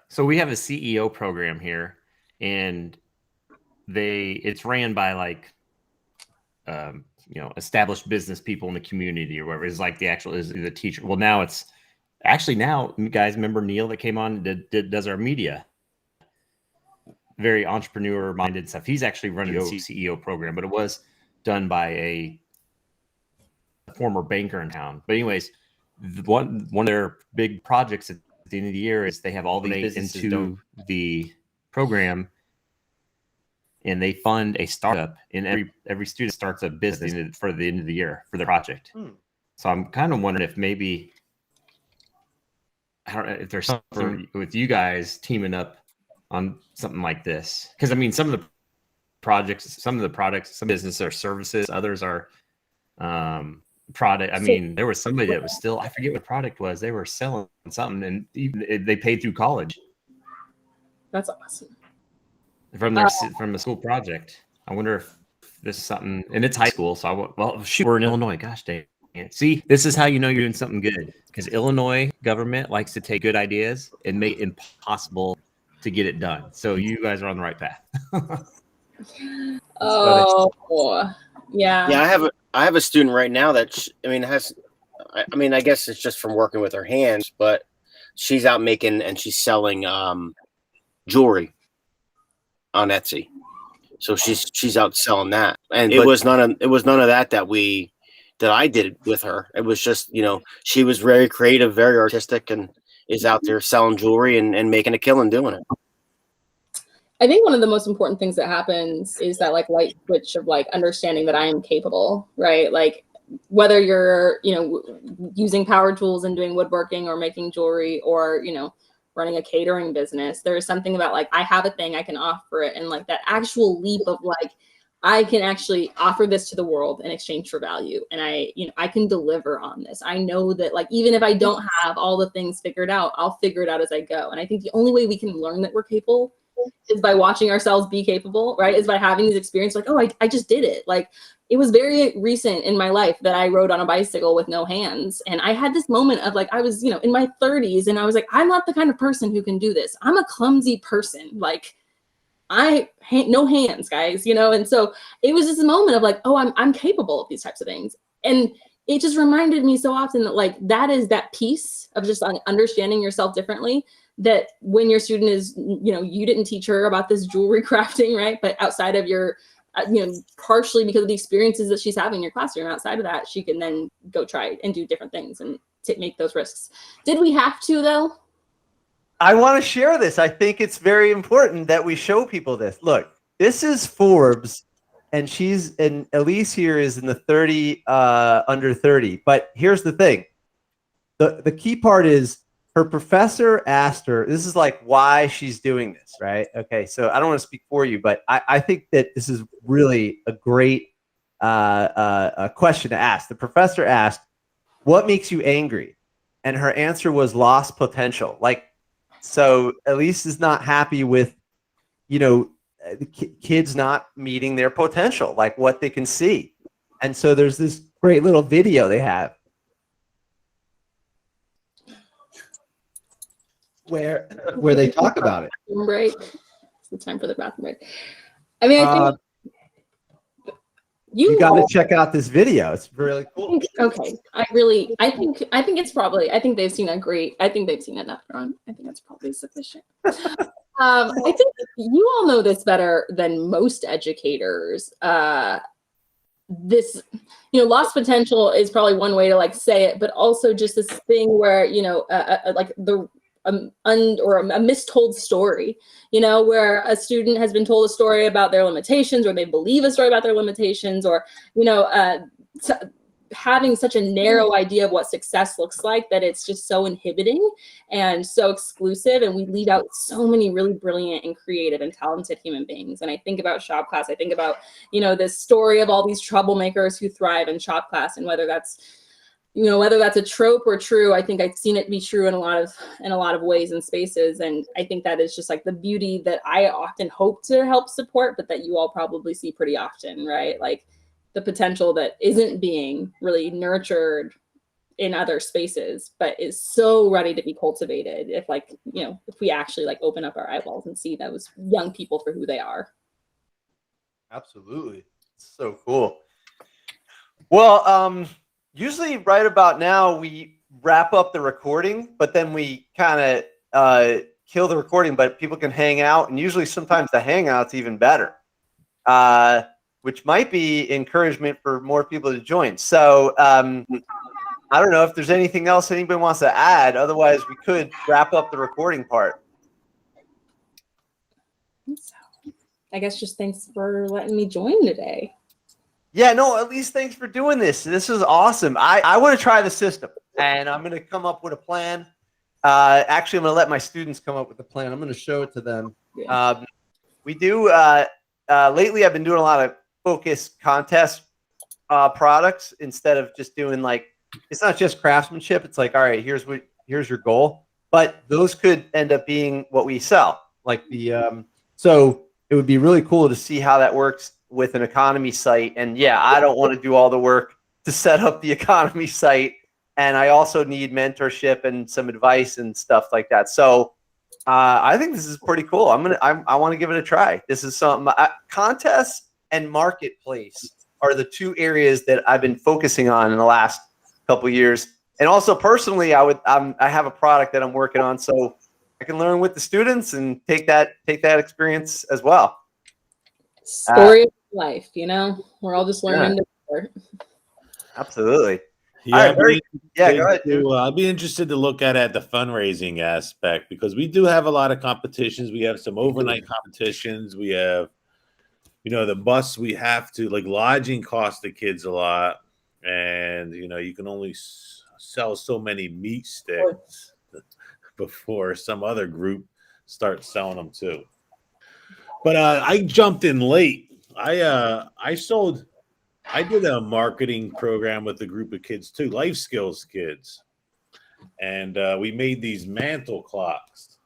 So we have a CEO program here, and it's ran by like established business people in the community or whatever. Is like the teacher. Well, now it's actually now, you guys remember Neil that came on and does our media, very entrepreneur minded stuff. He's actually running the CEO program, but it was done by a former banker in town. But anyways, one of their big projects at the end of the year is they have all these into the program, and they fund a startup, and every student starts a business for the end of the year for the project. So I'm kind of wondering if maybe, I don't know if there's something with you guys teaming up on something like this, because I mean, some of the projects, some of the products, some businesses are services, others are product. I mean, there was somebody that was still, I forget what product was, they were selling something, and even they paid through college. That's awesome. From the school project. I wonder if this is something, and it's high school, so we're in Illinois. Gosh dang it. See, this is how you know you're doing something good, because Illinois government likes to take good ideas and make it impossible to get it done. So you guys are on the right path. Yeah. Yeah, I have a student right now that I guess it's just from working with her hands, but she's out making, and she's selling jewelry on Etsy. So she's out selling that, and it was none of that I did with her. It was just, she was very creative, very artistic, and is out there selling jewelry and making a killing doing it. I think one of the most important things that happens is that like light switch of like understanding that I am capable, right? Like whether you're, using power tools and doing woodworking or making jewelry or, running a catering business, there is something about like, I have a thing, I can offer it. And like that actual leap of like, I can actually offer this to the world in exchange for value. And I can deliver on this. I know that like, even if I don't have all the things figured out, I'll figure it out as I go. And I think the only way we can learn that we're capable is by watching ourselves be capable, right? Is by having these experiences like, oh, I just did it. Like it was very recent in my life that I rode on a bicycle with no hands. And I had this moment of like, I was, in my 30s and I was like, I'm not the kind of person who can do this. I'm a clumsy person. Like no hands, guys, And so it was just a moment of like, oh, I'm capable of these types of things. And it just reminded me so often that like, that is that piece of just understanding yourself differently, that when your student is, you didn't teach her about this jewelry crafting, right? But outside of your, partially because of the experiences that she's having in your classroom, outside of that, she can then go try and do different things and make those risks. Did we have to though? I want to share this. I think it's very important that we show people this. Look, this is Forbes, and Elise here is in the under 30. But here's the thing. The key part is her professor asked her, this is like why she's doing this, right? Okay, so I don't want to speak for you, but I think that this is really a great a question to ask. The professor asked, what makes you angry? And her answer was lost potential. Like, so Elise is not happy with, kids not meeting their potential, like what they can see. And so there's this great little video they have where they talk about it. Break. It's the time for the bathroom break. I mean, I think you got to check out this video. It's really cool. Okay. I think they've seen enough, Ron. I think that's probably sufficient. I think you all know this better than most educators. This, lost potential is probably one way to like say it, but also just this thing where, like a mistold story, where a student has been told a story about their limitations, or they believe a story about their limitations, or, having such a narrow idea of what success looks like that it's just so inhibiting and so exclusive. And we lead out so many really brilliant and creative and talented human beings. And I think about shop class. I think about, this story of all these troublemakers who thrive in shop class, and whether that's a trope or true, I think I've seen it be true in a lot of ways and spaces. And I think that is just like the beauty that I often hope to help support, but that you all probably see pretty often, right? Like the potential that isn't being really nurtured in other spaces, but is so ready to be cultivated if if we actually like open up our eyeballs and see those young people for who they are. Absolutely. It's so cool. Well, usually right about now, we wrap up the recording, but then we kind of kill the recording, but people can hang out. And usually sometimes the hangout's even better, which might be encouragement for more people to join. So I don't know if there's anything else anybody wants to add. Otherwise, we could wrap up the recording part. I guess just thanks for letting me join today. Yeah, no, at least thanks for doing this. This is awesome. I want to try the system, and I'm going to come up with a plan. Actually, I'm going to let my students come up with a plan. I'm going to show it to them. Yeah. We do lately. I've been doing a lot of focus contest products instead of just doing like, it's not just craftsmanship. It's like, all right, here's your goal, but those could end up being what we sell. Like so it would be really cool to see how that works with an economy site. And yeah, I don't want to do all the work to set up the economy site. And I also need mentorship and some advice and stuff like that. So I think this is pretty cool. I want to give it a try. This is something. Contests and marketplace are the two areas that I've been focusing on in the last couple of years. And also personally, I have a product that I'm working on, so I can learn with the students and take that experience as well. Story of life, you know, we're all just learning together. Absolutely. Yeah, All right, go ahead. I'd be interested to look at the fundraising aspect, because we do have a lot of competitions. We have some overnight competitions. We have, the bus. We have to, like, lodging costs the kids a lot, and you can only sell so many meat sticks before some other group starts selling them too. But I jumped in late. I did a marketing program with a group of kids too, life skills kids. And we made these mantle clocks.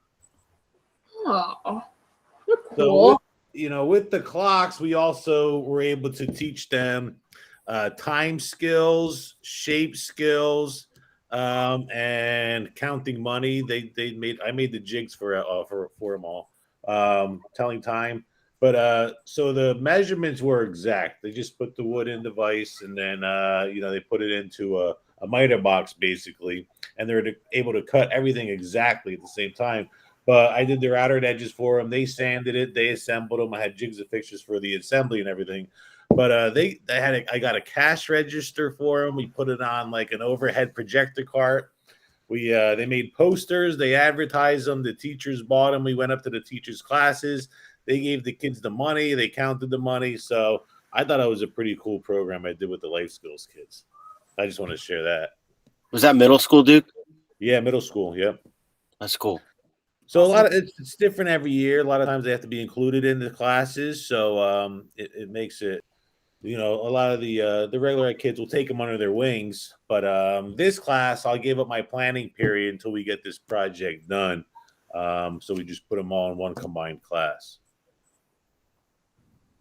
Oh, cool. So with the clocks, we also were able to teach them time skills, shape skills, and counting money. I made the jigs for them all, telling time. But so the measurements were exact. They just put the wood in the vise, and then they put it into a miter box basically, and they're able to cut everything exactly at the same time. But I did their outer edges for them. They sanded it. They assembled them. I had jigs and fixtures for the assembly and everything. But I got a cash register for them. We put it on like an overhead projector cart. They made posters. They advertised them. The teachers bought them. We went up to the teachers' classes. They gave the kids the money. They counted the money. So I thought it was a pretty cool program I did with the life skills kids. I just want to share that. Was that middle school, Duke? Yeah, middle school. Yep. That's cool. So a lot of it's different every year. A lot of times they have to be included in the classes. So it makes it, a lot of the regular ed kids will take them under their wings. But this class, I'll give up my planning period until we get this project done. So we just put them all in one combined class.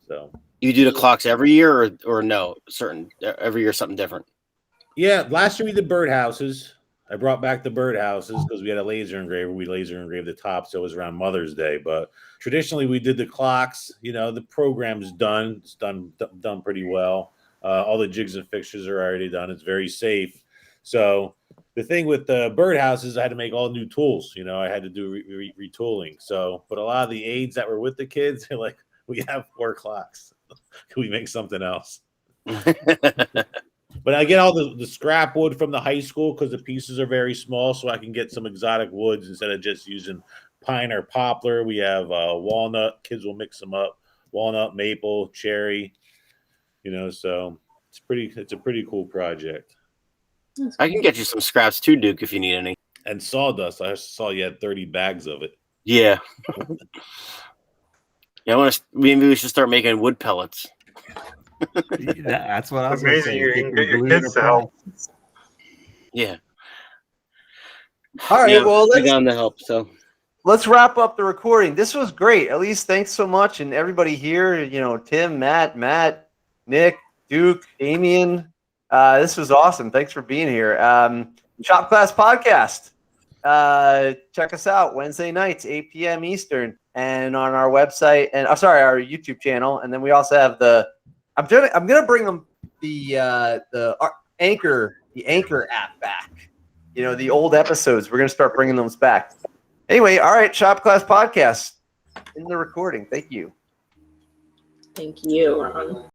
So you do the clocks every year or no? Every year something different. Yeah, last year we did birdhouses. I brought back the birdhouses because we had a laser engraver. We laser engraved the top, so it was around Mother's Day. But traditionally, we did the clocks. The program's done. It's done pretty well. All the jigs and fixtures are already done. It's very safe. So the thing with the birdhouses, I had to make all new tools. I had to do retooling. So, but a lot of the aides that were with the kids, they're like, "We have 4 clocks. Can we make something else?" But I get all the scrap wood from the high school because the pieces are very small, so I can get some exotic woods instead of just using pine or poplar. We have walnut. Kids will mix them up. Walnut, maple, cherry. So it's a pretty cool project. I can get you some scraps too, Duke, if you need any. And sawdust. I saw you had 30 bags of it. Yeah. Yeah, maybe we should start making wood pellets. That's what I was Amazing. going to say. You can get your kids to help. Yeah. All right. Yeah, Well, I got them to help. So let's wrap up the recording. This was great. Elise, thanks so much, and everybody here. Tim, Matt, Nick, Duke, Damien. This was awesome. Thanks for being here. Shop Class Podcast. Check us out Wednesday nights, 8 p.m. Eastern, and on our website and our YouTube channel. And then we also have I'm gonna bring them the Anchor app back. the old episodes. We're going to start bringing those back. Anyway, all right, Shop Class Podcast in the recording. Thank you. Thank you, Ron.